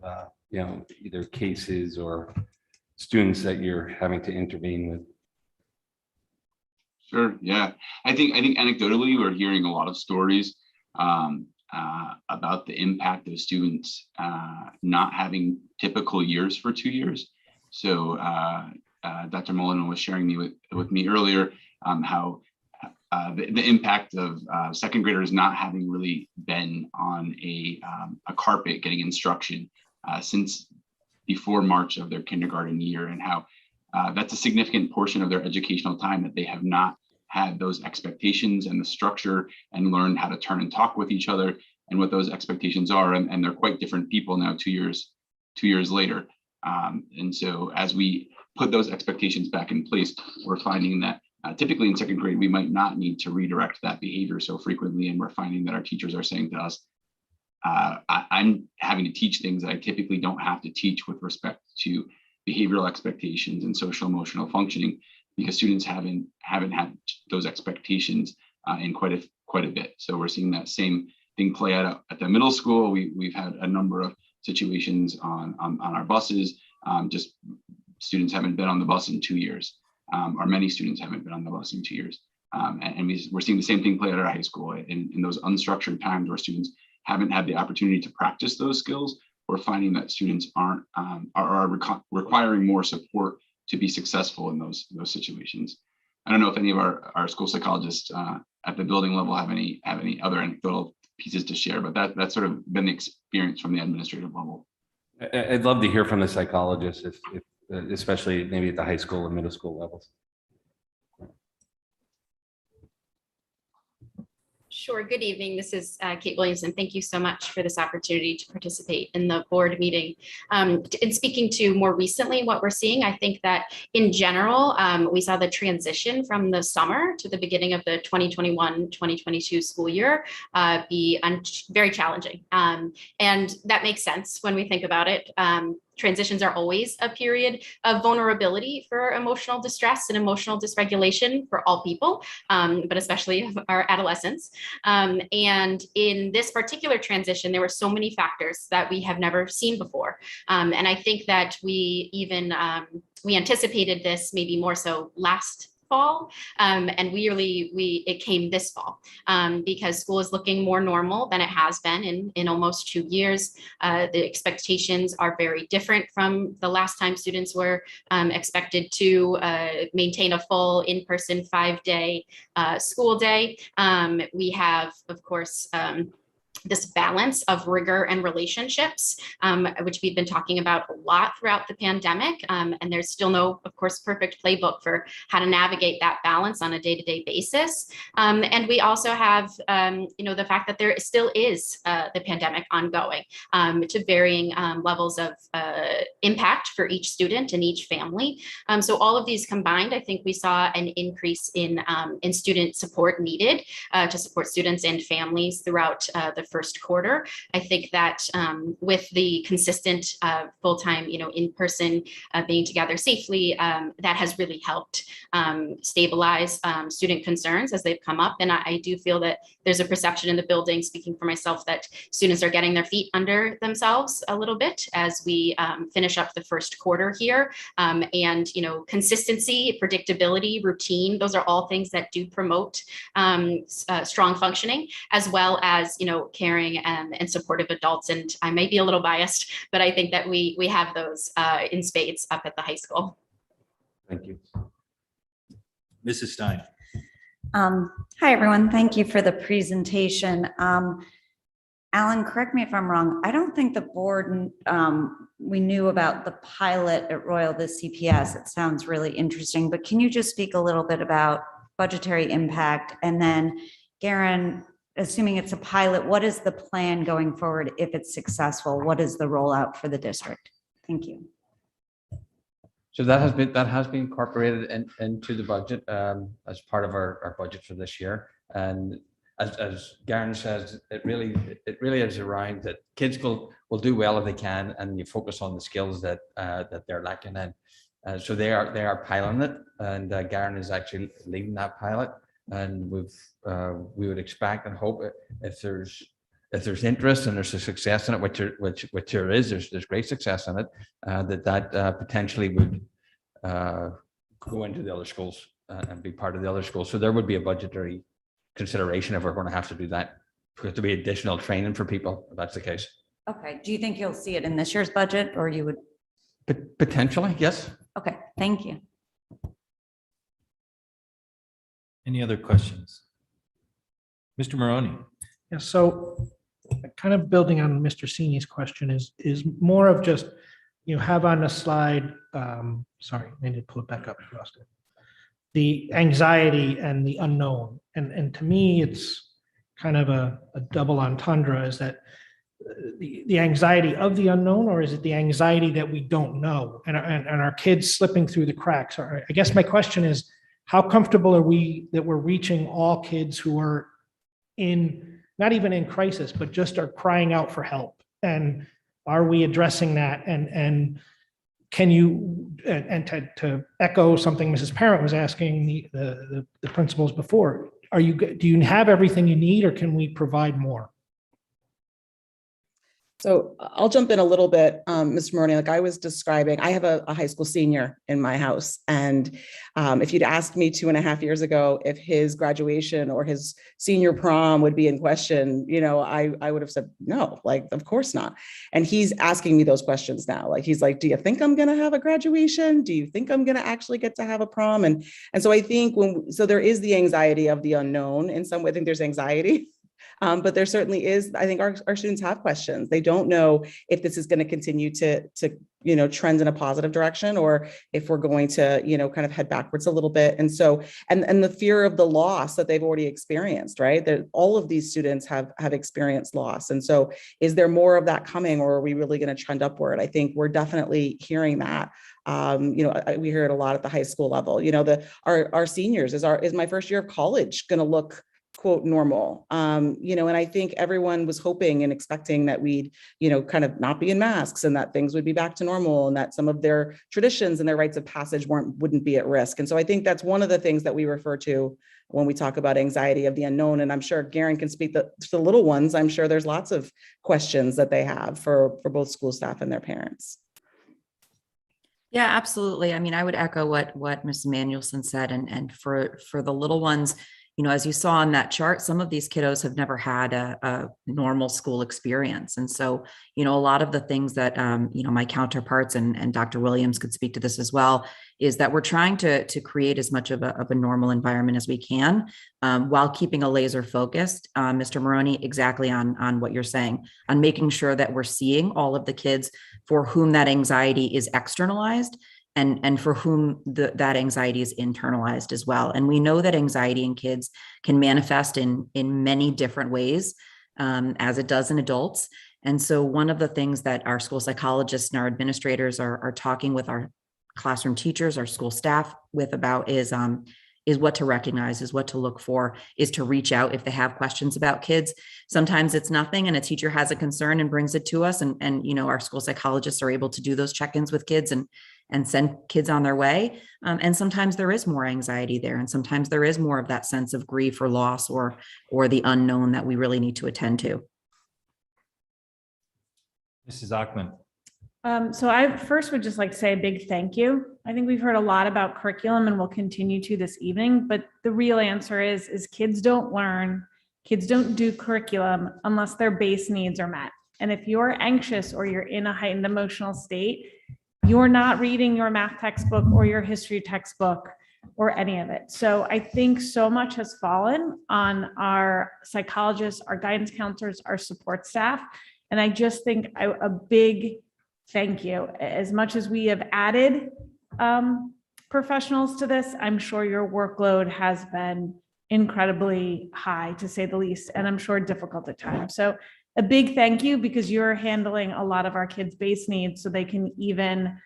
either cases or students that you're having to intervene with. Sure. Yeah, I think anecdotally we're hearing a lot of stories about the impact of students not having typical years for 2 years. So Dr. Mullen was sharing with me earlier how the impact of second graders not having really been on a carpet getting instruction since before March of their kindergarten year, and how that's a significant portion of their educational time that they have not had those expectations and the structure and learned how to turn and talk with each other and what those expectations are. And they're quite different people now 2 years later. And so as we put those expectations back in place, we're finding that typically in second grade, we might not need to redirect that behavior so frequently. And we're finding that our teachers are saying to us, I'm having to teach things that I typically don't have to teach with respect to behavioral expectations and social emotional functioning, because students haven't had those expectations in quite a bit. So we're seeing that same thing play out at the middle school. We've had a number of situations on our buses, just students haven't been on the bus in 2 years, or many students haven't been on the bus in 2 years. We're seeing the same thing play out at our high school in those unstructured times where students haven't had the opportunity to practice those skills. We're finding that students are requiring more support to be successful in those situations. I don't know if any of our school psychologists at the building level have any other anecdotal pieces to share, but that's sort of been the experience from the administrative level. I'd love to hear from the psychologists, if especially maybe at the high school and middle school levels. Sure. Good evening. This is Kate Williamson. Thank you so much for this opportunity to participate in the board meeting. In speaking to more recently what we're seeing, I think that in general, we saw the transition from the summer to the beginning of the 2021-2022 school year be very challenging. And that makes sense when we think about it. Transitions are always a period of vulnerability for emotional distress and emotional dysregulation for all people, but especially of our adolescents. And in this particular transition, there were so many factors that we have never seen before. And I think that we even, we anticipated this maybe more so last fall, and it came this fall because school is looking more normal than it has been in almost 2 years. The expectations are very different from the last time students were expected to maintain a full in-person 5-day school day. We have, of course, this balance of rigor and relationships, which we've been talking about a lot throughout the pandemic. And there's still no, of course, perfect playbook for how to navigate that balance on a day-to-day basis. And we also have, the fact that there still is the pandemic ongoing to varying levels of impact for each student and each family. So all of these combined, I think we saw an increase in student support needed to support students and families throughout the first quarter. I think that with the consistent full-time, in-person being together safely, that has really helped stabilize student concerns as they've come up. And I do feel that there's a perception in the building, speaking for myself, that students are getting their feet under themselves a little bit as we finish up the first quarter here. And, consistency, predictability, routine, those are all things that do promote strong functioning, as well as, caring and supportive adults. And I may be a little biased, but I think that we have those in spades up at the high school. Thank you. Mrs. Stein. Hi, everyone. Thank you for the presentation. Alan, correct me if I'm wrong. I don't think the board, we knew about the pilot at Royal, the CPS. It sounds really interesting, but can you just speak a little bit about budgetary impact? And then, Garen, assuming it's a pilot, what is the plan going forward if it's successful? What is the rollout for the district? Thank you. So that has been incorporated into the budget as part of our budget for this year. And as Garen says, it really is around that kids will do well if they can, and you focus on the skills that they're lacking in. So they are piloting it, and Garen is actually leading that pilot. And we would expect and hope if there's interest and there's a success in it, which there is, there's great success in it, that potentially would go into the other schools and be part of the other schools. So there would be a budgetary consideration if we're going to have to do that, because to be additional training for people, if that's the case. Okay. Do you think you'll see it in this year's budget, or you would? Potentially, yes. Okay. Thank you. Any other questions? Mr. Maroney. Yeah, so kind of building on Mr. Sini's question is more of just, have on the slide, sorry, I need to pull it back up, lost it. The anxiety and the unknown. And to me, it's kind of a double entendre, is that the anxiety of the unknown, or is it the anxiety that we don't know and our kids slipping through the cracks? Or I guess my question is, how comfortable are we that we're reaching all kids who are not even in crisis, but just are crying out for help? And are we addressing that? And can you, and to echo something Mrs. Parent was asking the principals before, do you have everything you need, or can we provide more? So I'll jump in a little bit, Mr. Maroney. Like I was describing, I have a high school senior in my house. And if you'd asked me 2.5 years ago if his graduation or his senior prom would be in question, I would have said, no, like, of course not. And he's asking me those questions now. Like, he's like, do you think I'm going to have a graduation? Do you think I'm going to actually get to have a prom? And so I think so there is the anxiety of the unknown in some way. I think there's anxiety. But there certainly is, I think our students have questions. They don't know if this is going to continue to trend in a positive direction, or if we're going to, kind of head backwards a little bit. And so, and the fear of the loss that they've already experienced, right? That all of these students have experienced loss. And so is there more of that coming, or are we really going to trend upward? I think we're definitely hearing that. We hear it a lot at the high school level. Our seniors, is my first year of college going to look quote normal, and I think everyone was hoping and expecting that we'd, kind of not be in masks and that things would be back to normal and that some of their traditions and their rites of passage wouldn't be at risk. And so I think that's one of the things that we refer to when we talk about anxiety of the unknown. And I'm sure Garen can speak to the little ones. I'm sure there's lots of questions that they have for both school staff and their parents. Yeah, absolutely. I mean, I would echo what Ms. Manuelson said, and for the little ones, as you saw on that chart, some of these kiddos have never had a normal school experience. And so, a lot of the things that, my counterparts and Dr. Williams could speak to this as well, is that we're trying to create as much of a normal environment as we can, while keeping a laser focused, Mr. Maroney, exactly on what you're saying, on making sure that we're seeing all of the kids for whom that anxiety is externalized, and for whom that anxiety is internalized as well. And we know that anxiety in kids can manifest in many different ways, as it does in adults. And so one of the things that our school psychologists and our administrators are talking with our classroom teachers, our school staff about is what to recognize, is what to look for, is to reach out if they have questions about kids. Sometimes it's nothing and a teacher has a concern and brings it to us. And our school psychologists are able to do those check-ins with kids and send kids on their way. And sometimes there is more anxiety there. And sometimes there is more of that sense of grief or loss or the unknown that we really need to attend to. Mrs. Ackman. So I first would just like to say a big thank you. I think we've heard a lot about curriculum and we'll continue to this evening, but the real answer is kids don't learn, kids don't do curriculum unless their base needs are met. And if you're anxious or you're in a heightened emotional state, you're not reading your math textbook or your history textbook or any of it. So I think so much has fallen on our psychologists, our guidance counselors, our support staff. And I just think a big thank you. As much as we have added professionals to this, I'm sure your workload has been incredibly high, to say the least, and I'm sure difficult at times. So a big thank you, because you're handling a lot of our kids' base needs so they can even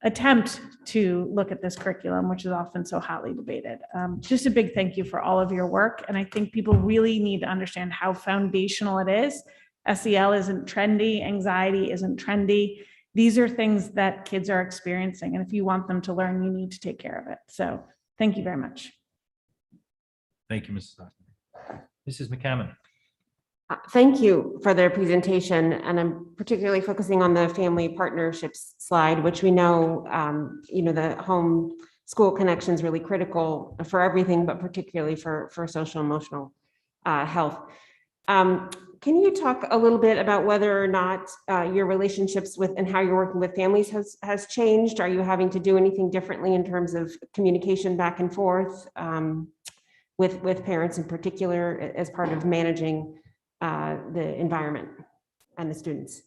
attempt to look at this curriculum, which is often so hotly debated. Just a big thank you for all of your work. And I think people really need to understand how foundational it is. SEL isn't trendy, anxiety isn't trendy. These are things that kids are experiencing. And if you want them to learn, you need to take care of it. So thank you very much. Thank you, Mrs. Ackman. Mrs. McCammon. Thank you for their presentation, and I'm particularly focusing on the family partnerships slide, which we know, the home school connection is really critical for everything, but particularly for social emotional health. Can you talk a little bit about whether or not your relationships with and how you're working with families has changed? Are you having to do anything differently in terms of communication back and forth with parents in particular as part of managing the environment and the students?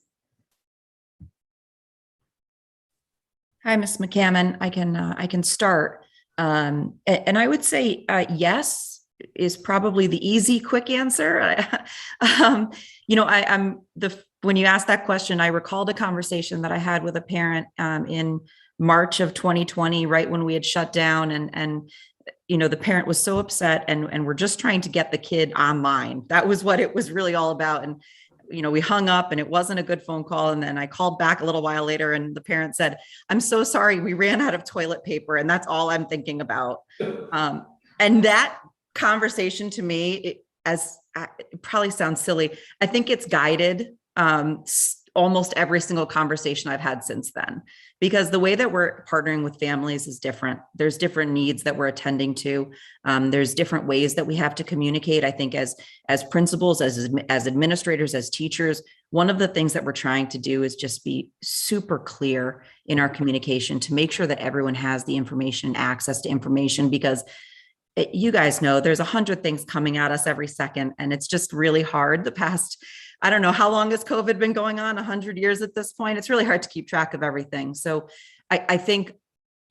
Hi, Ms. McCammon. I can start. And I would say yes is probably the easy, quick answer. When you asked that question, I recalled a conversation that I had with a parent in March of 2020, right when we had shut down, and the parent was so upset, and we're just trying to get the kid online. That was what it was really all about. And we hung up and it wasn't a good phone call. And then I called back a little while later and the parent said, "I'm so sorry, we ran out of toilet paper." And that's all I'm thinking about. And that conversation to me, it probably sounds silly. I think it's guided almost every single conversation I've had since then, because the way that we're partnering with families is different. There's different needs that we're attending to. There's different ways that we have to communicate. I think as principals, as administrators, as teachers, one of the things that we're trying to do is just be super clear in our communication to make sure that everyone has the information, access to information, because you guys know there's 100 things coming at us every second, and it's just really hard. The past, I don't know, how long has COVID been going on? 100 years at this point. It's really hard to keep track of everything. So I think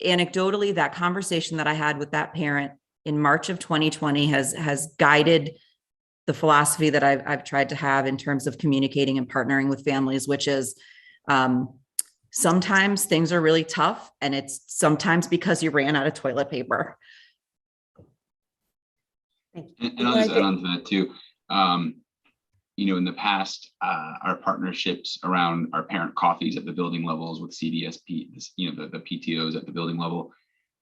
anecdotally, that conversation that I had with that parent in March of 2020 has guided the philosophy that I've tried to have in terms of communicating and partnering with families, which is sometimes things are really tough, and it's sometimes because you ran out of toilet paper. And I'll just add on to that too. In the past, our partnerships around our parent coffees at the building levels with CDSP, the PTOs at the building level,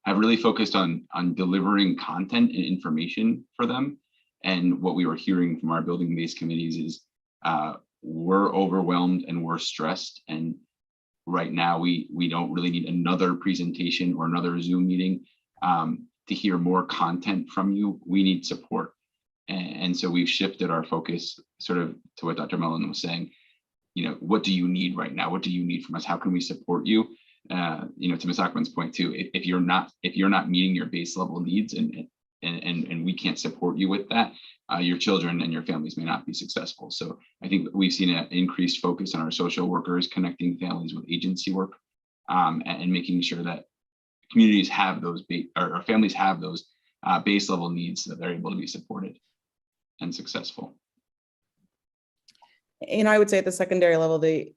have really focused on delivering content and information for them. And what we were hearing from our building-based committees is we're overwhelmed and we're stressed. And right now, we don't really need another presentation or another Zoom meeting to hear more content from you. We need support. And so we've shifted our focus sort of to what Dr. Mullen was saying. What do you need right now? What do you need from us? How can we support you? To Ms. Ackman's point too, if you're not meeting your base level needs and we can't support you with that, your children and your families may not be successful. So I think we've seen an increased focus on our social workers connecting families with agency work and making sure that communities have those, or families have those base level needs so that they're able to be supported and successful. I would say at the secondary level, the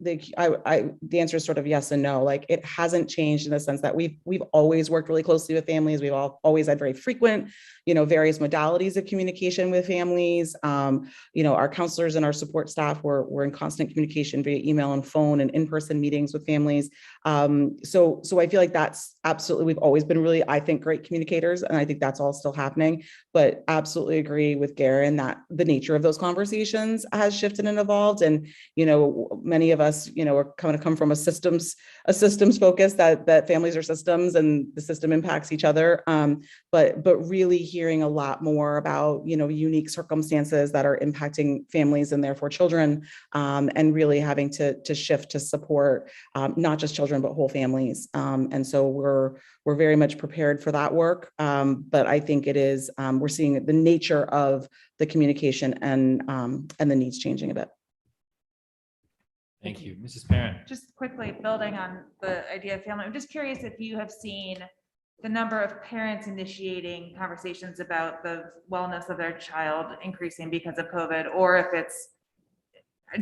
answer is sort of yes and no. Like, it hasn't changed in the sense that we've always worked really closely with families. We've always had very frequent, various modalities of communication with families. Our counselors and our support staff were in constant communication via email and phone and in-person meetings with families. So I feel like that's absolutely, we've always been really, I think, great communicators, and I think that's all still happening. But absolutely agree with Garen that the nature of those conversations has shifted and evolved. And, many of us, are come from a systems focus that families are systems and the system impacts each other. But really hearing a lot more about, unique circumstances that are impacting families and therefore children, and really having to shift to support not just children, but whole families. And so we're very much prepared for that work. But I think it is, we're seeing the nature of the communication and the needs changing a bit. Thank you. Mrs. Parent. Just quickly building on the idea of family, I'm just curious if you have seen the number of parents initiating conversations about the wellness of their child increasing because of COVID, or if it's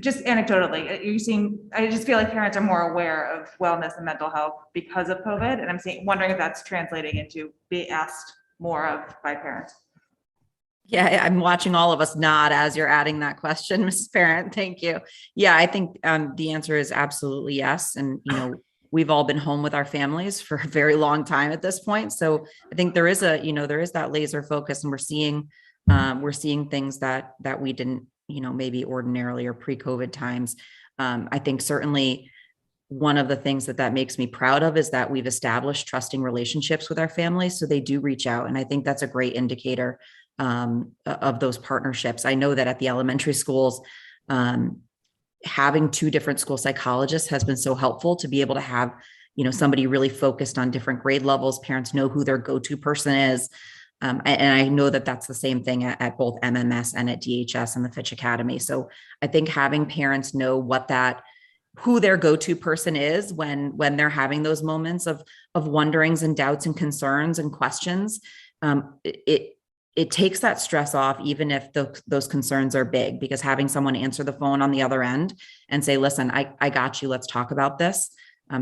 just anecdotally, I just feel like parents are more aware of wellness and mental health because of COVID. And I'm wondering if that's translating into being asked more of by parents. Yeah, I'm watching all of us nod as you're adding that question, Mrs. Parent. Thank you. Yeah, I think the answer is absolutely yes. And, we've all been home with our families for a very long time at this point. So I think there is that laser focus, and we're seeing things that we didn't, maybe ordinarily or pre-COVID times. I think certainly one of the things that makes me proud of is that we've established trusting relationships with our families. So they do reach out. And I think that's a great indicator of those partnerships. I know that at the elementary schools, having two different school psychologists has been so helpful to be able to have, somebody really focused on different grade levels. Parents know who their go-to person is. And I know that that's the same thing at both MMS and at DHS and the Fitch Academy. So I think having parents know who their go-to person is when they're having those moments of wonderings and doubts and concerns and questions, it takes that stress off, even if those concerns are big, because having someone answer the phone on the other end and say, listen, I got you, let's talk about this,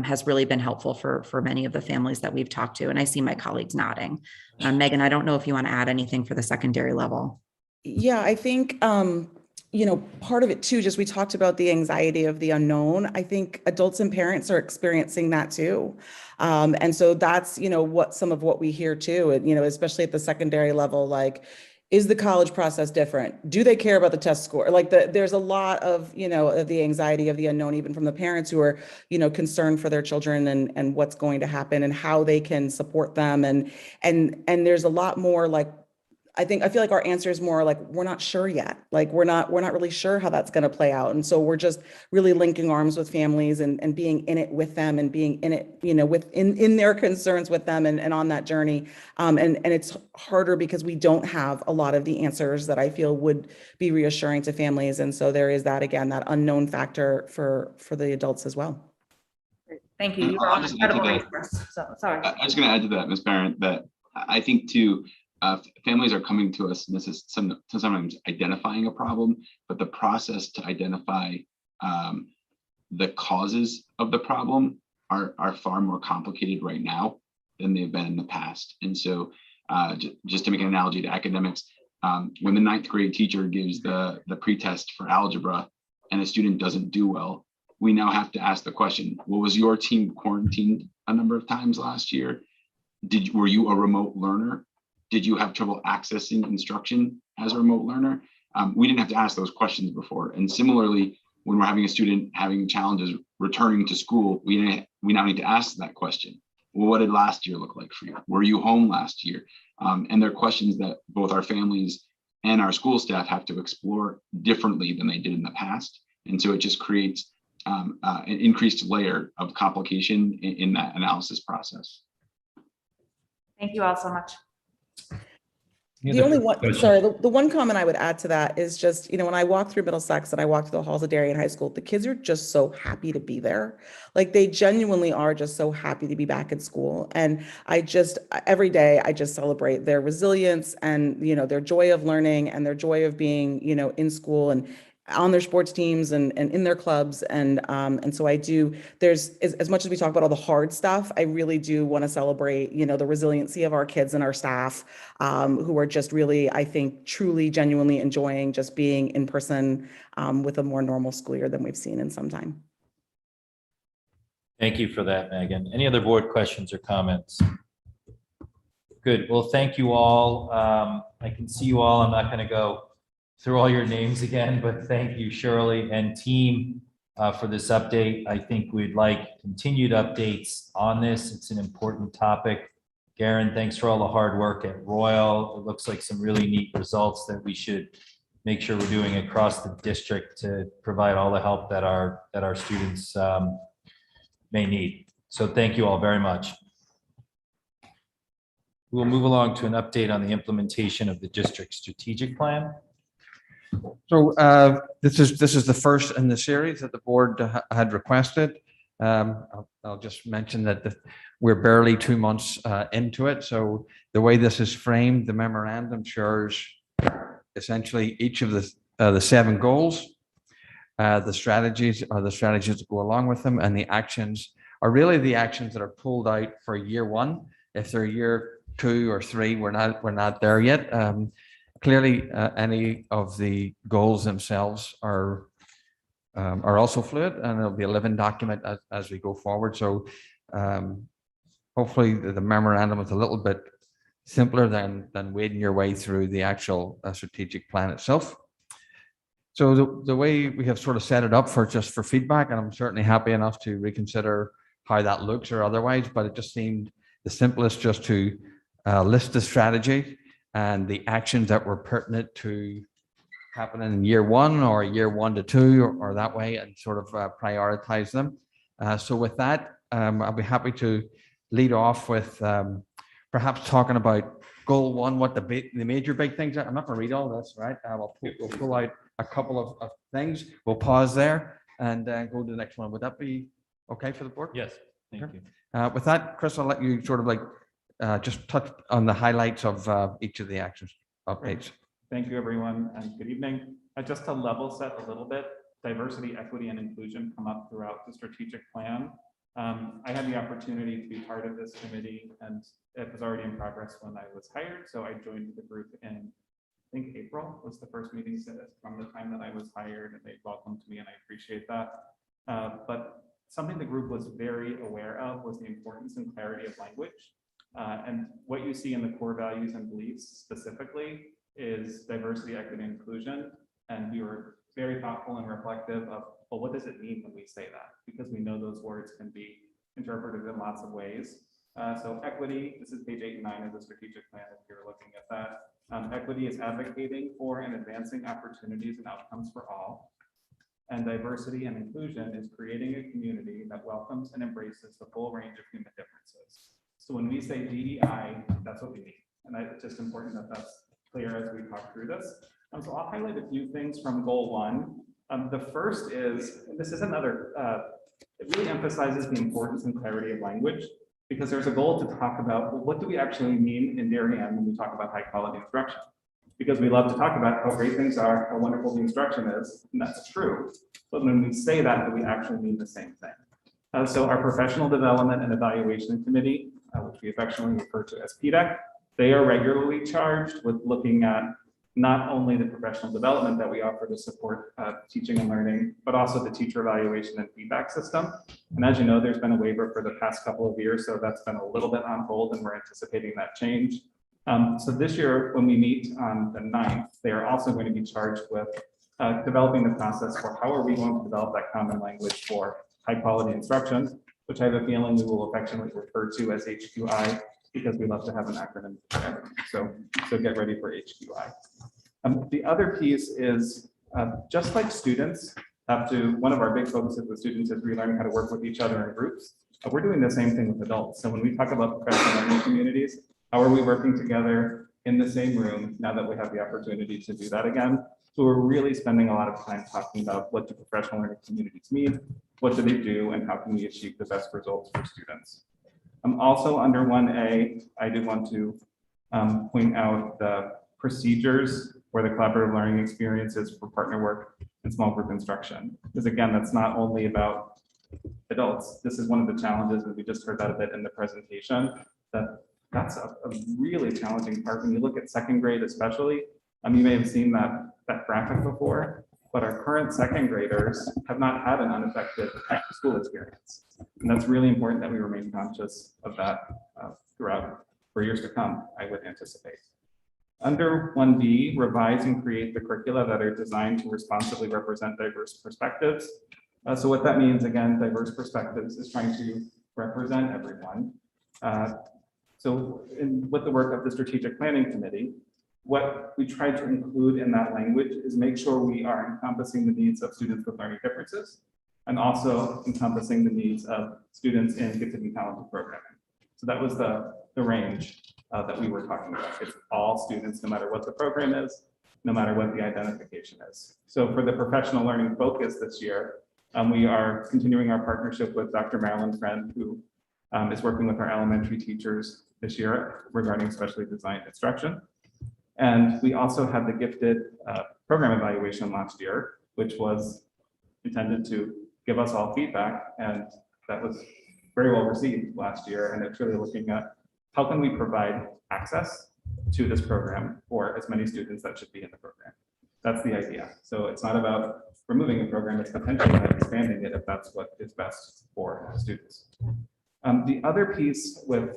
has really been helpful for many of the families that we've talked to. And I see my colleagues nodding. Megan, I don't know if you want to add anything for the secondary level. Yeah, I think, part of it too, just we talked about the anxiety of the unknown. I think adults and parents are experiencing that too. And so that's, some of what we hear too, and, especially at the secondary level, like, Is the college process different? Do they care about the test score? Like there's a lot of, of the anxiety of the unknown, even from the parents who are, concerned for their children and what's going to happen and how they can support them. And there's a lot more like, I feel like our answer is more like, we're not sure yet. Like, we're not really sure how that's going to play out. And so we're just really linking arms with families and being in it with them and being in it, in their concerns with them and on that journey. And it's harder because we don't have a lot of the answers that I feel would be reassuring to families. And so there is that, again, that unknown factor for the adults as well. Thank you. You were I'll on just add to incredible that. resource. So, sorry. I was going to add to that, Ms. Parent, that I think too, families are coming to us, and this is sometimes identifying a problem, but the process to identify the causes of the problem are far more complicated right now than they've been in the past. And so just to make an analogy to academics, when the 9th grade teacher gives the pretest for algebra and a student doesn't do well, we now have to ask the question, well, was your team quarantined a number of times last year? Were you a remote learner? Did you have trouble accessing instruction as a remote learner? We didn't have to ask those questions before. And similarly, when we're having a student having challenges returning to school, we now need to ask that question. Well, what did last year look like for you? Were you home last year? And they're questions that both our families and our school staff have to explore differently than they did in the past. And so it just creates an increased layer of complication in that analysis process. Thank you all so much. The only one, sorry, the one comment I would add to that is just, when I walk through Middlesex and I walk through the halls of Darien High School, the kids are just so happy to be there. Like they genuinely are just so happy to be back in school. And every day I just celebrate their resilience and, their joy of learning and their joy of being, in school and on their sports teams and in their clubs. And so I do, there's, as much as we talk about all the hard stuff, I really do want to celebrate, the resiliency of our kids and our staff who are just really, I think, truly, genuinely enjoying just being in person with a more normal school year than we've seen in some time. Thank you for that, Megan. Any other board questions or comments? Good. Well, thank you all. I can see you all. I'm not going to go through all your names again, but thank you, Shirley and team, for this update. I think we'd like continued updates on this. It's an important topic. Garen, thanks for all the hard work at Royal. It looks like some really neat results that we should make sure we're doing across the district to provide all the help that our students may need. So thank you all very much. We'll move along to an update on the implementation of the district strategic plan. So this is the first in the series that the board had requested. I'll just mention that we're barely 2 months into it. So the way this is framed, the memorandum shows essentially each of the 7 goals. The strategies are the strategies that go along with them, and the actions are really the actions that are pulled out for year 1. If they're year 2 or 3, we're not there yet. Clearly, any of the goals themselves are also fluid, and it'll be a living document as we go forward. So hopefully the memorandum is a little bit simpler than wading your way through the actual strategic plan itself. So the way we have sort of set it up for feedback, and I'm certainly happy enough to reconsider how that looks or otherwise, but it just seemed the simplest just to list the strategy and the actions that were pertinent to happening in year 1 or year 1 to 2 or that way, and sort of prioritize them. So with that, I'll be happy to lead off with perhaps talking about goal 1, what the major big things are. I'm not going to read all this, right? We'll pull out a couple of things. We'll pause there and go to the next one. Would that be okay for the board? Yes, thank you. With that, Chris, I'll let you sort of just touch on the highlights of each of the actions updates. Thank you, everyone, and good evening. Just to level set a little bit, diversity, equity, and inclusion come up throughout the strategic plan. I had the opportunity to be part of this committee, and it was already in progress when I was hired. So I joined the group in, I think, April was the first meeting from the time that I was hired, and they welcomed me, and I appreciate that. But something the group was very aware of was the importance and clarity of language. And what you see in the core values and beliefs specifically is diversity, equity, and inclusion. And we were very thoughtful and reflective of, well, what does it mean when we say that? Because we know those words can be interpreted in lots of ways. So equity, this is page 8 and 9 of the strategic plan, if you're looking at that. Equity is advocating for and advancing opportunities and outcomes for all. And diversity and inclusion is creating a community that welcomes and embraces the full range of human differences. So when we say DEI, that's what we mean. And it's just important that that's clear as we talk through this. So I'll highlight a few things from goal 1. The first is, and this is another, it really emphasizes the importance and clarity of language, because there's a goal to talk about, well, what do we actually mean in Darien when we talk about high quality instruction? Because we love to talk about how great things are, how wonderful the instruction is, and that's true. But when we say that, do we actually mean the same thing? So our Professional Development and Evaluation Committee, which we affectionately refer to as PDEC, they are regularly charged with looking at not only the professional development that we offer to support teaching and learning, but also the teacher evaluation and feedback system. And as you know, there's been a waiver for the past couple of years, so that's been a little bit on hold, and we're anticipating that change. So this year, when we meet on the 9th, they are also going to be charged with developing the process for how are we going to develop that common language for high quality instruction, which I have a feeling we will affectionately refer to as HQI, because we love to have an acronym for everything. So get ready for HQI. The other piece is just like students have to, one of our big focuses with students is relearning how to work with each other in groups. We're doing the same thing with adults. So when we talk about professional learning communities, how are we working together in the same room now that we have the opportunity to do that again? So we're really spending a lot of time talking about what do professional learning communities mean, what do they do, and how can we achieve the best results for students. Also under 1A, I did want to point out the procedures for the collaborative learning experiences for partner work and small group instruction. Because again, that's not only about adults. This is one of the challenges, and we just heard that a bit in the presentation, that's a really challenging part. When you look at second grade especially, you may have seen that graphic before, but our current second graders have not had an unaffected school experience. And that's really important that we remain conscious of that throughout for years to come, I would anticipate. Under 1B, revise and create the curricula that are designed to responsibly represent diverse perspectives. So what that means, again, diverse perspectives is trying to represent everyone. So with the work of the Strategic Planning Committee, what we try to include in that language is make sure we are encompassing the needs of students with learning differences and also encompassing the needs of students in gifted and talented programming. So that was the range that we were talking about. It's all students, no matter what the program is, no matter what the identification is. So for the professional learning focus this year, we are continuing our partnership with Dr. Marilyn Friend, who is working with our elementary teachers this year regarding specially designed instruction. And we also had the gifted program evaluation last year, which was intended to give us all feedback. And that was very well received last year. And it's really looking at how can we provide access to this program for as many students that should be in the program. That's the idea. So it's not about removing a program, it's potentially about expanding it if that's what is best for students. The other piece with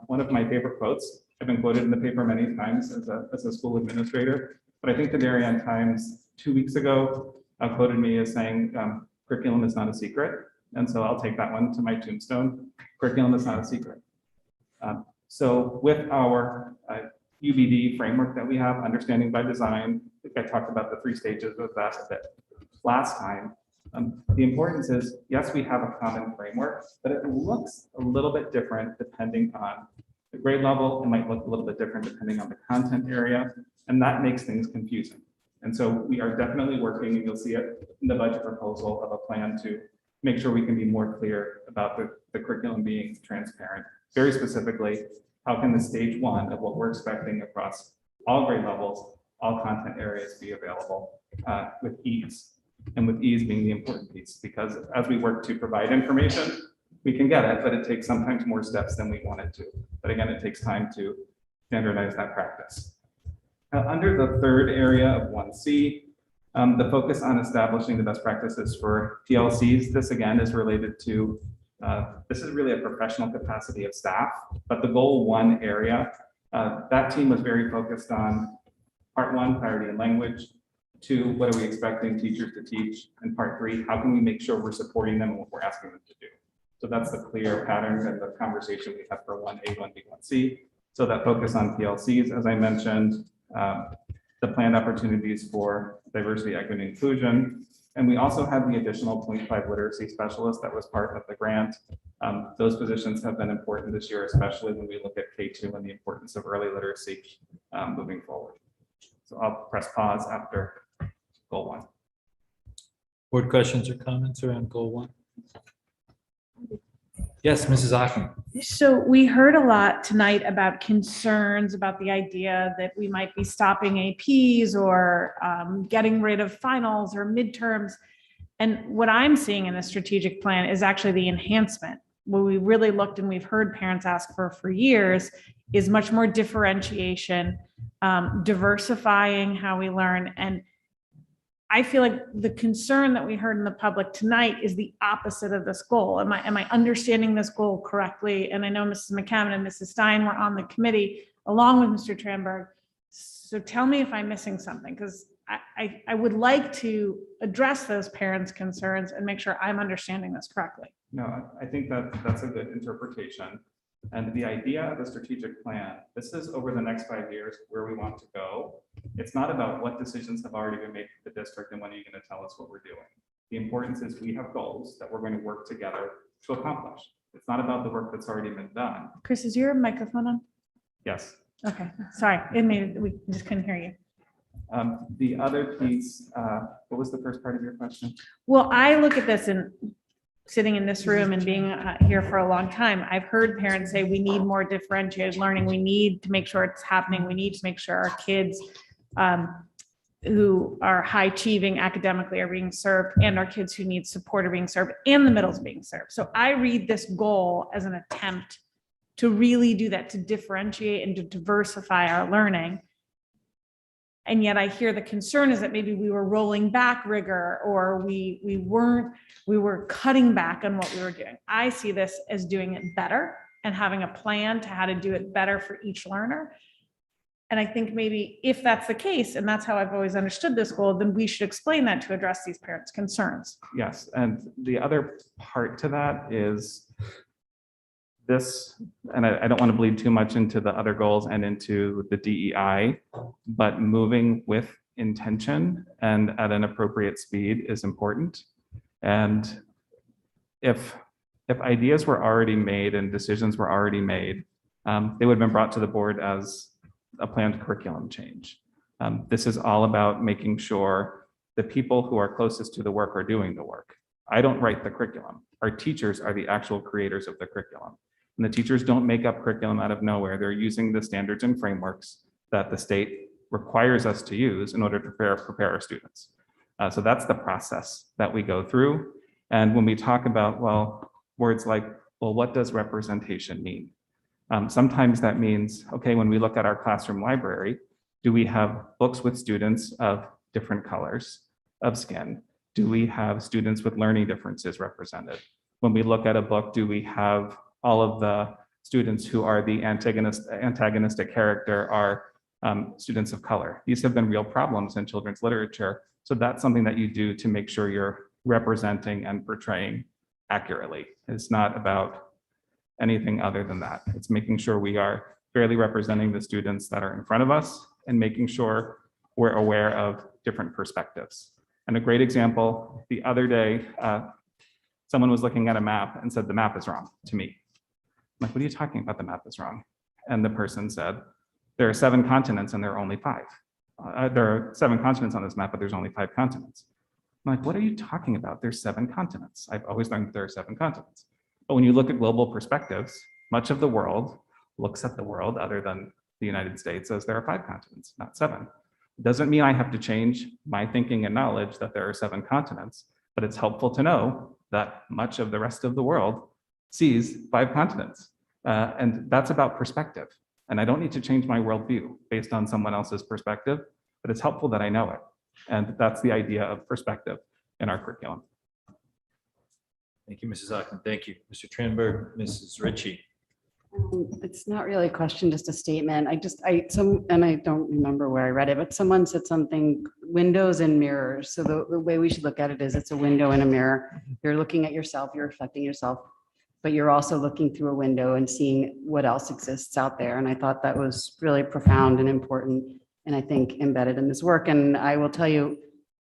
one of my favorite quotes, I've been quoted in the paper many times as a school administrator, but I think the Darien Times 2 weeks ago quoted me as saying, curriculum is not a secret. And so I'll take that one to my tombstone. Curriculum is not a secret. So with our UBD framework that we have, understanding by design, I think I talked about the 3 stages of that a bit last time. The importance is, yes, we have a common framework, but it looks a little bit different depending on the grade level. It might look a little bit different depending on the content area, and that makes things confusing. And so we are definitely working, and you'll see it in the budget proposal, of a plan to make sure we can be more clear about the curriculum being transparent. Very specifically, how can the stage 1 of what we're expecting across all grade levels, all content areas be available with ease? And with ease being the important piece, because as we work to provide information, we can get it, but it takes sometimes more steps than we want it to. But again, it takes time to standardize that practice. Under the third area of 1C, the focus on establishing the best practices for TLCs, this again is related to, this is really a professional capacity of staff, but the goal 1 area, that team was very focused on Part one, priority and language. Two, what are we expecting teachers to teach? And part three, how can we make sure we're supporting them in what we're asking them to do? So that's the clear pattern and the conversation we have for 1A, 1B, 1C. So that focus on PLCs, as I mentioned, the planned opportunities for diversity, equity, and inclusion. And we also have the additional 0.5 literacy specialist that was part of the grant. Those positions have been important this year, especially when we look at K2 and the importance of early literacy moving forward. So I'll press pause after goal one. Board questions or comments around goal one? Yes, Mrs. Aachen. So we heard a lot tonight about concerns about the idea that we might be stopping APs or getting rid of finals or midterms. And what I'm seeing in the strategic plan is actually the enhancement. What we really looked and we've heard parents ask for years is much more differentiation, diversifying how we learn. And I feel like the concern that we heard in the public tonight is the opposite of this goal. Am I understanding this goal correctly? And I know Mrs. McCammon and Mrs. Stein were on the committee along with Mr. Tranberg. So tell me if I'm missing something, because I would like to address those parents' concerns and make sure I'm understanding this correctly. No, I think that's a good interpretation. And the idea of a strategic plan, this is over the next 5 years where we want to go. It's not about what decisions have already been made for the district and when are you going to tell us what we're doing. The importance is we have goals that we're going to work together to accomplish. It's not about the work that's already been done. Chris, is your microphone on? Yes. Okay, sorry, we just couldn't hear you. The other piece, what was the first part of your question? Well, I look at this and sitting in this room and being here for a long time, I've heard parents say we need more differentiated learning. We need to make sure it's happening. We need to make sure our kids who are high achieving academically are being served, and our kids who need support are being served, and the middle's being served. So I read this goal as an attempt to really do that, to differentiate and to diversify our learning. And yet I hear the concern is that maybe we were rolling back rigor, or we were cutting back on what we were doing. I see this as doing it better and having a plan to how to do it better for each learner. And I think maybe if that's the case, and that's how I've always understood this goal, then we should explain that to address these parents' concerns. Yes, and the other part to that is this, and I don't want to bleed too much into the other goals and into the DEI, but moving with intention and at an appropriate speed is important. And if ideas were already made and decisions were already made, they would have been brought to the board as a planned curriculum change. This is all about making sure the people who are closest to the work are doing the work. I don't write the curriculum. Our teachers are the actual creators of the curriculum. And the teachers don't make up curriculum out of nowhere. They're using the standards and frameworks that the state requires us to use in order to prepare our students. So that's the process that we go through. And when we talk about, well, words like, well, what does representation mean? Sometimes that means, okay, when we look at our classroom library, do we have books with students of different colors of skin? Do we have students with learning differences represented? When we look at a book, do we have all of the students who are the antagonistic character are students of color? These have been real problems in children's literature. So that's something that you do to make sure you're representing and portraying accurately. It's not about anything other than that. It's making sure we are fairly representing the students that are in front of us and making sure we're aware of different perspectives. And a great example, the other day, someone was looking at a map and said, the map is wrong to me. I'm like, what are you talking about? The map is wrong. And the person said, there are 7 continents and there are only 5. There are 7 continents on this map, but there's only 5 continents. I'm like, what are you talking about? There's 7 continents. I've always learned that there are 7 continents. But when you look at global perspectives, much of the world looks at the world other than the United States as there are 5 continents, not 7. It doesn't mean I have to change my thinking and knowledge that there are 7 continents, but it's helpful to know that much of the rest of the world sees 5 continents. And that's about perspective. And I don't need to change my worldview based on someone else's perspective, but it's helpful that I know it. And that's the idea of perspective in our curriculum. Thank you, Mrs. Aachen. Thank you. Mr. Tranberg, Mrs. Richie. It's not really a question, just a statement. And I don't remember where I read it, but someone said something, windows and mirrors. So the way we should look at it is it's a window and a mirror. You're looking at yourself, you're reflecting yourself, but you're also looking through a window and seeing what else exists out there. And I thought that was really profound and important, and I think embedded in this work. And I will tell you,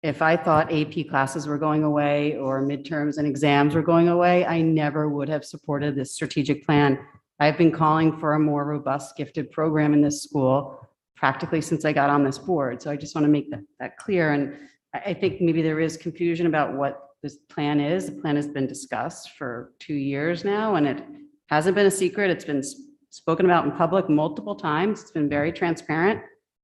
if I thought AP classes were going away or midterms and exams were going away, I never would have supported this strategic plan. I've been calling for a more robust gifted program in this school practically since I got on this board. So I just want to make that clear. And I think maybe there is confusion about what this plan is. The plan has been discussed for 2 years now, and it hasn't been a secret. It's been spoken about in public multiple times. It's been very transparent.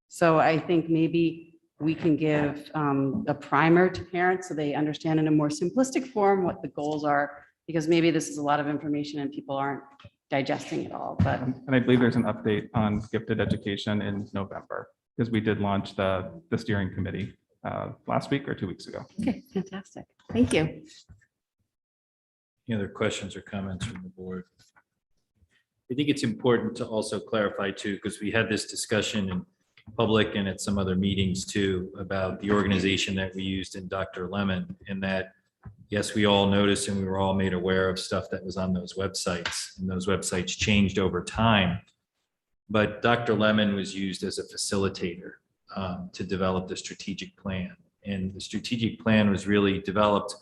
So I think maybe we can give a primer to parents so they understand in a more simplistic form what the goals are, because maybe this is a lot of information and people aren't digesting it all. But And I believe there's an update on gifted education in November, because we did launch the steering committee last week or 2 weeks ago. okay, fantastic. Thank you. Any other questions or comments from the board? I think it's important to also clarify too, because we had this discussion in public and at some other meetings too, about the organization that we used in Dr. Lemon, and that, yes, we all noticed and we were all made aware of stuff that was on those websites, and those websites changed over time. But Dr. Lemon was used as a facilitator to develop the strategic plan. And the strategic plan was really developed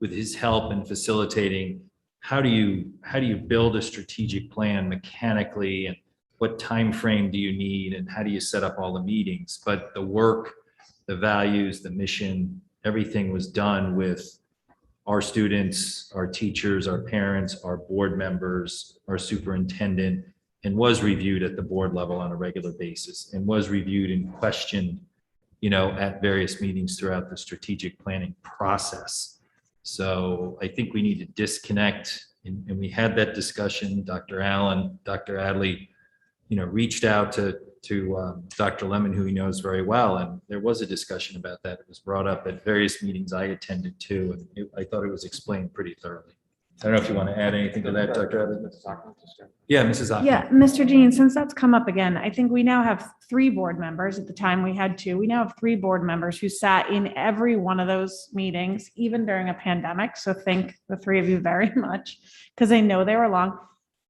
with his help in facilitating how do you build a strategic plan mechanically, and what time frame do you need, and how do you set up all the meetings. But the work, the values, the mission, everything was done with our students, our teachers, our parents, our board members, our superintendent, and was reviewed at the board level on a regular basis, and was reviewed and questioned, at various meetings throughout the strategic planning process. So I think we need to disconnect, and we had that discussion. Dr. Allen, Dr. Adley, reached out to Dr. Lemon, who he knows very well, and there was a discussion about that. It was brought up at various meetings I attended too, and I thought it was explained pretty thoroughly. I don't know if you want to add anything to that, Dr. Adley. Yeah, Mrs. Hoffman. Yeah, Mr. Dean, since that's come up again, I think we now have 3 board members. At the time we had 2. We now have 3 board members who sat in every one of those meetings, even during a pandemic. So thank the 3 of you very much, because I know they were long.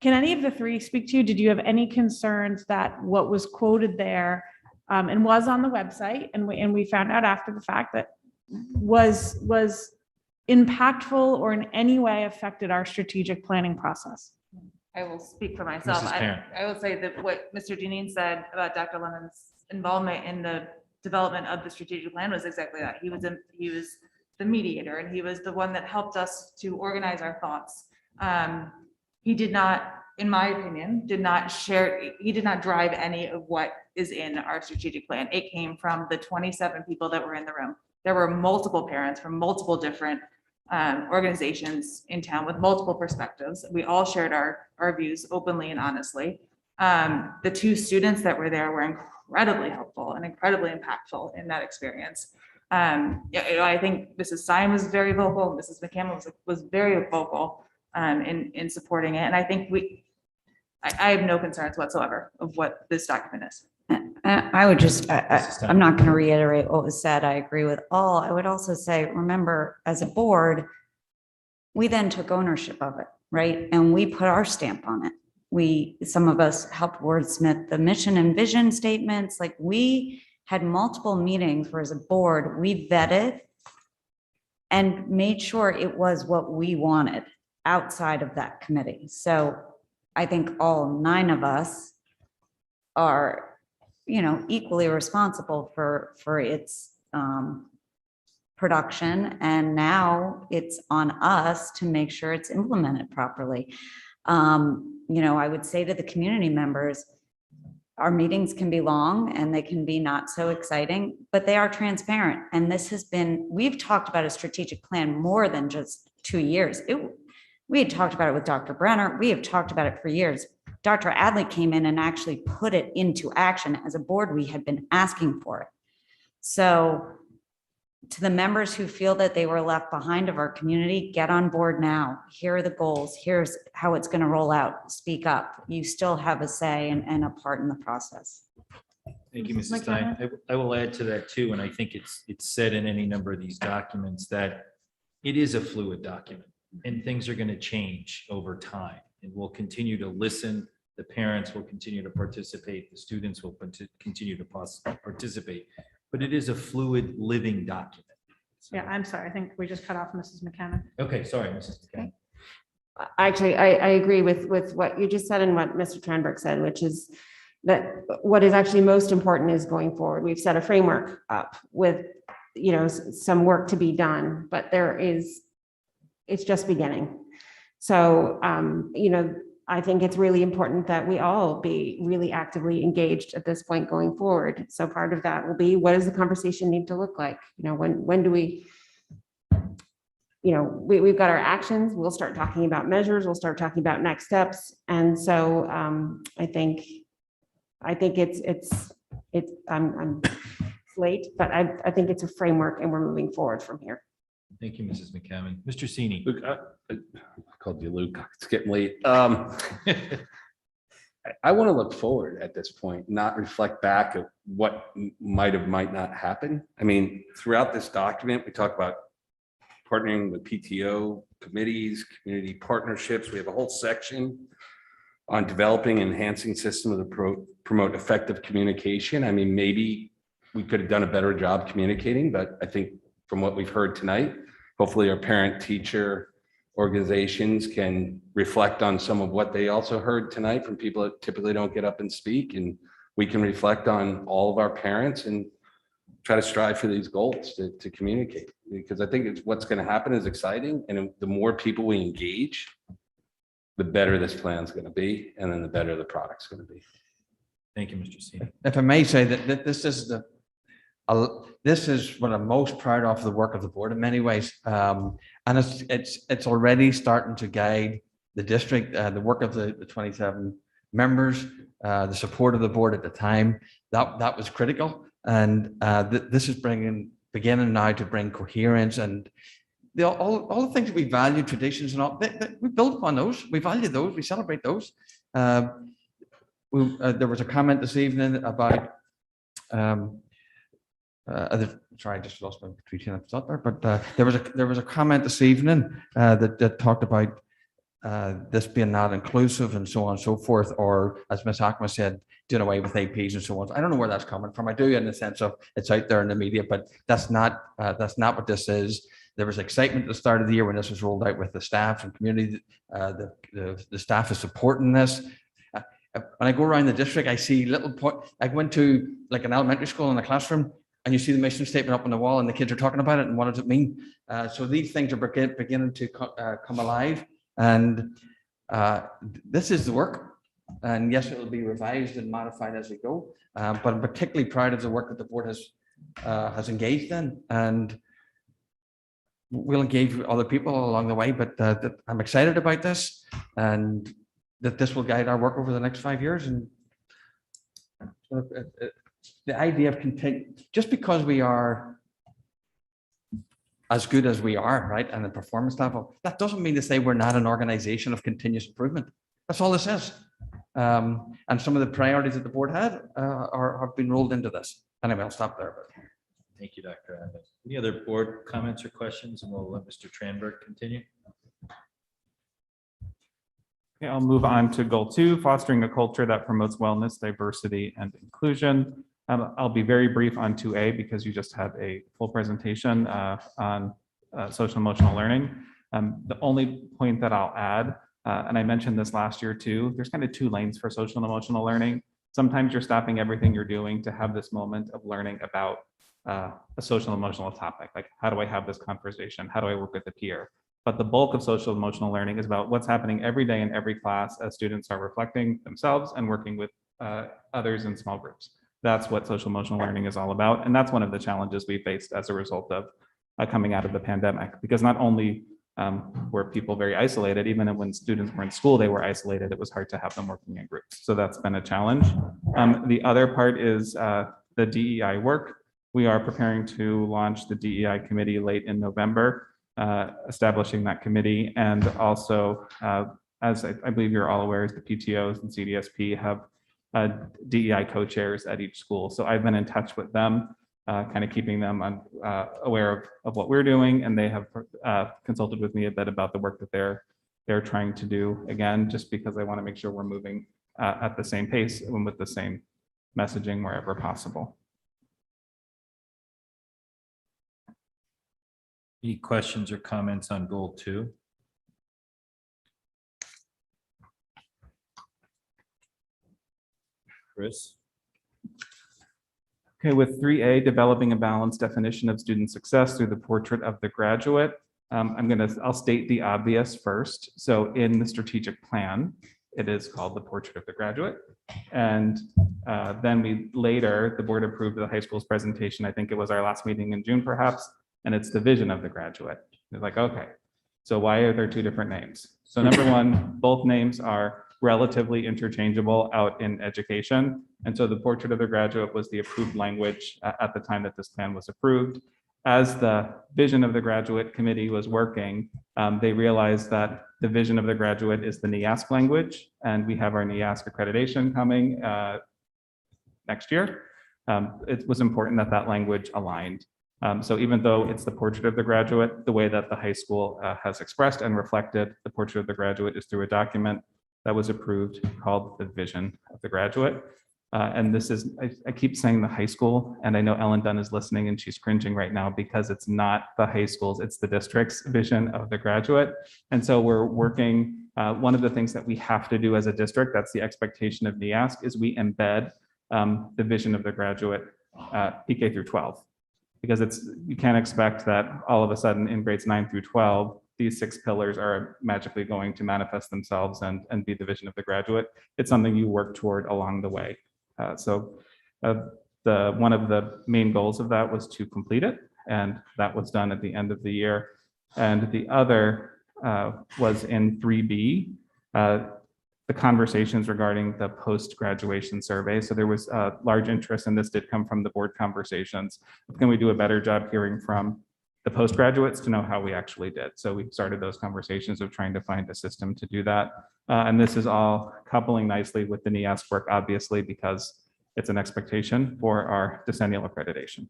Can any of the 3 speak to you? Did you have any concerns that what was quoted there and was on the website, and we found out after the fact that was impactful or in any way affected our strategic planning process? I will speak for myself. I will say that what Mr. Deneen said about Dr. Lemon's involvement in the development of the strategic plan was exactly that. He was the mediator, and he was the one that helped us to organize our thoughts. He did not, in my opinion, he did not drive any of what is in our strategic plan. It came from the 27 people that were in the room. There were multiple parents from multiple different organizations in town with multiple perspectives. We all shared our views openly and honestly. The 2 students that were there were incredibly helpful and incredibly impactful in that experience. I think Mrs. Stein was very vocal. Mrs. McCammon was very vocal in supporting it. And I think I have no concerns whatsoever of what this document is. I would just, I'm not going to reiterate what was said. I agree with all. I would also say, remember, as a board, we then took ownership of it, right? And we put our stamp on it. Some of us helped wordsmith the mission and vision statements. Like, we had multiple meetings where as a board, we vetted and made sure it was what we wanted outside of that committee. So I think all 9 of us are, equally responsible for its production. And now it's on us to make sure it's implemented properly. I would say to the community members, our meetings can be long and they can be not so exciting, but they are transparent. And we've talked about a strategic plan more than just 2 years. We had talked about it with Dr. Brenner. We have talked about it for years. Dr. Adley came in and actually put it into action. As a board, we had been asking for it. So To the members who feel that they were left behind of our community, get on board now. Here are the goals. Here's how it's going to roll out. Speak up. You still have a say and a part in the process. Thank you, Mrs. Stein. I will add to that too, and I think it's said in any number of these documents that it is a fluid document and things are going to change over time. And we'll continue to listen. The parents will continue to participate. The students will continue to participate. But it is a fluid, living document. Yeah, I'm sorry. I think we just cut off Mrs. McKenna. Okay, sorry, Mrs. McKenna. Actually, I agree with what you just said and what Mr. Tranberg said, which is that what is actually most important is going forward. We've set a framework up with, you know, some work to be done, but it's just beginning. So, you know, I think it's really important that we all be really actively engaged at this point going forward. So part of that will be, what does the conversation need to look like? You know, when do we, you know, we've got our actions, we'll start talking about measures, we'll start talking about next steps. And so I think I'm late, but I think it's a framework and we're moving forward from here. Thank you, Mrs. McCammon. Mr. Sini. Luke, I called you Luke. It's getting late. I want to look forward at this point, not reflect back at what might not happen. I mean, throughout this document, we talk about partnering with PTO committees, community partnerships. We have a whole section on developing and enhancing systems to promote effective communication. I mean, maybe we could have done a better job communicating, but I think from what we've heard tonight, hopefully our parent teacher organizations can reflect on some of what they also heard tonight from people that typically don't get up and speak. And we can reflect on all of our parents and try to strive for these goals to communicate, because I think it's what's going to happen is exciting. And the more people we engage, the better this plan is going to be. And then the better the product's going to be. Thank you, Mr. Sini. If I may say that this is what I'm most proud of the work of the board in many ways. And it's already starting to guide the district, the work of the 27 members, the support of the board at the time. That was critical. And this is beginning now to bring coherence and all the things that we value, traditions and all, we build upon those, we value those, we celebrate those. There was a comment this evening about sorry, I just lost my train of thought there. But there was a comment this evening that talked about this being not inclusive and so on and so forth, or as Ms. Ackman said, doing away with APs and so on. I don't know where that's coming from. I do in the sense of it's out there in the media, but that's not what this is. There was excitement at the start of the year when this was rolled out with the staff and community. The staff is supporting this. When I go around the district, I see little I went to like an elementary school in the classroom, and you see the mission statement up on the wall and the kids are talking about it and what does it mean. So these things are beginning to come alive, and this is the work. And yes, it will be revised and modified as we go. But I'm particularly proud of the work that the board has engaged in, and we'll engage with other people along the way. But I'm excited about this, and that this will guide our work over the next 5 years. And the idea of just because we are as good as we are, right, and the performance level, that doesn't mean to say we're not an organization of continuous improvement. That's all this is. And some of the priorities that the board had have been rolled into this. Anyway, I'll stop there. But. Thank you, Dr. Abbott. Any other board comments or questions? And we'll let Mr. Tranberg continue. Okay, I'll move on to goal 2, fostering a culture that promotes wellness, diversity, and inclusion. I'll be very brief on 2A because you just had a full presentation on social emotional learning. The only point that I'll add, and I mentioned this last year too, there's kind of 2 lanes for social and emotional learning. Sometimes you're stopping everything you're doing to have this moment of learning about a social emotional topic. Like, how do I have this conversation? How do I work with a peer? But the bulk of social emotional learning is about what's happening every day in every class as students are reflecting themselves and working with others in small groups. That's what social emotional learning is all about. And that's one of the challenges we faced as a result of coming out of the pandemic, because not only were people very isolated, even when students were in school, they were isolated. It was hard to have them working in groups. So that's been a challenge. The other part is the DEI work. We are preparing to launch the DEI committee late in November, establishing that committee. And also, as I believe you're all aware, the PTOs and CDSP have DEI co-chairs at each school. So I've been in touch with them, kind of keeping them aware of what we're doing. And they have consulted with me a bit about the work that they're trying to do, again, just because I want to make sure we're moving at the same pace and with the same messaging wherever possible. Any questions or comments on goal 2? Chris? Okay, with 3A, developing a balanced definition of student success through the portrait of the graduate. I'll state the obvious first. So in the strategic plan, it is called the portrait of the graduate. And then the board approved the high school's presentation. I think it was our last meeting in June, perhaps, and it's the vision of the graduate. It's like, okay, so why are there 2 different names? So number one, both names are relatively interchangeable out in education. And so the portrait of the graduate was the approved language at the time that this plan was approved. As the vision of the graduate committee was working, they realized that the vision of the graduate is the NEASC language, and we have our NEASC accreditation coming next year. It was important that that language aligned. So even though it's the portrait of the graduate, the way that the high school has expressed and reflected the portrait of the graduate is through a document that was approved called the vision of the graduate. And this is, I keep saying the high school, and I know Ellen Dunn is listening and she's cringing right now because it's not the high schools, it's the district's vision of the graduate. And so we're working, one of the things that we have to do as a district, that's the expectation of NEASC, is we embed the vision of the graduate PK through 12. Because you can't expect that all of a sudden in grades 9 through 12, these 6 pillars are magically going to manifest themselves and be the vision of the graduate. It's something you work toward along the way. One of the main goals of that was to complete it, and that was done at the end of the year. And the other was in 3B, the conversations regarding the post-graduation survey. So there was a large interest, and this did come from the board conversations. Can we do a better job hearing from the postgraduates to know how we actually did? So we started those conversations of trying to find a system to do that. And this is all coupling nicely with the NEASC work, obviously, because it's an expectation for our decennial accreditation.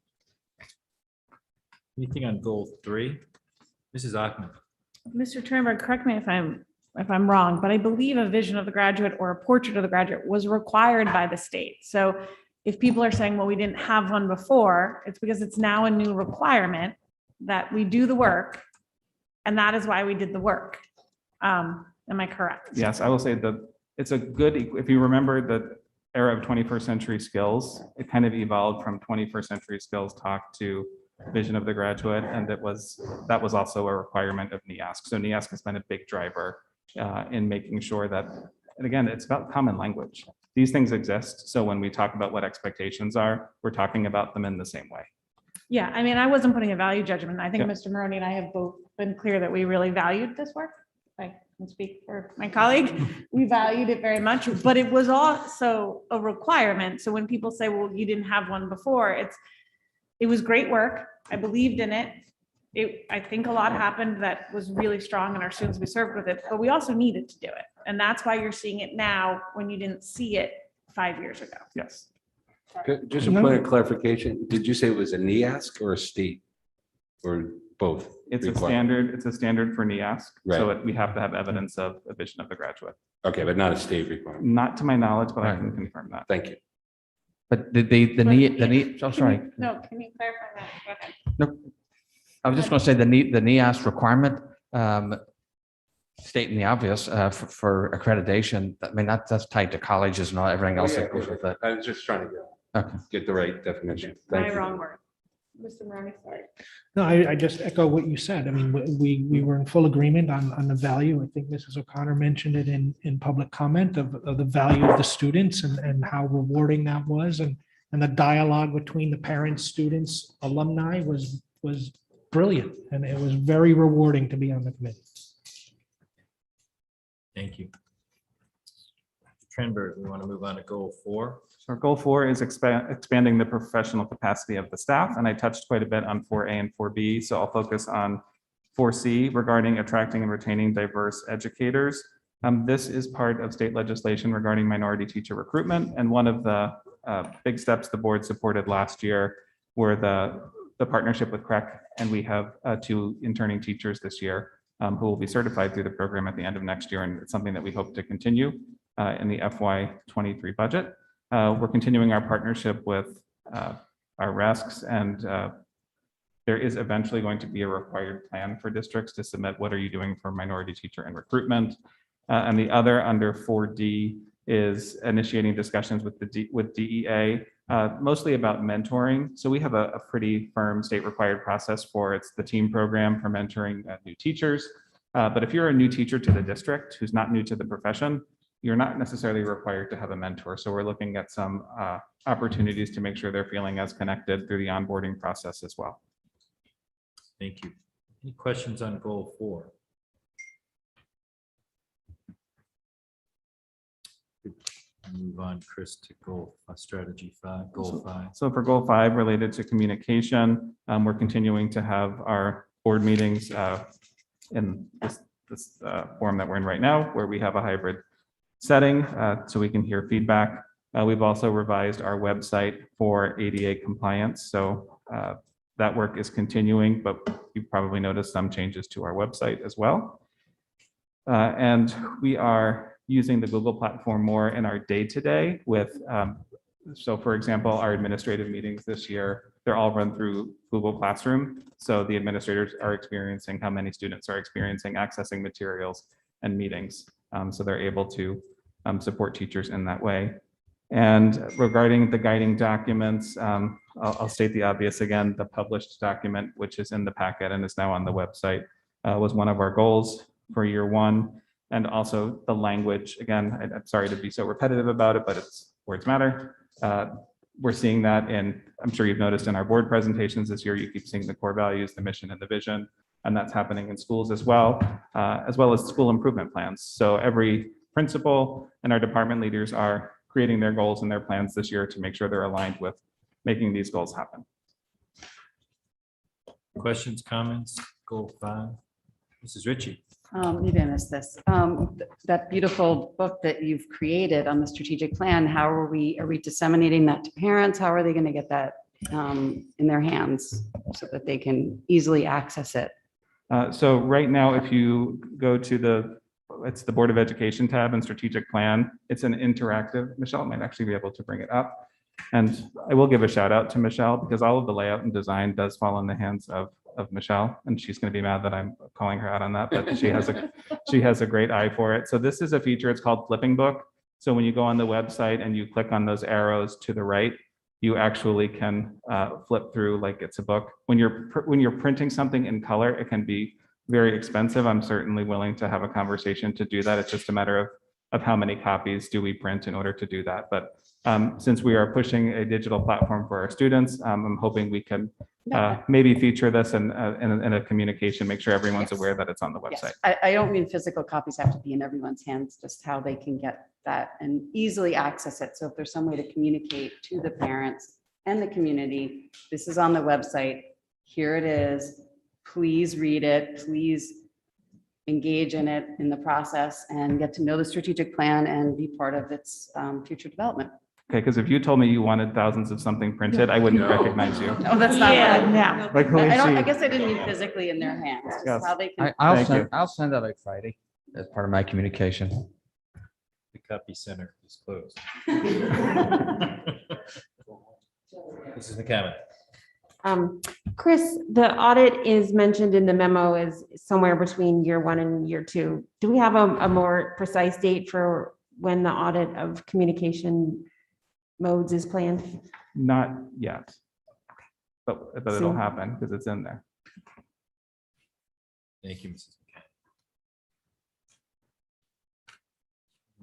Anything on goal 3? Mrs. Ackman? Mr. Turnberg, correct me if I'm wrong, but I believe a vision of the graduate or a portrait of the graduate was required by the state. So if people are saying, well, we didn't have one before, it's because it's now a new requirement that we do the work. And that is why we did the work. Am I correct? Yes, I will say that it's a good, if you remember the era of 21st century skills, it kind of evolved from 21st century skills talk to vision of the graduate. And that was also a requirement of NEASC. So NEASC has been a big driver in making sure that, and again, it's about common language. These things exist. So when we talk about what expectations are, we're talking about them in the same way. Yeah, I mean, I wasn't putting a value judgment. I think Yeah. Mr. Maroney and I have both been clear that we really valued this work. I can speak for my colleague. We valued it very much, but it was also a requirement. So when people say, well, you didn't have one before, it was great work. I believed in it. I think a lot happened that was really strong and our students we served with it, but we also needed to do it. And that's why you're seeing it now when you didn't see it 5 years ago. Yes. Just a point of clarification, did you say it was a NEASC or a state or both? It's required? a standard for NEASC. Right. So we have to have evidence of a vision of the graduate. Okay, but not a state requirement. Not to my knowledge, but I Right. can confirm that. Thank you. But I'm sorry. No, can you clarify that? Go ahead. No, I was just going to say the NEASC requirement, stating the obvious for accreditation. I mean, that's tied to colleges and all everything else that goes with it. I was just trying to get the right definition. Thank My you. wrong word. Mr. Maroney, sorry. No, I just echo what you said. I mean, we were in full agreement on the value. I think Mrs. O'Connor mentioned it in public comment of the value of the students and how rewarding that was. And the dialogue between the parents, students, alumni was brilliant. And it was very rewarding to be on the committee. Thank you. Trenberg, we want to move on to goal 4. So goal 4 is expanding the professional capacity of the staff, and I touched quite a bit on 4A and 4B, so I'll focus on 4C regarding attracting and retaining diverse educators. This is part of state legislation regarding minority teacher recruitment, and one of the big steps the board supported last year were the partnership with CREC, and we have 2 interning teachers this year who will be certified through the program at the end of next year, and it's something that we hope to continue in the FY23 budget. We're continuing our partnership with our RESCs, and there is eventually going to be a required plan for districts to submit what are you doing for minority teacher and recruitment. And the other under 4D is initiating discussions with DEA, mostly about mentoring. So we have a pretty firm state required process for it's the team program for mentoring new teachers. But if you're a new teacher to the district who's not new to the profession, you're not necessarily required to have a mentor. So we're looking at some opportunities to make sure they're feeling as connected through the onboarding process as well. Thank you. Any questions on goal 4? Move on, Chris, to goal strategy 5, goal 5. So for goal 5 related to communication, we're continuing to have our board meetings in this forum that we're in right now, where we have a hybrid setting so we can hear feedback. We've also revised our website for ADA compliance. So that work is continuing, but you've probably noticed some changes to our website as well. And we are using the Google platform more in our day-to-day with, so for example, our administrative meetings this year, they're all run through Google Classroom. So the administrators are experiencing how many students are experiencing accessing materials and meetings. So they're able to support teachers in that way. And regarding the guiding documents, I'll state the obvious again, the published document, which is in the packet and is now on the website, was one of our goals for year 1. And also the language, again, I'm sorry to be so repetitive about it, but it's words matter. We're seeing that in, I'm sure you've noticed in our board presentations this year, you keep seeing the core values, the mission and the vision, and that's happening in schools as well as school improvement plans. So every principal and our department leaders are creating their goals and their plans this year to make sure they're aligned with making these goals happen. Questions, comments, goal 5? Mrs. Richie. Maybe I missed this. That beautiful book that you've created on the strategic plan, how are we disseminating that to parents? How are they going to get that in their hands so that they can easily access it? So right now, if you go to it's the Board of Education tab and strategic plan, it's an interactive, Michelle might actually be able to bring it up. And I will give a shout out to Michelle because all of the layout and design does fall in the hands of Michelle, and she's going to be mad that I'm calling her out on that, but she has a great eye for it. So this is a feature, it's called Flipping Book. So when you go on the website and you click on those arrows to the right, you actually can flip through like it's a book. When you're printing something in color, it can be very expensive. I'm certainly willing to have a conversation to do that. It's just a matter of how many copies do we print in order to do that. But since we are pushing a digital platform for our students, I'm hoping we can maybe feature this in a communication, make sure everyone's aware that it's on the website. Yes. I don't mean physical copies have to be in everyone's hands, just how they can get that and easily access it. So if there's some way to communicate to the parents and the community, this is on the website, here it is, please read it, please engage in it in the process and get to know the strategic plan and be part of its future development. Okay, because if you told me you wanted thousands of something printed, I wouldn't recognize you. No, that's not right. No. Like, who is I she? guess I didn't mean physically in their hands, just Yes. how they can. I'll send that out Friday as part of my communication. The copy center is closed. Mrs. McCammon. Chris, the audit is mentioned in the memo as somewhere between year 1 and year 2. Do we have a more precise date for when the audit of communication modes is planned? Not yet. But it'll Soon. happen because it's in there. Thank you, Mrs. McCann.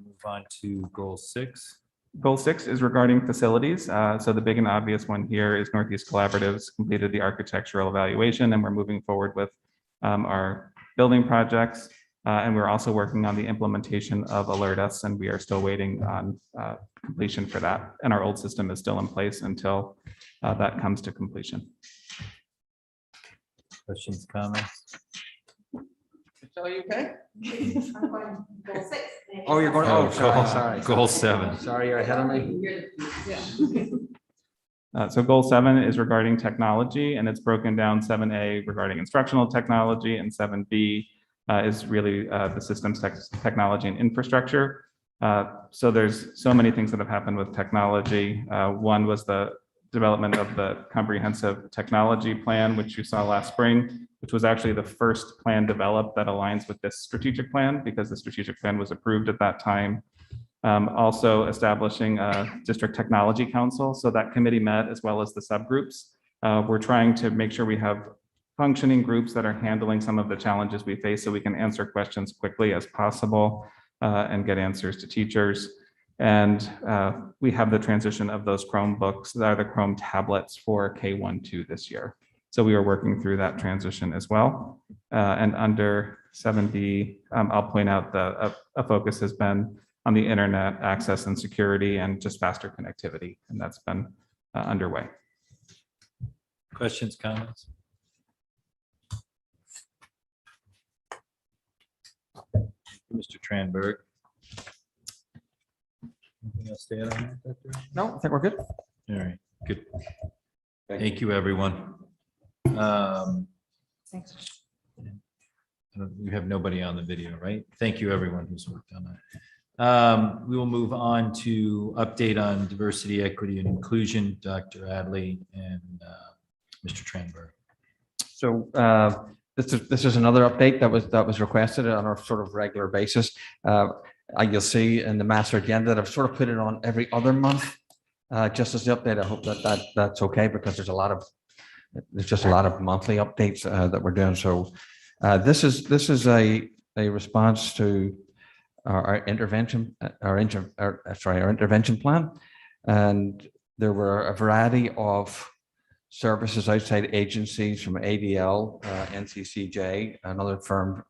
Move on to goal 6. Goal 6 is regarding facilities. So the big and obvious one here is Northeast Collaboratives completed the architectural evaluation, and we're moving forward with our building projects. And we're also working on the implementation of Alert Us, and we are still waiting on completion for that. And our old system is still in place until that comes to completion. Questions, comments? Are you okay? Goal 6. Oh, you're going, oh, sorry. Goal 7. Sorry, you're ahead of me. So goal 7 is regarding technology, and it's broken down 7A regarding instructional technology, and 7B is really the systems technology and infrastructure. So there's so many things that have happened with technology. One was the development of the comprehensive technology plan, which you saw last spring, which was actually the first plan developed that aligns with this strategic plan because the strategic plan was approved at that time. Also establishing a district technology council. So that committee met as well as the subgroups. We're trying to make sure we have functioning groups that are handling some of the challenges we face so we can answer questions quickly as possible and get answers to teachers. And we have the transition of those Chromebooks, that are the Chrome tablets for K-1-2 this year. So we are working through that transition as well. And under 7B, I'll point out a focus has been on the internet access and security and just faster connectivity, and that's been underway. Questions, comments? Mr. Tranberg. Anything else to add on that, Dr.? No, I think we're good. All right, good. Thank you, everyone. Thanks. We have nobody on the video, right? Thank you, everyone who's worked on that. We will move on to update on diversity, equity, and inclusion, Dr. Adley and Mr. Tranberg. So this is another update that was requested on our sort of regular basis. You'll see in the master agenda that I've sort of put it on every other month, just as the update. I hope that's okay because there's just a lot of monthly updates that we're doing. So this is a response to our intervention plan, and there were a variety of services outside agencies from ADL, NCCJ, another firm,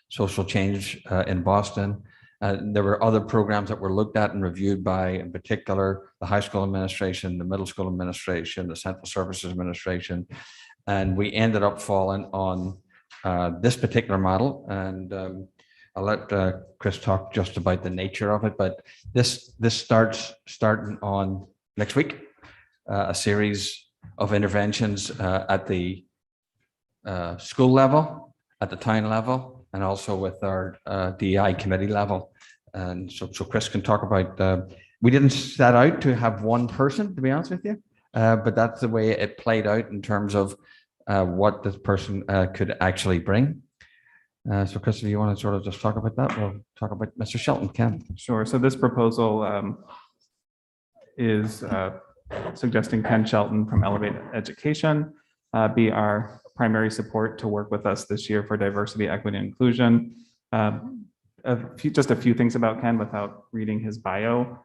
Social Change in Boston. There were other programs that were looked at and reviewed by, in particular, the high school administration, the middle school administration, the central services administration, and we ended up falling on this particular model. And I'll let Chris talk just about the nature of it, but this starting on next week, a series of interventions at the school level, at the town level, and also with our DEI committee level. And so Chris can talk about, we didn't set out to have one person, to be honest with you, but that's the way it played out in terms of what this person could actually bring. So Chris, if you want to sort of just talk about that, we'll talk about Mr. Shelton, Ken. Sure. So this proposal is suggesting Ken Shelton from Elevate Education be our primary support to work with us this year for diversity, equity, and inclusion. Just a few things about Ken without reading his bio.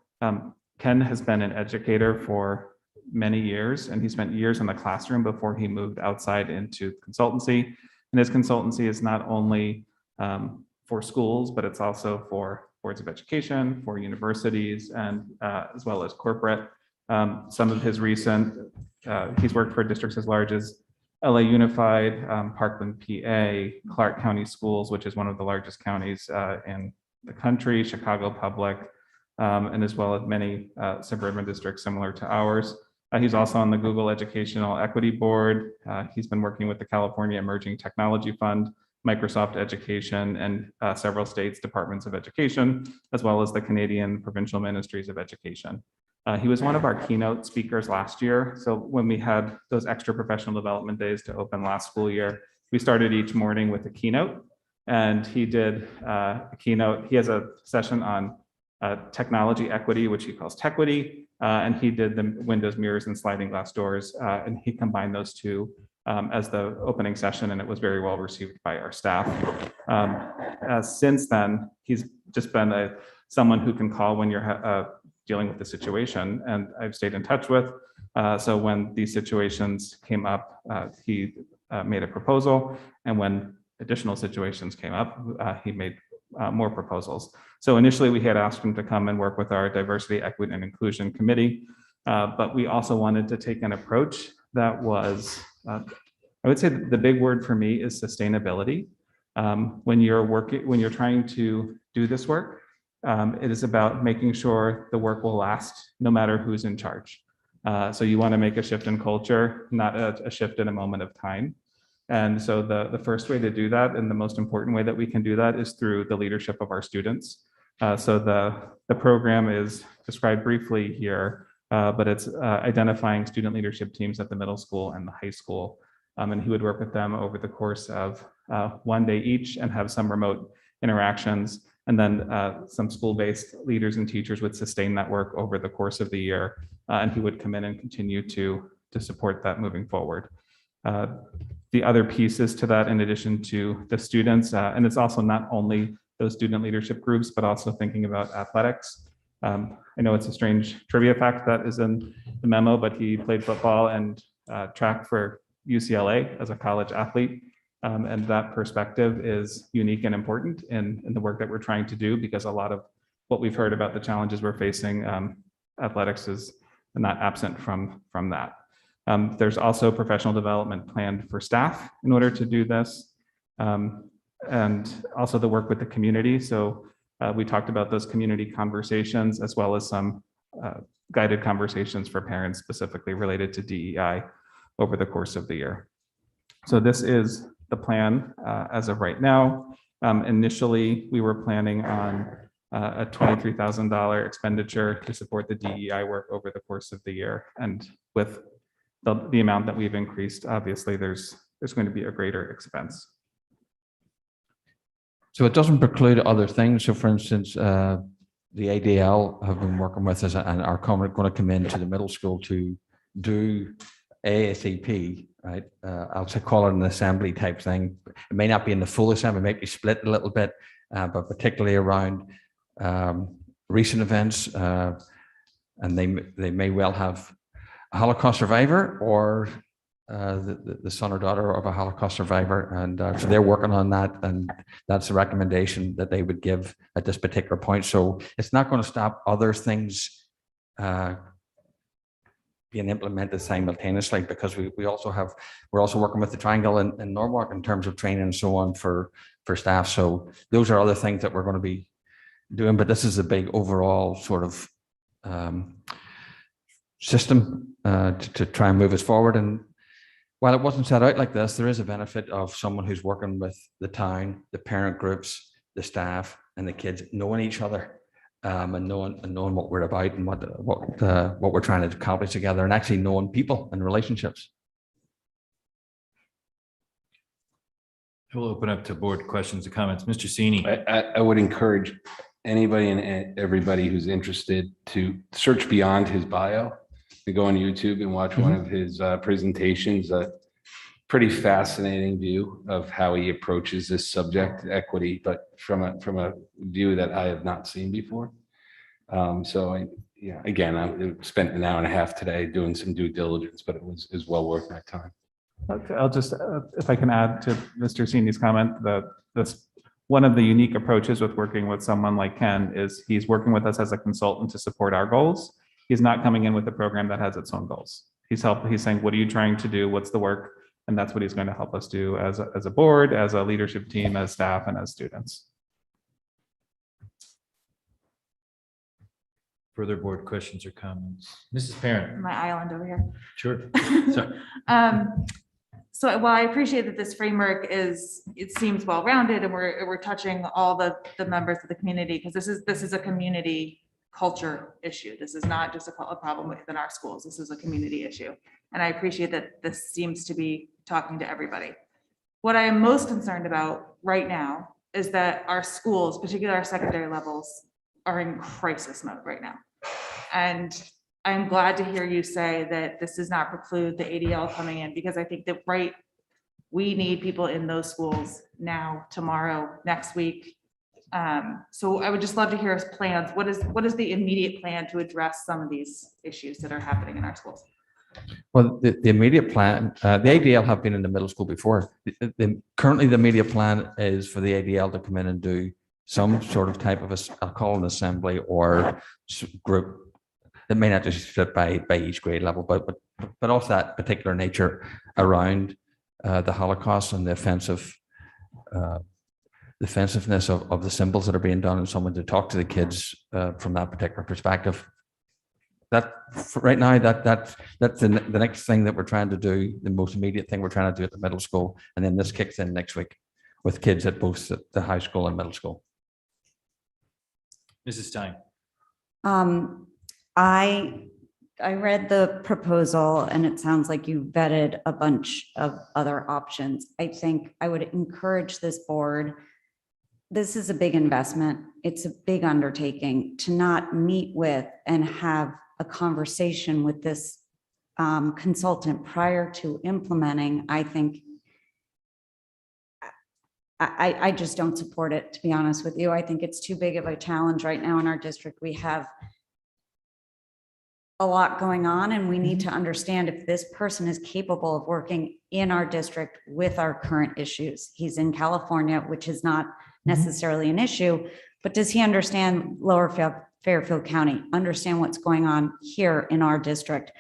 Ken has been an educator for many years, and he spent years in the classroom before he moved outside into consultancy. And his consultancy is not only for schools, but it's also for boards of education, for universities, and as well as corporate. Some of his recent, he's worked for districts as large as LA Unified, Parkland, PA, Clark County Schools, which is one of the largest counties in the country, Chicago Public, and as well as many suburban districts similar to ours. He's also on the Google Educational Equity Board. He's been working with the California Emerging Technology Fund, Microsoft Education, and several states' departments of education, as well as the Canadian Provincial Ministries of Education. He was one of our keynote speakers last year. So when we had those extra professional development days to open last school year, we started each morning with a keynote, and he did a keynote. He has a session on technology equity, which he calls Techquity, and he did the windows, mirrors, and sliding glass doors, and he combined those two as the opening session, and it was very well received by our staff. Since then, he's just been someone who can call when you're dealing with the situation, and I've stayed in touch with. So when these situations came up, he made a proposal, and when additional situations came up, he made more proposals. So initially, we had asked him to come and work with our Diversity, Equity, and Inclusion Committee, but we also wanted to take an approach that was, I would say the big word for me is sustainability. When you're trying to do this work, it is about making sure the work will last no matter who's in charge. So you want to make a shift in culture, not a shift in a moment of time. And so the first way to do that, and the most important way that we can do that, is through the leadership of our students. So the program is described briefly here, but it's identifying student leadership teams at the middle school and the high school. And he would work with them over the course of one day each and have some remote interactions. And then some school-based leaders and teachers would sustain that work over the course of the year. And he would come in and continue to support that moving forward. The other pieces to that, in addition to the students, and it's also not only those student leadership groups, but also thinking about athletics. I know it's a strange trivia fact that is in the memo, but he played football and track for UCLA as a college athlete. And that perspective is unique and important in the work that we're trying to do, because a lot of what we've heard about the challenges we're facing, athletics is not absent from that. There's also professional development planned for staff in order to do this, and also the work with the community. So we talked about those community conversations, as well as some guided conversations for parents specifically related to DEI over the course of the year. So this is the plan as of right now. Initially, we were planning on a $23,000 expenditure to support the DEI work over the course of the year. And with the amount that we've increased, obviously there's going to be a greater expense. So it doesn't preclude other things. So for instance, the ADL have been working with us and are going to come into the middle school to do ASAP, right? I'll call it an assembly type thing. It may not be in the full assembly, it might be split a little bit, but particularly around recent events, and they may well have a Holocaust survivor or the son or daughter of a Holocaust survivor, and so they're working on that, and that's the recommendation that they would give at this particular point. So it's not going to stop other things being implemented simultaneously, because we're also working with the Triangle in Norwalk in terms of training and so on for staff. So those are other things that we're going to be doing, but this is a big overall sort of system to try and move us forward. And while it wasn't set out like this, there is a benefit of someone who's working with the town, the parent groups, the staff, and the kids knowing each other, and knowing what we're about and what we're trying to accomplish together, and actually knowing people and relationships. We'll open up to board questions and comments. Mr. Cini. I would encourage anybody and everybody who's interested to search beyond his bio, to go on YouTube and watch one of his presentations. A pretty fascinating view of how he approaches this subject, equity, but from a view that I have not seen before. So I spent an hour and a half today doing some due diligence, but it was well worth my time. Okay, I'll just, if I can add to Mr. Cini's comment, that this one of the unique approaches with working with someone like Ken is he's working with us as a consultant to support our goals. He's not coming in with a program that has its own goals. He's saying, what are you trying to do? What's the work? And that's what he's going to help us do as a board, as a leadership team, as staff, and as students. Further board questions or comments? Mrs. Parent. My island over here. Sure. Sorry. So while I appreciate that this framework it seems well-rounded, and we're touching all the members of the community, because this is a community culture issue. This is not just a problem within our schools. This is a community issue. And I appreciate that this seems to be talking to everybody. What I am most concerned about right now is that our schools, particularly our secondary levels, are in crisis mode right now. And I'm glad to hear you say that this does not preclude the ADL coming in, because I think that we need people in those schools now, tomorrow, next week. So I would just love to hear plans. What is the immediate plan to address some of these issues that are happening in our schools? Well, the immediate plan, the ADL have been in the middle school before. Currently, the immediate plan is for the ADL to come in and do some sort of type of, I'll call an assembly or group. It may not just fit by each grade level, but also that particular nature around the Holocaust and the offensiveness of the symbols that are being done, and someone to talk to the kids from that particular perspective. That right now, that's the next thing that we're trying to do, the most immediate thing we're trying to do at the middle school, and then this kicks in next week with kids at both the high school and middle school. Mrs. Stein. I read the proposal and it sounds like you vetted a bunch of other options. I think I would encourage this board. This is a big investment. It's a big undertaking to not meet with and have a conversation with this consultant prior to implementing. I think I just don't support it, to be honest with you. I think it's too big of a challenge right now in our district. We have a lot going on, and we need to understand if this person is capable of working in our district with our current issues. He's in California, which is not necessarily an issue, but does he understand Lower Fairfield County, understand what's going on here in our district?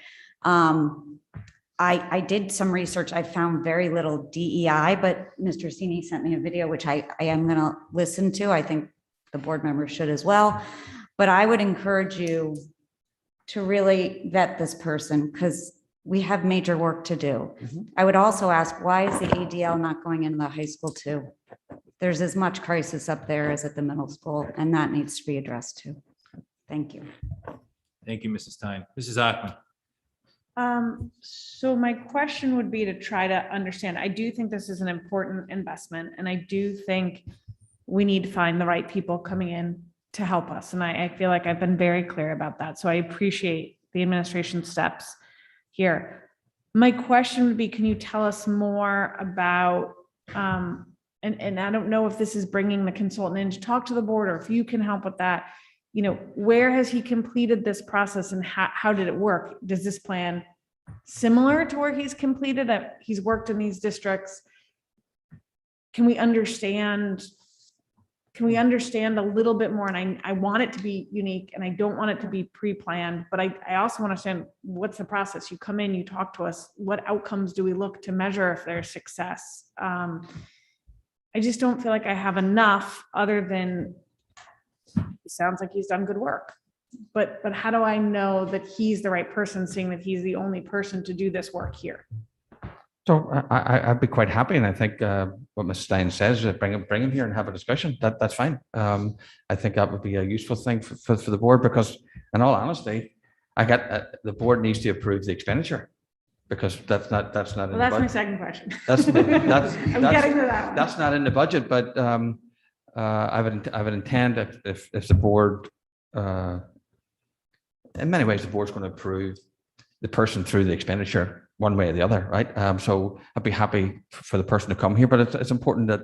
I did some research. I found very little DEI, but Mr. Sini sent me a video, which I am going to listen to. I think the board members should as well. But I would encourage you to really vet this person because we have major work to do. I would also ask, why is the ADL not going into the high school too? There's as much crisis up there as at the middle school, and that needs to be addressed too. Thank you. Thank you, Mrs. Stein. Mrs. Ackman. So my question would be to try to understand, I do think this is an important investment, and I do think we need to find the right people coming in to help us. And I feel like I've been very clear about that. So I appreciate the administration steps here. My question would be, can you tell us more about, and I don't know if this is bringing the consultant in to talk to the board or if you can help with that, you know, where has he completed this process and how did it work? Does this plan similar to where he's completed it? He's worked in these districts. Can we understand a little bit more? And I want it to be unique and I don't want it to be pre-planned, but I also want to understand what's the process. You come in, you talk to us, what outcomes do we look to measure if there's success? I just don't feel like I have enough other than it sounds like he's done good work, but how do I know that he's the right person, seeing that he's the only person to do this work here? So I'd be quite happy, and I think what Ms. Stein says is bring him here and have a discussion. That's fine. I think that would be a useful thing for the board because, in all honesty, the board needs to approve the expenditure because that's not. Well, that's my second question. That's I'm getting to that one. That's not in the budget, but I would intend if the board, in many ways, the board's going to approve the person through the expenditure one way or the other, right? So I'd be happy for the person to come here, but it's important that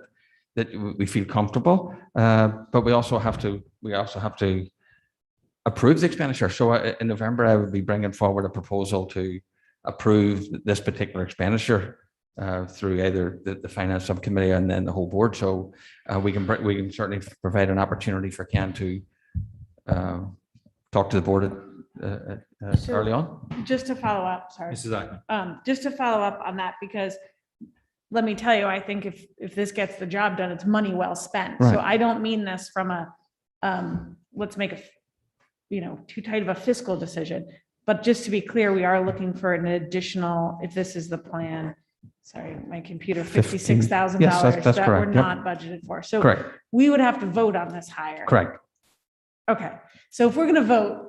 we feel comfortable. But we also have to approve the expenditure. So in November, I would be bringing forward a proposal to approve this particular expenditure through either the finance subcommittee and then the whole board. So we can certainly provide an opportunity for Ken to talk to the board early on. Just to follow up, sorry. Mrs. Ackman. Just to follow up on that, because let me tell you, I think if this gets the job done, it's money well spent. Right. So I don't mean this from a, let's make too tight of a fiscal decision. But just to be clear, we are looking for an additional, if this is the plan, sorry, my computer, $56,000 Yes, that's that correct. we're Yep. not budgeted for. So Correct. we would have to vote on this hire. Correct. Okay, so if we're gonna vote,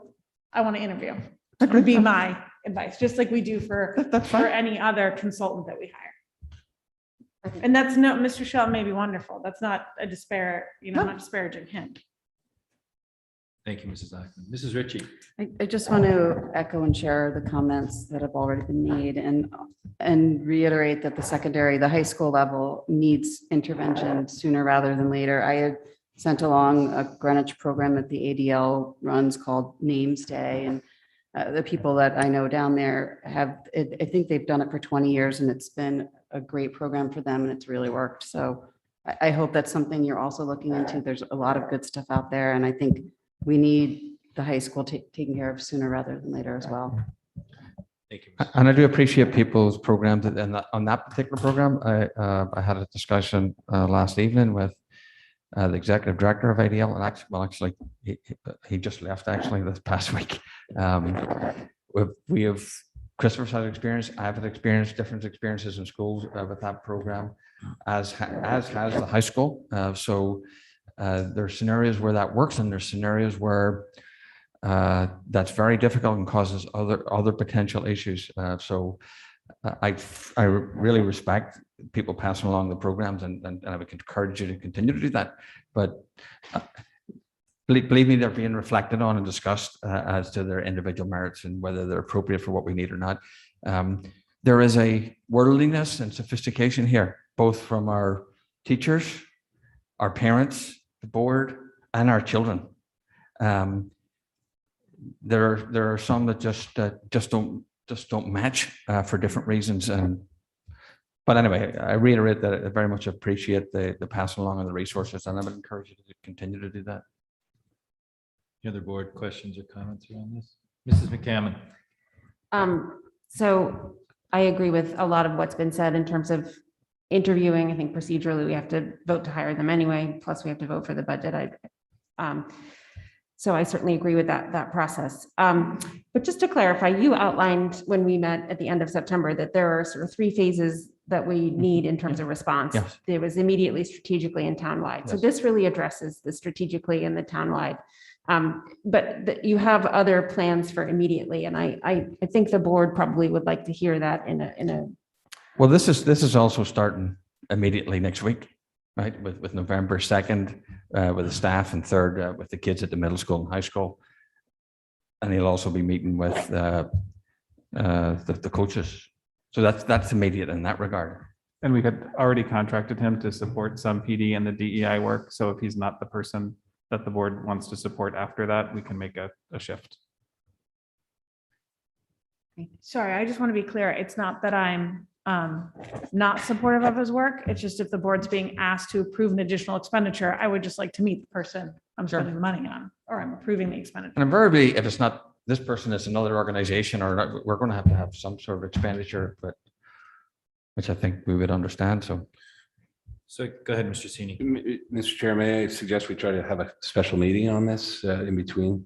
I want to interview. That would be my advice, just like we do for any other consultant that we hire. And that's no, Mr. Shell may be wonderful. That's not a I'm not disparaging him. Thank you, Mrs. Ackman. Mrs. Richie. I just want to echo and share the comments that have already been made and reiterate that the high school level needs intervention sooner rather than later. I had sent along a Greenwich program that the ADL runs called Names Day, and The people that I know down there I think they've done it for 20 years and it's been a great program for them and it's really worked. So I hope that's something you're also looking into. There's a lot of good stuff out there and I think we need the high school taken care of sooner rather than later as well. Thank you. And I do appreciate people's programs and on that particular program. I had a discussion last evening with the executive director of ADL, and actually, he just left actually this past week. We have Christopher's had experience. I've had experience, different experiences in schools with that program, as has the high school. So there are scenarios where that works, and there's scenarios where that's very difficult and causes other potential issues. So I really respect people passing along the programs, and I would encourage you to continue to do that. But believe me, they're being reflected on and discussed as to their individual merits and whether they're appropriate for what we need or not. There is a worldliness and sophistication here, both from our teachers, our parents, the board, and our children. There are some that just don't match for different reasons. But anyway, I reiterate that I very much appreciate the passing along of the resources, and I would encourage you to continue to do that. Any other board questions or comments around this? Mrs. McCammon. So I agree with a lot of what's been said in terms of interviewing. I think procedurally we have to vote to hire them anyway, plus we have to vote for the budget. So I certainly agree with that process. But just to clarify, you outlined when we met at the end of September that there are sort of 3 phases that we need in terms of response. Yes. There was immediately, strategically, and townwide. So Yes. this really addresses the strategically and the townwide. But you have other plans for immediately, and I think the board probably would like to hear that in a. Well, this is also starting immediately next week, right? With November 2nd, with the staff, and 3rd with the kids at the middle school and high school. And he'll also be meeting with the coaches. So that's immediate in that regard. And we had already contracted him to support some PD and the DEI work. So if he's not the person that the board wants to support after that, we can make a shift. Sorry, I just want to be clear. It's not that I'm not supportive of his work. It's just if the board's being asked to approve an additional expenditure, I would just like to meet the person I'm spending the money on, or I'm approving the expenditure. And invariably, if it's not this person, it's another organization, or not, we're going to have some sort of expenditure, but which I think we would understand. So go ahead, Mr. Sini. Mr. Chair, may I suggest we try to have a special meeting on this in between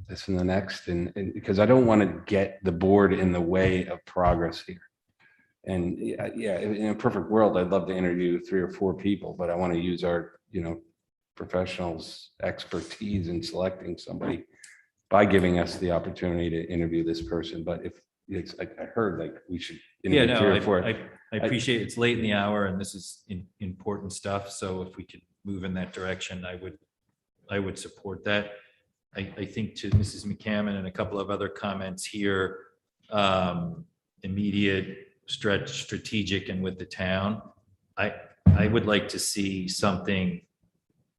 this and the next, and because I don't want to get the board in the way of progress here. And yeah, in a perfect world, I'd love to interview 3 or 4 people, but I want to use our, professionals' expertise in selecting somebody by giving us the opportunity to interview this person. But if it's, I heard like we should interview 3 or 4. I appreciate it's late in the hour and this is important stuff. So if we could move in that direction, I would support that. I think to Mrs. McCammon and a couple of other comments here, immediate, strategic, and with the town, I would like to see something.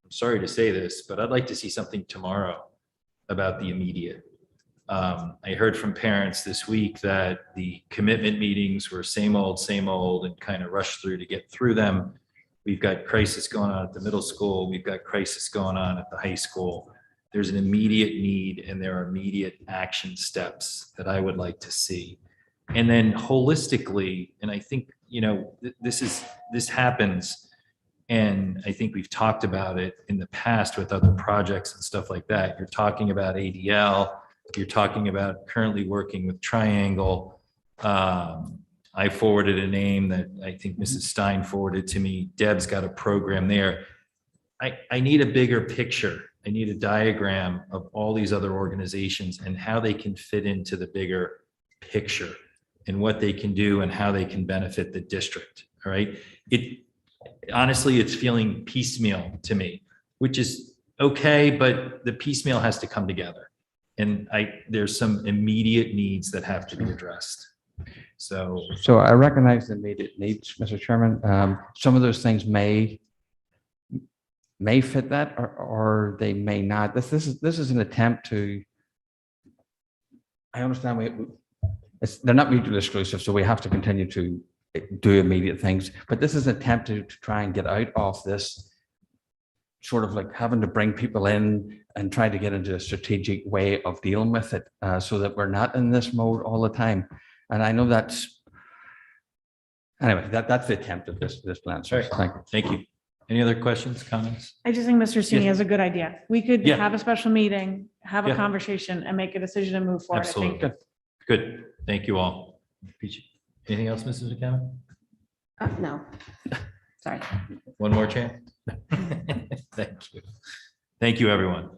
I'm sorry to say this, but I'd like to see something tomorrow about the immediate. I heard from parents this week that the commitment meetings were same old, and kind of rushed through to get through them. We've got crisis going on at the middle school. We've got crisis going on at the high school. There's an immediate need, and there are immediate action steps that I would like to see. And then holistically, and I think, this happens, and I think we've talked about it in the past with other projects and stuff like that. You're talking about ADL. You're talking about currently working with Triangle. I forwarded a name that I think Mrs. Stein forwarded to me. Deb's got a program there. I need a bigger picture. I need a diagram of all these other organizations and how they can fit into the bigger picture and what they can do and how they can benefit the district. All right. Honestly, it's feeling piecemeal to me, which is okay, but the piecemeal has to come together. And there's some immediate needs that have to be addressed. So I recognize the immediate needs, Mr. Chairman. Some of those things may fit that, or they may not. This is an attempt to I understand they're not mutually exclusive, so we have to continue to do immediate things. But this is an attempt to try and get out of this sort of like having to bring people in and try to get into a strategic way of dealing with it, so that we're not in this mode all the time. And I know that's, anyway, that's the attempt of this plan. So Thank you. Any other questions, comments? I just think Mr. Sini Yes. has a good idea. We could Yeah. have a special meeting, have a Yeah. conversation and make a decision and move forward. I think. Absolutely. Good. Thank you all. Peachy. Anything else, Mrs. McCammon? No, sorry. One more chance? Thank you. Thank you, everyone.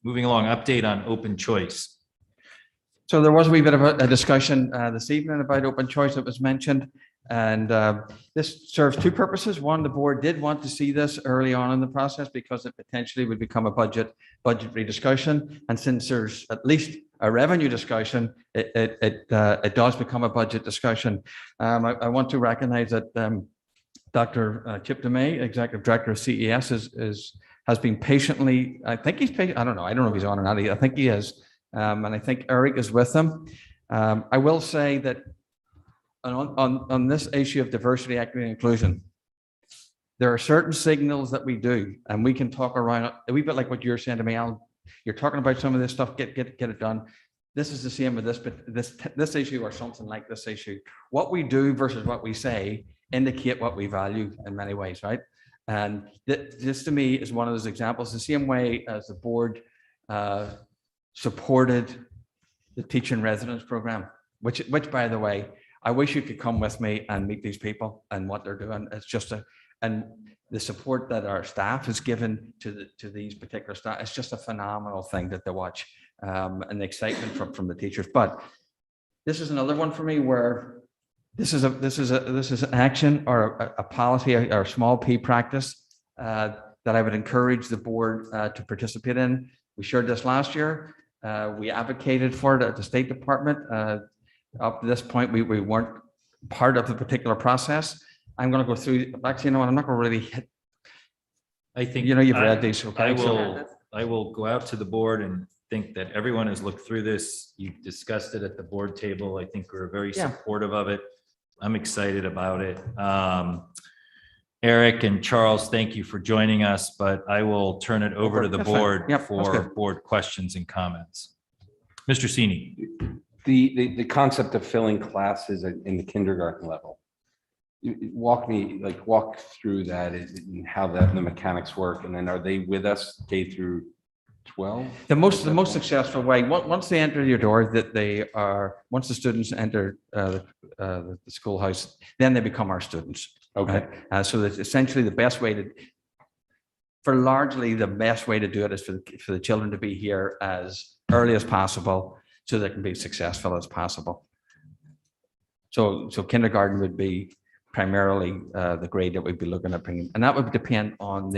Moving along, update on open choice. So there was a wee bit of a discussion this evening about open choice that was mentioned. And this serves two purposes. One, the board did want to see this early on in the process because it potentially would become a budgetary discussion. And since there's at least a revenue discussion, it does become a budget discussion. I want to recognize that Dr. Chip DeMay, Executive Director of CES, has been patiently, I think he's patient, I don't know if he's on or not, I think he is. And I think Eric is with him. I will say that on this issue of diversity, equity, and inclusion, there are certain signals that we do, and we can talk around a wee bit like what you're saying to me, Alan. You're talking about some of this stuff, get it done. This is the same with this issue or something like this issue. What we do versus what we say indicate what we value in many ways, right? And this to me is one of those examples, the same way as the board supported the teacher in residence program, which by the way, I wish you could come with me and meet these people and what they're doing. It's just and the support that our staff has given to these particular staff, it's just a phenomenal thing that they watch, and the excitement from the teachers. But this is another one for me where this is an action or a policy or a small P practice that I would encourage the board to participate in. We shared this last year. We advocated for it at the State Department. Up to this point, we weren't part of the particular process. I'm going to go through. Actually, you know what? I'm not going to really hit. I think you've read these. Okay, I will go out to the board and think that everyone has looked through this. You've discussed it at the board table. I think we're very supportive of it. I'm excited about it. Eric and Charles, thank you for joining us, but I will turn it over to the board for board questions and comments. Mr. Sini. The concept of filling classes in the kindergarten level. Walk through that and how the mechanics work. And then are they with us K through 12? The most successful way, once they enter your door, once the students enter the schoolhouse, then they become our students. Okay. Right? So that's essentially the best way to do it is for the children to be here as early as possible so they can be successful as possible. So kindergarten would be primarily the grade that we'd be looking at bringing, and that would depend on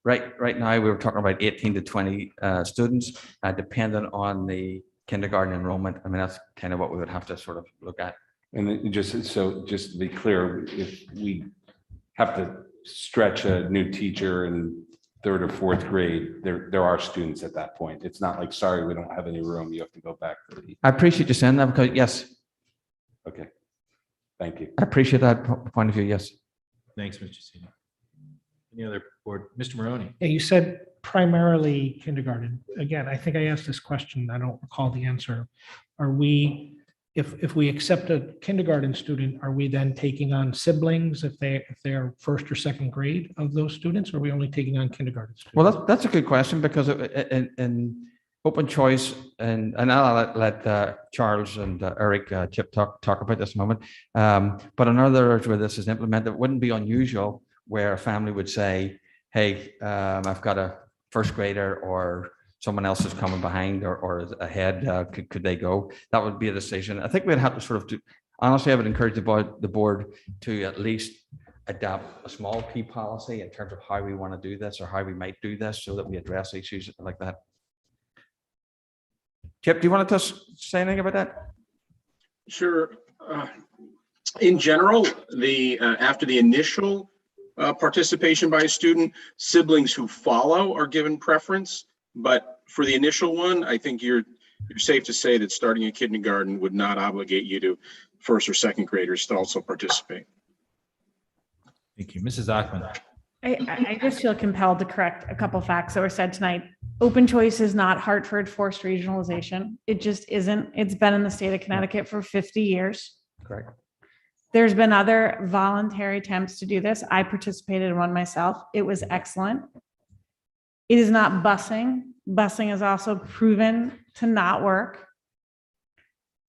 right now we were talking about 18 to 20 students, dependent on the kindergarten enrollment. I mean, that's kind of what we would have to sort of look at. And just to be clear, if we have to stretch a new teacher in 3rd or 4th grade, there are students at that point. It's not like, sorry, we don't have any room. You have to go back to the. I appreciate you saying that because yes. Okay. Thank you. I appreciate that point of view. Yes. Thanks, Mr. Sini. Any other board? Mr. Maroney. Yeah, you said primarily kindergarten. Again, I think I asked this question. I don't recall the answer. Are we, if we accept a kindergarten student, are we then taking on siblings if they are 1st or 2nd grade of those students? Or are we only taking on kindergarten students? Well, that's a good question because in open choice, and I'll let Charles and Eric Chip talk about this in a moment. But in other words, where this is implemented, it wouldn't be unusual where a family would say, hey, I've got a 1st grader or someone else is coming behind or ahead, could they go? That would be a decision. I think we'd have to sort of do, honestly, I would encourage the board to at least adopt a small P policy in terms of how we want to do this or how we might do this so that we address issues like that. Chip, do you want to say anything about that? Sure. In general, after the initial participation by a student, siblings who follow are given preference. But for the initial one, I think you're you're safe to say that starting in kindergarten would not obligate you to first or second graders to also participate. Thank you. Mrs. Ackman. I just feel compelled to correct a couple facts that were said tonight. Open choice is not Hartford forced regionalization. It just isn't. It's been in the state of Connecticut for 50 years. Correct. There's been other voluntary attempts to do this. I participated in one myself. It was excellent. It is not busing. Busing is also proven to not work.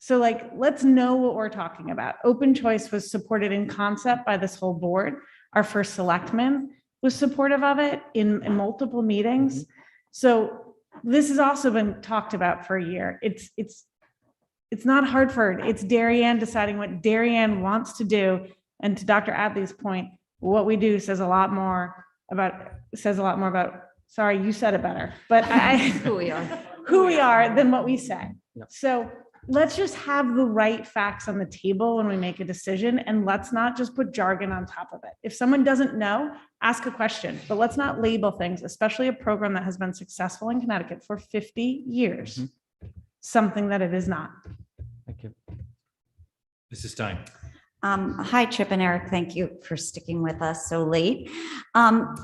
So like, let's know what we're talking about. Open choice was supported in concept by this whole board. Our first selectman was supportive of it in multiple meetings. So this has also been talked about for a year. It's not Hartford, it's Darien deciding what Darien wants to do. And to Dr. Adley's point, what we do says a lot more about, sorry, you said it better, but who we are than what we say. Yep. So let's just have the right facts on the table when we make a decision, and let's not just put jargon on top of it. If someone doesn't know, ask a question, but let's not label things, especially a program that has been successful in Connecticut for 50 years, something that it is not. Thank you. Mrs. Stein. Hi, Chip and Eric. Thank you for sticking with us so late.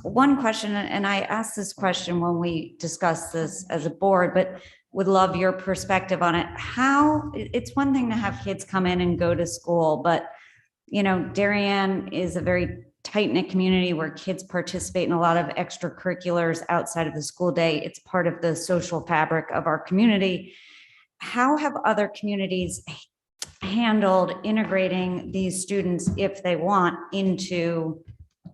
One question, and I asked this question when we discussed this as a board, but would love your perspective on it. How, it's one thing to have kids come in and go to school, but you know, Darien is a very tight-knit community where kids participate in a lot of extracurriculars outside of the school day. It's part of the social fabric of our community. How have other communities handled integrating these students, if they want, into,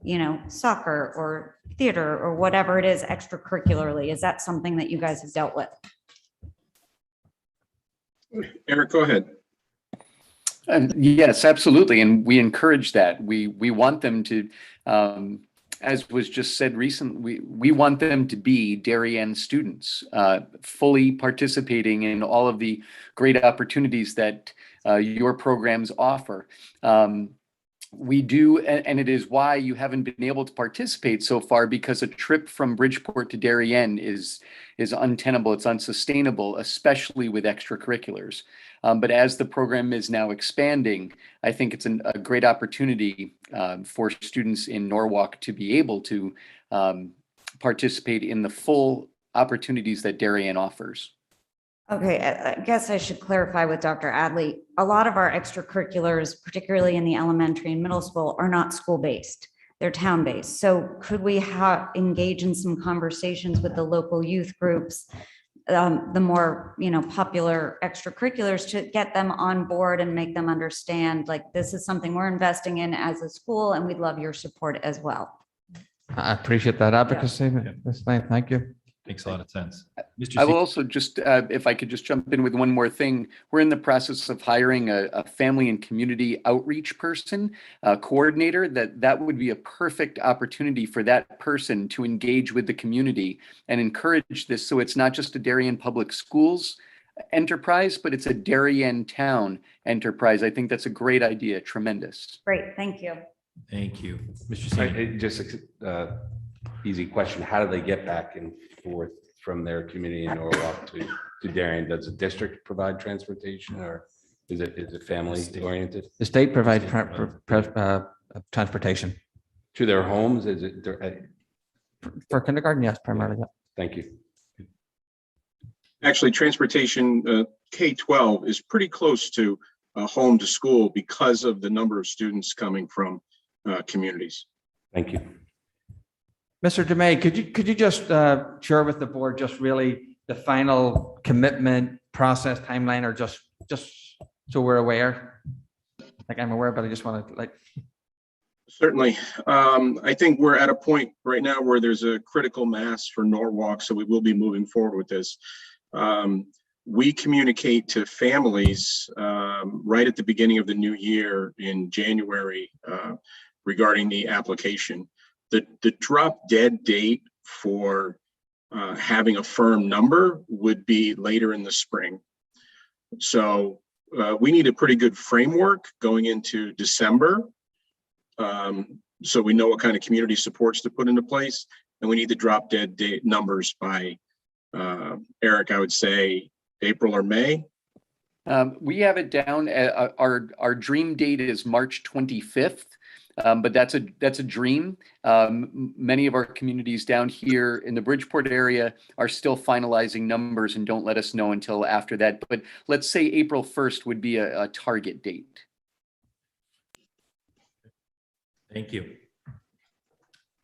you know, soccer or theater or whatever it is extracurricularly? Is that something that you guys have dealt with? Eric, go ahead. Yes, absolutely. And we encourage that. We want them to, as was just said recently, we want them to be Darien students, fully participating in all of the great opportunities that your programs offer. We do, and it is why you haven't been able to participate so far, because a trip from Bridgeport to Darien is untenable, it's unsustainable, especially with extracurriculars. But as the program is now expanding, I think it's a great opportunity for students in Norwalk to be able to participate in the full opportunities that Darien offers. Okay, I guess I should clarify with Dr. Adley. A lot of our extracurriculars, particularly in the elementary and middle school, are not school-based. They're town-based. So could we engage in some conversations with the local youth groups, the more, you know, popular extracurriculars, to get them on board and make them understand, like, this is something we're investing in as a school, and we'd love your support as well. I appreciate that advocacy, Ms. Stein. Thank you. Makes a lot of sense. Mr. I will also just, if I could just jump in with one more thing. We're in the process of hiring a family and community outreach person, a coordinator, that would be a perfect opportunity for that person to engage with the community and encourage this. So it's not just a Darien Public Schools enterprise, but it's a Darien Town enterprise. I think that's a great idea. Tremendous. Great, thank you. Thank you. Mr. Stein. Just easy question. How do they get back and forth from their community in Norwalk to Darien? Does the district provide transportation, or is it family oriented? The state provides transportation To their homes? Is it for kindergarten? Yes, primarily. Yeah. Thank you. Actually, transportation K-12 is pretty close to home to school because of the number of students coming from communities. Thank you. Mr. Demay, could you just share with the board just really the final commitment process timeline, or just so we're aware? Like, I'm aware, but I just want to Certainly. I think we're at a point right now where there's a critical mass for Norwalk, so we will be moving forward with this. We communicate to families right at the beginning of the new year in January regarding the application. The drop dead date for having a firm number would be later in the spring. So we need a pretty good framework going into December. So we know what kind of community supports to put into place, and we need the drop dead date numbers by Eric, I would say April or May? We have it down, our dream date is March 25th. But that's a dream. Many of our communities down here in the Bridgeport area are still finalizing numbers and don't let us know until after that. But let's say April 1st would be a target date. Thank you.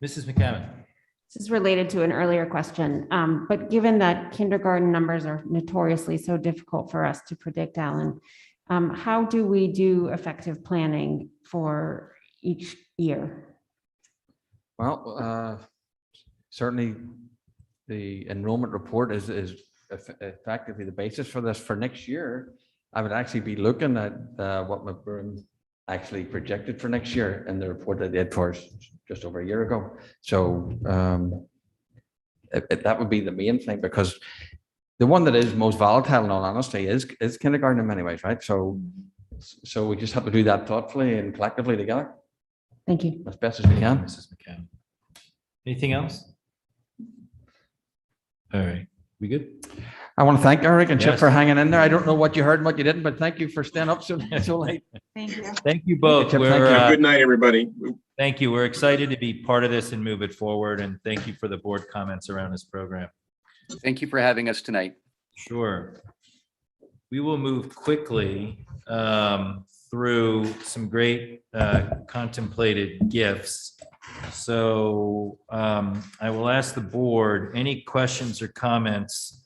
Mrs. McCammon. This is related to an earlier question, but given that kindergarten numbers are notoriously so difficult for us to predict, Alan, how do we do effective planning for each year? Well, certainly the enrollment report is effectively the basis for this for next year. I would actually be looking at what McBroom actually projected for next year in the report that they did for us just over a year ago. So that would be the main thing, because the one that is most volatile in all honesty is kindergarten in many ways, right? So we just have to do that thoughtfully and collectively together. Thank you. As best as we can. Mrs. McCann. Anything else? All right, we good? I want to thank Eric and Chip Yes. for hanging in there. I don't know what you heard and what you didn't, but thank you for staying up so late. Thank you. Thank you both. Chip, thank We're, you. Good night, everybody. thank you. We're excited to be part of this and move it forward. And thank you for the board comments around this program. Thank you for having us tonight. Sure. We will move quickly through some great contemplated gifts. So I will ask the board, any questions or comments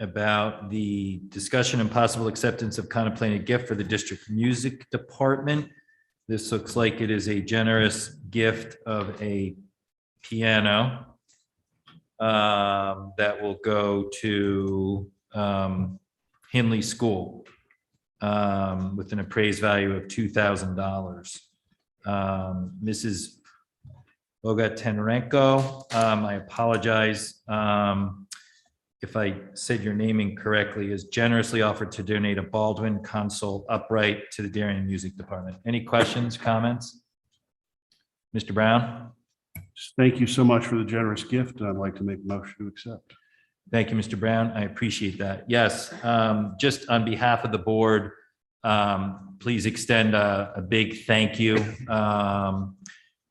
about the discussion and possible acceptance of contemplated gift for the district music department. This looks like it is a generous gift of a piano that will go to Hinley School with an appraised value of $2,000. Mrs. Bogatenrenko, I apologize if I said your name incorrectly, is generously offered to donate a Baldwin console upright to the Darien Music Department. Any questions, comments? Mr. Brown? Thank you so much for the generous gift. I'd like to make a motion to accept. Thank you, Mr. Brown. I appreciate that. Yes, just on behalf of the board, please extend a big thank you.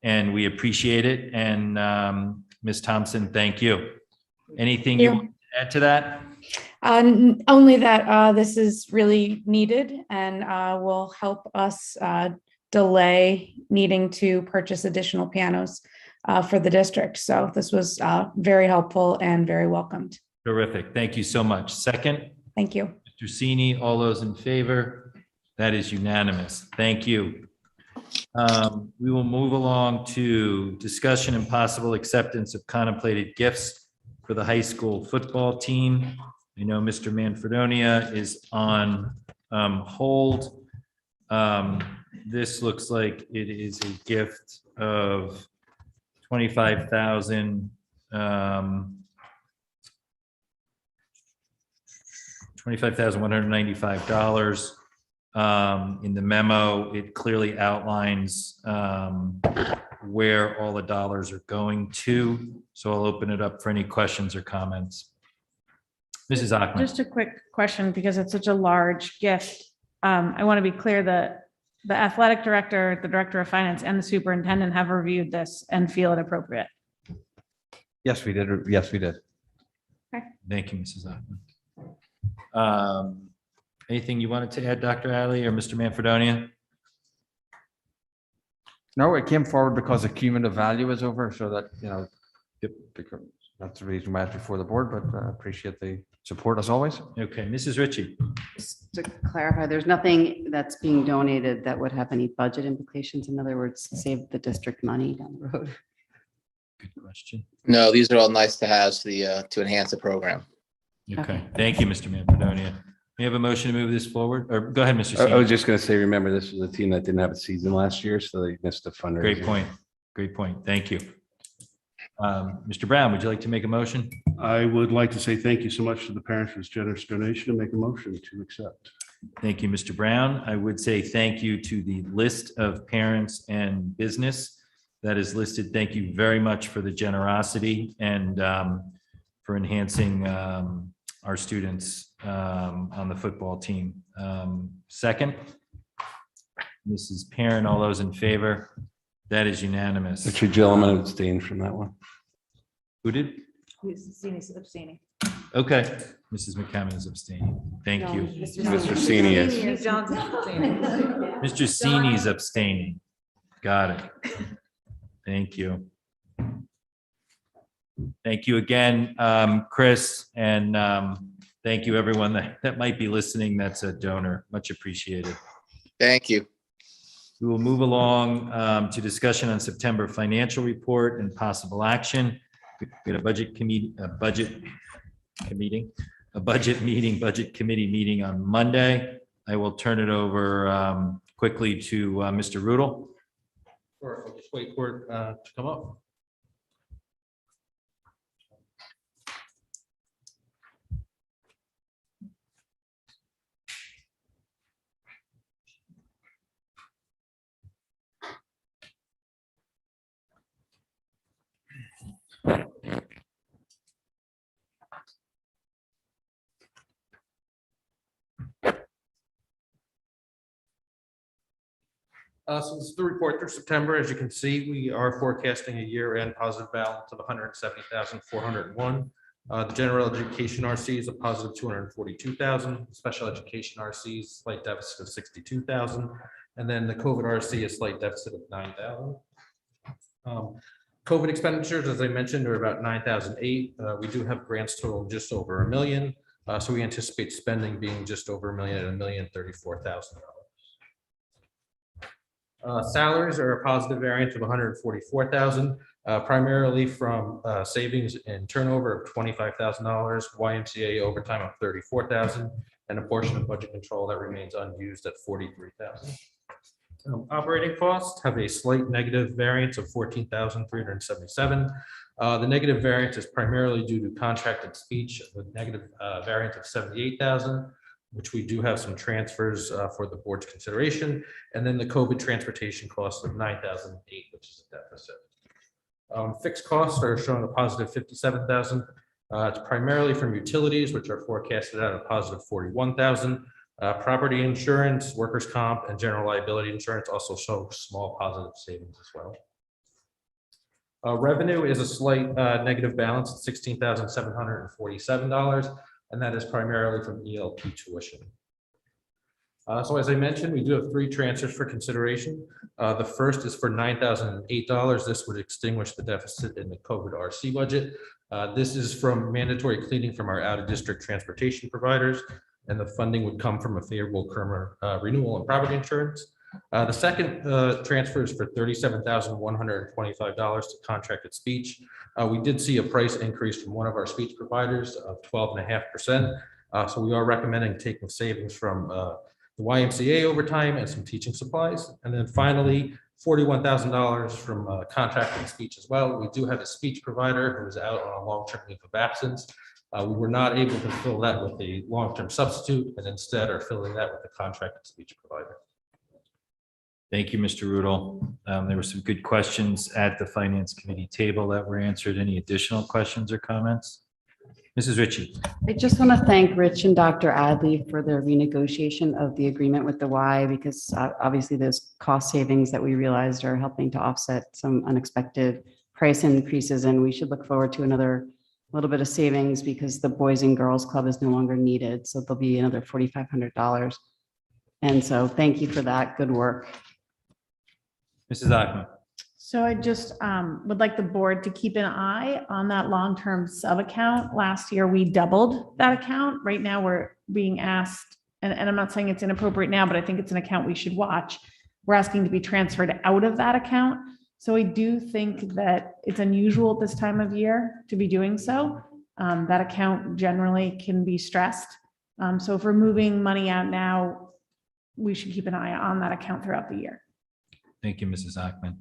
And we appreciate it. And Ms. Thompson, thank you. Anything you want to add to that? Only that this is really needed and will help us delay needing to purchase additional pianos for the district. So this was very helpful and very welcomed. Terrific. Thank you so much. Second? Thank you. Mr. Sini, all those in favor? That is unanimous. Thank you. We will move along to discussion and possible acceptance of contemplated gifts for the high school football team. I know Mr. Manfredonia is on hold. This looks like it is a gift of $25,000. $25,195. In the memo, it clearly outlines where all the dollars are going to. So I'll open it up for any questions or comments. Mrs. Achman. Just a quick question, because it's such a large gift. I want to be clear that the athletic director, the director of finance, and the superintendent have reviewed this and feel it appropriate. Yes, we did. Yes, we did. Okay. Thank you, Mrs. Achman. Anything you wanted to add, Dr. Alley or Mr. Manfredonia? No, it came forward because the cumulative value is over, so that, because that's the reason why it's before the board, but I appreciate the support as always. Okay, Mrs. Ritchie. Just to clarify, there's nothing that's being donated that would have any budget implications. In other words, save the district money down the road. Good question. No, these are all nice to have to enhance the program. Okay, thank you, Mr. Manfredonia. We have a motion to move this forward, or go ahead, Mr. I was Senior. just going to say, remember, this was a team that didn't have a season last year, so they missed a fundraiser. Great point. Great point. Thank you. Mr. Brown, would you like to make a motion? I would like to say thank you so much to the parents for this generous donation and make a motion to accept. Thank you, Mr. Brown. I would say thank you to the list of parents and business that is listed. Thank you very much for the generosity and for enhancing our students on the football team. Second, Mrs. Perrin, all those in favor? That is unanimous. Richard Gilliman abstained from that one. Who did? Seni's abstaining. Okay, Mrs. McCammon is abstaining. Thank you. Mr. Sini is. Mr. Sini's abstaining. Got it. Thank you. Thank you again, Chris, and thank you everyone that might be listening that's a donor. Much appreciated. Thank you. We will move along to discussion on September financial report and possible action. We had a budget committee meeting on Monday. I will turn it over quickly to Mr. Rudel. Or I'll just wait for it to come up. So this is the report through September. As you can see, we are forecasting a year-end positive balance of 170,401. The general education RC is a positive 242,000. Special education RC is slight deficit of 62,000, and then the COVID RC is slight deficit of 9,000. COVID expenditures, as I mentioned, are about 9,008. We do have grants total just over $1 million, so we anticipate spending being just over $1 million at $1,034,000. Salaries are a positive variance of 144,000, primarily from savings in turnover of $25,000, YMCA overtime of 34,000, and a portion of budget control that remains unused at 43,000. Operating costs have a slight negative variance of 14,377. The negative variance is primarily due to contracted speech with negative variance of 78,000. Which we do have some transfers for the board's consideration, and then the COVID transportation cost of 9,008, which is a deficit. Fixed costs are showing a positive 57,000. It's primarily from utilities, which are forecasted at a positive 41,000. Property insurance, workers' comp, and general liability insurance also show small positive savings as well. Revenue is a slight negative balance at $16,747. And that is primarily from ELP tuition. So as I mentioned, we do have 3 transfers for consideration. The first is for $9,008. This would extinguish the deficit in the COVID RC budget. This is from mandatory cleaning from our out-of-district transportation providers, and the funding would come from a favorable renewal and property insurance. The second transfer is for $37,125 to contracted speech. We did see a price increase from one of our speech providers of 12.5%. So we are recommending taking savings from the YMCA overtime and some teaching supplies. And then finally, $41,000 from contracted speech as well. We do have a speech provider who is out on a long-term leave of absence. We were not able to fill that with a long-term substitute, and instead are filling that with a contracted speech provider. Thank you, Mr. Rudel. There were some good questions at the Finance Committee table that were answered. Any additional questions or comments? Mrs. Richie. I just want to thank Rich and Dr. Adley for their renegotiation of the agreement with the Y, because obviously those cost savings that we realized are helping to offset some unexpected price increases. And we should look forward to another little bit of savings because the Boys and Girls Club is no longer needed. So there'll be another $4,500. And so thank you for that good work. Mrs. Ackman. So I just would like the board to keep an eye on that long-term sub-account. Last year, we doubled that account. Right now, we're being asked, and I'm not saying it's inappropriate now, but I think it's an account we should watch. We're asking to be transferred out of that account. So I do think that it's unusual at this time of year to be doing so. That account generally can be stressed. So if we're moving money out now, we should keep an eye on that account throughout the year. Thank you, Mrs. Ackman.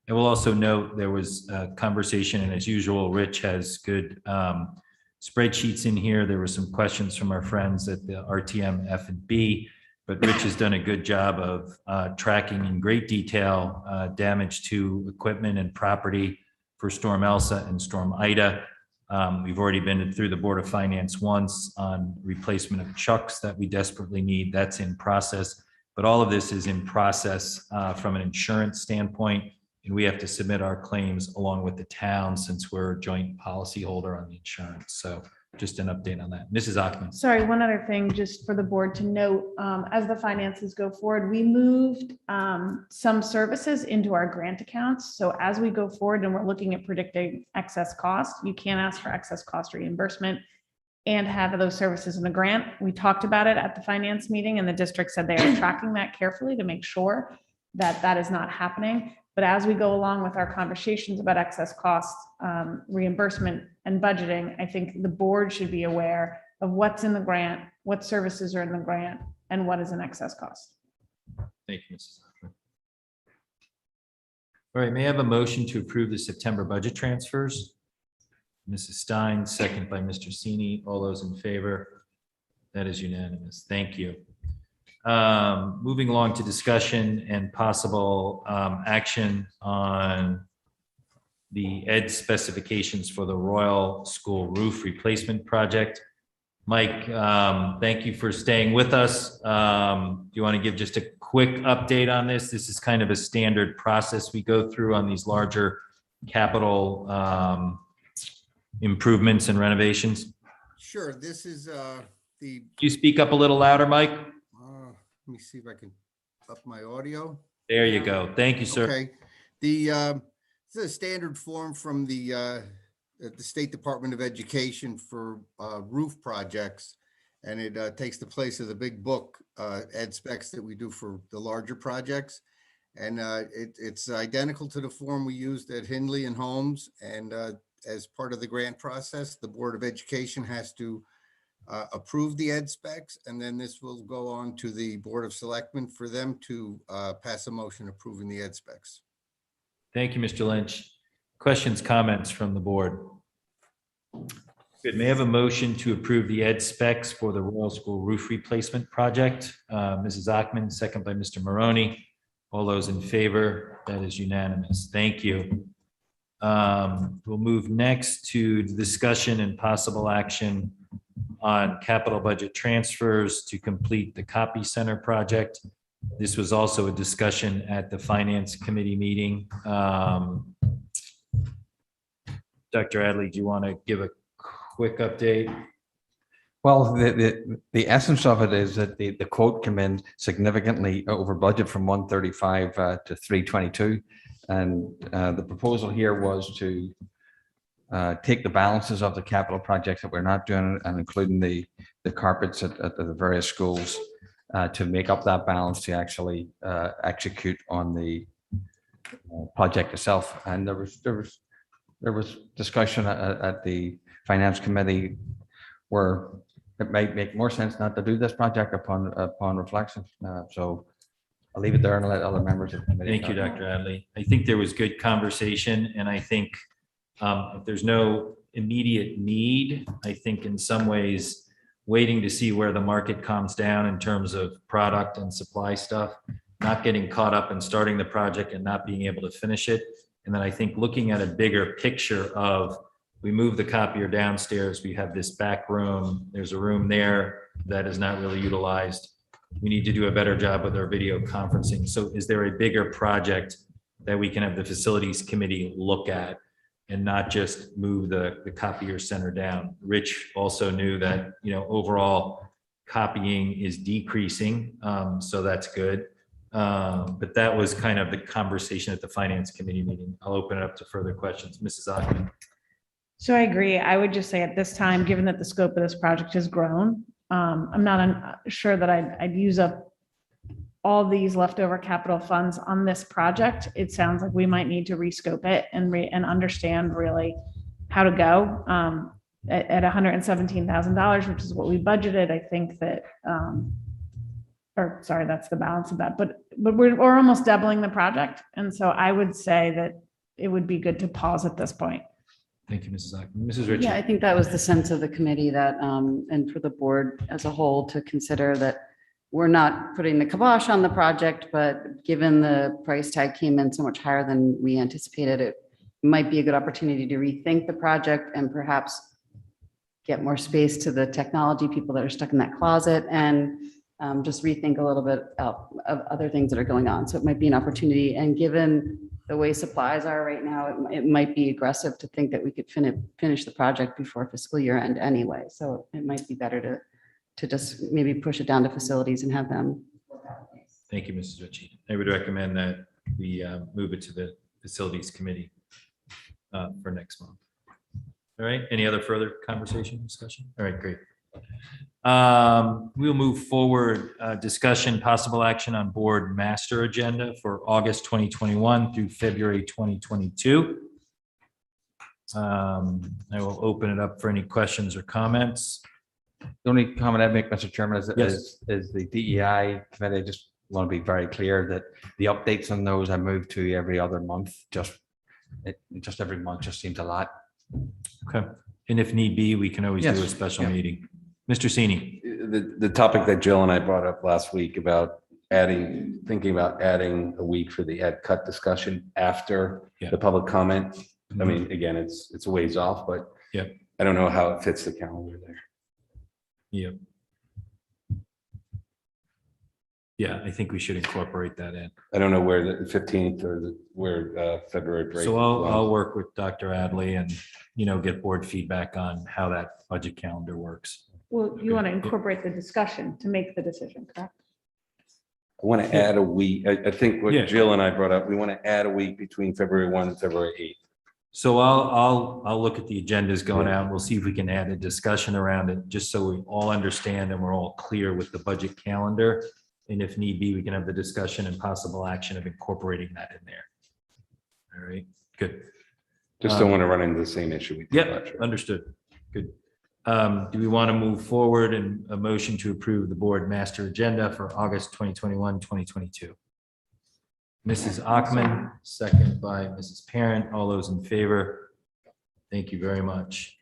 I will also note there was a conversation, and as usual, Rich has good spreadsheets in here. There were some questions from our friends at the RTM F&B, but Rich has done a good job of tracking in great detail damage to equipment and property for Storm Elsa and Storm Ida. We've already been through the Board of Finance once on replacement of trucks that we desperately need. That's in process. But all of this is in process from an insurance standpoint, and we have to submit our claims along with the town since we're a joint policy holder on the insurance. So just an update on that. Mrs. Ackman. Sorry, one other thing, just for the board to note, as the finances go forward, we moved some services into our grant accounts. So as we go forward and we're looking at predicting excess cost, you can't ask for excess cost reimbursement and have those services in the grant. We talked about it at the finance meeting, and the district said they are tracking that carefully to make sure that that is not happening. But as we go along with our conversations about excess costs, reimbursement and budgeting, I think the board should be aware of what's in the grant, what services are in the grant, and what is an excess cost. Thank you, Mrs. Ackman. All right, may I have a motion to approve the September budget transfers? Mrs. Stein, second by Mr. Sini. All those in favor? That is unanimous. Thank you. Moving along to discussion and possible action on the ed specifications for the Royal School roof replacement project. Mike, thank you for staying with us. Do you want to give just a quick update on this? This is kind of a standard process we go through on these larger capital improvements and renovations. Sure, this is the, Can you speak up a little louder, Mike? let me see if I can up my audio. There you go. Thank you, sir. Okay, this is a standard form from the State Department of Education for roof projects, and it takes the place of the big book ed specs that we do for the larger projects. And it's identical to the form we used at Hindley and Holmes. And as part of the grant process, the Board of Education has to approve the ed specs, and then this will go on to the Board of Selectmen for them to pass a motion approving the ed specs. Thank you, Mr. Lynch. Questions, comments from the board? Good. May I have a motion to approve the ed specs for the Royal School roof replacement project? Mrs. Ackman, second by Mr. Maroney. All those in favor? That is unanimous. Thank you. We'll move next to the discussion and possible action on capital budget transfers to complete the copy center project. This was also a discussion at the finance committee meeting. Dr. Adley, do you want to give a quick update? Well, the essence of it is that the quote came in significantly over budget from 135 to 322. And the proposal here was to take the balances of the capital projects that we're not doing and including the carpets at the various schools to make up that balance to actually execute on the project itself. And there was discussion at the finance committee where it might make more sense not to do this project upon reflection. So I'll leave it there and let other members of the committee. Thank you, Dr. Adley. I think there was good conversation, and I think if there's no immediate need, I think in some ways waiting to see where the market calms down in terms of product and supply stuff, not getting caught up in starting the project and not being able to finish it. And then I think looking at a bigger picture of, we move the copier downstairs, we have this back room, there's a room there that is not really utilized. We need to do a better job with our video conferencing. So is there a bigger project that we can have the facilities committee look at and not just move the copier center down? Rich also knew that, overall copying is decreasing. So that's good. But that was kind of the conversation at the finance committee meeting. I'll open it up to further questions. Mrs. Ackman. So I agree. I would just say at this time, given that the scope of this project has grown, I'm not sure that I'd use up all these leftover capital funds on this project. It sounds like we might need to rescope it and understand really how to go at $117,000, which is what we budgeted. I think that, that's the balance of that, but we're almost doubling the project. And so I would say that it would be good to pause at this point. Thank you, Mrs. Ackman. Mrs. Richie. Yeah, I think that was the sense of the committee that, and for the board as a whole to consider that we're not putting the kibosh on the project, but given the price tag came in so much higher than we anticipated, it might be a good opportunity to rethink the project and perhaps get more space to the technology people that are stuck in that closet and just rethink a little bit of other things that are going on. So it might be an opportunity. And given the way supplies are right now, it might be aggressive to think that we could finish the project before fiscal year end anyway. So it might be better to just maybe push it down to facilities and have them. Thank you, Mrs. Ritchie. I would recommend that we move it to the Facilities Committee for next month. All right, any other further conversation, discussion? All right, great. We'll move forward, discussion, possible action on board master agenda for August 2021 through February 2022. I will open it up for any questions or comments. The only comment I'd make, Mr. Chairman, Yes. is the DEI committee. I just want to be very clear that the updates on those I moved to every other month. Just every month just seems a lot. Okay, and if need be, we can always do a Yes. special meeting. Mr. Sini. The topic that Jill and I brought up last week about thinking about adding a week for the ed cut discussion after the public comment. I mean, again, it's a ways off, but I don't know how it fits the calendar there. Yeah. Yeah, I think we should incorporate that in. I don't know where the 15th or where February break. So I'll work with Dr. Adley and, get board feedback on how that budget calendar works. Well, you want to incorporate the discussion to make the decision, correct? I want to add a week. I think what Yeah. Jill and I brought up, we want to add a week between February 1 and February 8. So I'll look at the agendas going out. We'll see if we can add a discussion around it, just so we all understand and we're all clear with the budget calendar. And if need be, we can have the discussion and possible action of incorporating that in there. All right, good. Just don't want to run into the same issue. Yep, understood. Good. Do we want to move forward in a motion to approve the board master agenda for August 2021, 2022? Mrs. Ackman, second by Mrs. Parent. All those in favor? Thank you very much.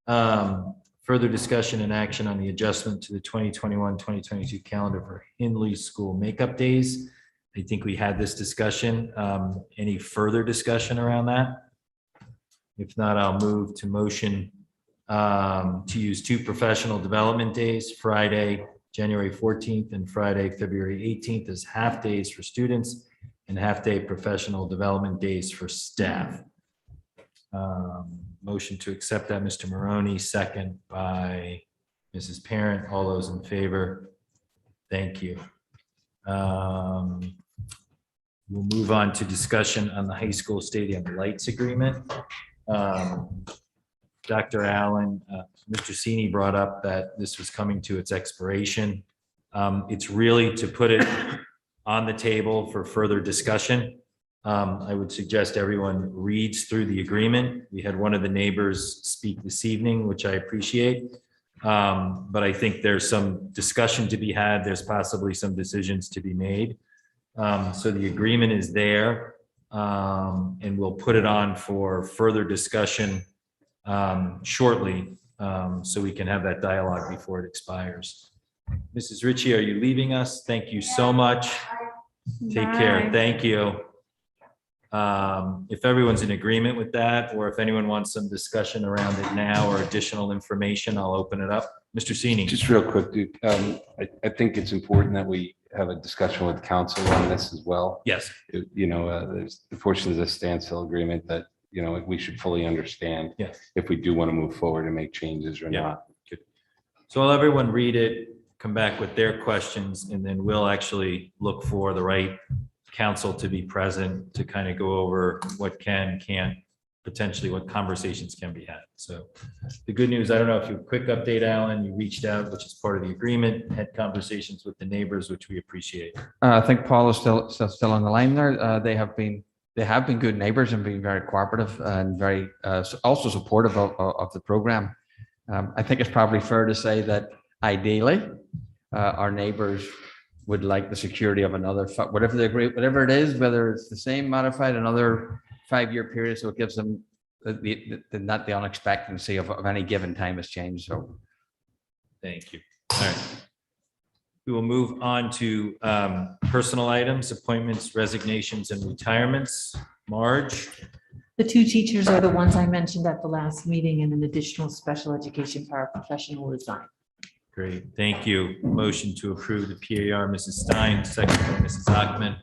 Further discussion and action on the adjustment to the 2021-2022 calendar for Hindley School Makeup Days. I think we had this discussion. Any further discussion around that? If not, I'll move to motion to use 2 professional development days, Friday, January 14th and Friday, February 18th as half days for students and half-day professional development days for staff. Motion to accept that, Mr. Maroney, second by Mrs. Parent. All those in favor? Thank you. We'll move on to discussion on the high school stadium lights agreement. Dr. Allen, Mr. Sini brought up that this was coming to its expiration. It's really to put it on the table for further discussion. I would suggest everyone reads through the agreement. We had one of the neighbors speak this evening, which I appreciate. But I think there's some discussion to be had. There's possibly some decisions to be made. So the agreement is there, and we'll put it on for further discussion shortly, so we can have that dialogue before it expires. Mrs. Ritchie, are you leaving us? Thank you so much. Take care. Bye. Thank you. If everyone's in agreement with that, or if anyone wants some discussion around it now or additional information, I'll open it up. Mr. Sini. Just real quick, Duke. I think it's important that we have a discussion with council on this as well. Yes. There's the portions of the standstill agreement that, we should fully understand. Yes. If we do want to move forward and make changes or not. Good. So I'll everyone read it, come back with their questions, and then we'll actually look for the right council to be present to kind of go over what can't, potentially what conversations can be had. So the good news, I don't know if you quick update, Alan, you reached out, which is part of the agreement, had conversations with the neighbors, which we appreciate. I think Paul is still on the line there. They have been good neighbors and been very cooperative and very also supportive of the program. I think it's probably fair to say that ideally our neighbors would like the security of another, whatever they agree, whatever it is, whether it's the same modified, another 5-year period. So it gives them not the unexpectancy of any given time has changed. So thank you. All right. We will move on to personal items, appointments, resignations, and retirements. Marge. The two teachers are the ones I mentioned at the last meeting, and an additional special education paraprofessional resign. Great, thank you. Motion to approve the PAR, Mrs. Stein, second by Mrs. Ackman.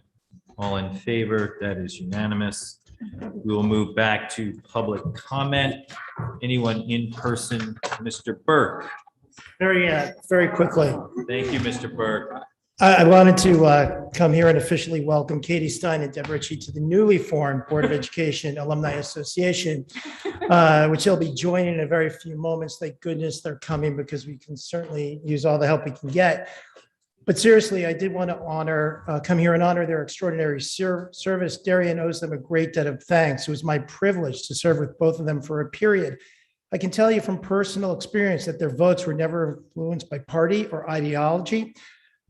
All in favor, that is unanimous. We will move back to public comment. Anyone in person? Mr. Burke. Very quickly. Thank you, Mr. Burke. I wanted to come here and officially welcome Katie Stein and Deb Richie to the newly formed Board of Education Alumni Association, which they'll be joining in a very few moments. Thank goodness they're coming, because we can certainly use all the help we can get. But seriously, I did want to come here and honor their extraordinary service. Darien owes them a great debt of thanks. It was my privilege to serve with both of them for a period. I can tell you from personal experience that their votes were never influenced by party or ideology,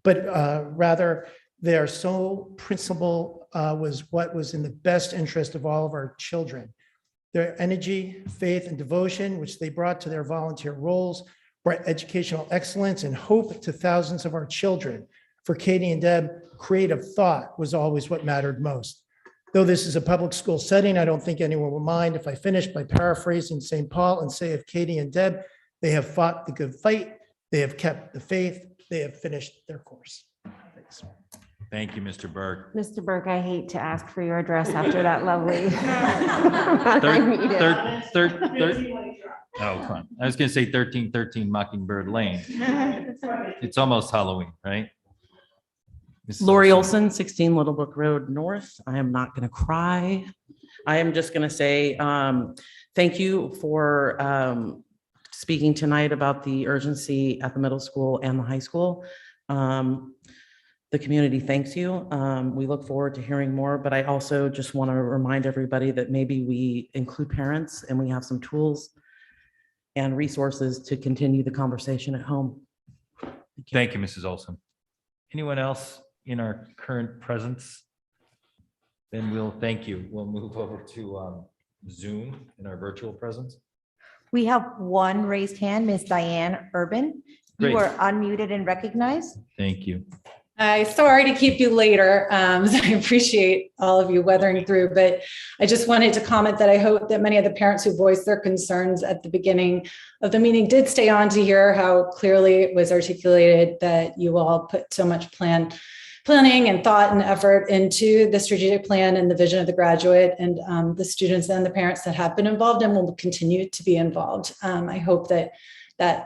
but rather their sole principle was what was in the best interest of all of our children. Their energy, faith, and devotion, which they brought to their volunteer roles, brought educational excellence and hope to thousands of our children. For Katie and Deb, creative thought was always what mattered most. Though this is a public school setting, I don't think anyone will mind if I finish by paraphrasing St. Paul and say of Katie and Deb, they have fought the good fight, they have kept the faith, they have finished their course. Thanks. Thank you, Mr. Burke. Mr. Burke, I hate to ask for your address after that lovely. Oh, come on. I was going to say 1313 Mockingbird Lane. It's almost Halloween, right? Lori Olson, 16 Little Brook Road North. I am not going to cry. I am just going to say thank you for speaking tonight about the urgency at the middle school and the high school. The community thanks you. We look forward to hearing more, but I also just want to remind everybody that maybe we include parents and we have some tools and resources to continue the conversation at home. Thank you, Mrs. Olson. Anyone else in our current presence? Then we'll thank you. We'll move over to Zoom in our virtual presence. We have one raised hand, Ms. Diane Urban. Great. You are unmuted and recognized. Thank you. Hi, sorry to keep you later. So I appreciate all of you weathering through, but I just wanted to comment that I hope that many of the parents who voiced their concerns at the beginning of the meeting did stay on to hear how clearly it was articulated that you all put so much planning and thought and effort into the strategic plan and the vision of the graduate, and the students and the parents that have been involved and will continue to be involved. I hope that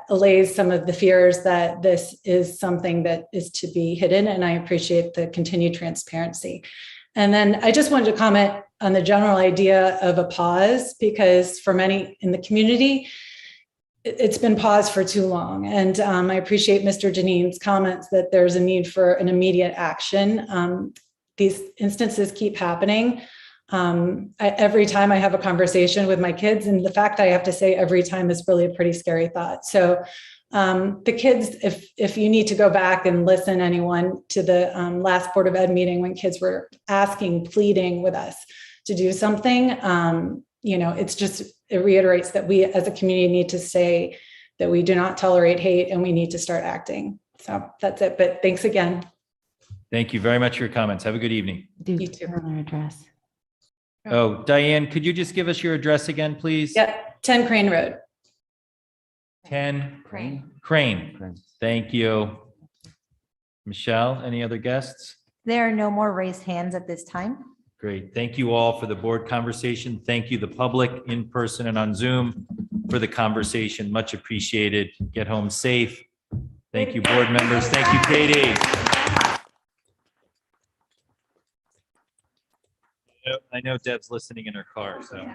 allays some of the fears that this is something that is to be hidden, and I appreciate the continued transparency. And then I just wanted to comment on the general idea of a pause, because for many in the community, it's been paused for too long. And I appreciate Mr. Janeen's comments that there's a need for an immediate action. These instances keep happening. Every time I have a conversation with my kids, and the fact that I have to say every time is really a pretty scary thought. So the kids, if you need to go back and listen, anyone, to the last Board of Ed meeting when kids were pleading with us to do something, it reiterates that we as a community need to say that we do not tolerate hate and we need to start acting. So that's it, but thanks again. Thank you very much for your comments. Have a good evening. You too. Address. Oh, Diane, could you just give us your address again, please? Yep, 10 Crane Road. 10 Crane. Thank you. Michelle, any other guests? There are no more raised hands at this time. Great. Thank you all for the board conversation. Thank you, the public in person and on Zoom, for the conversation. Much appreciated. Get home safe. Thank you, board members. Thank you, Katie. I know Deb's listening in her car, so.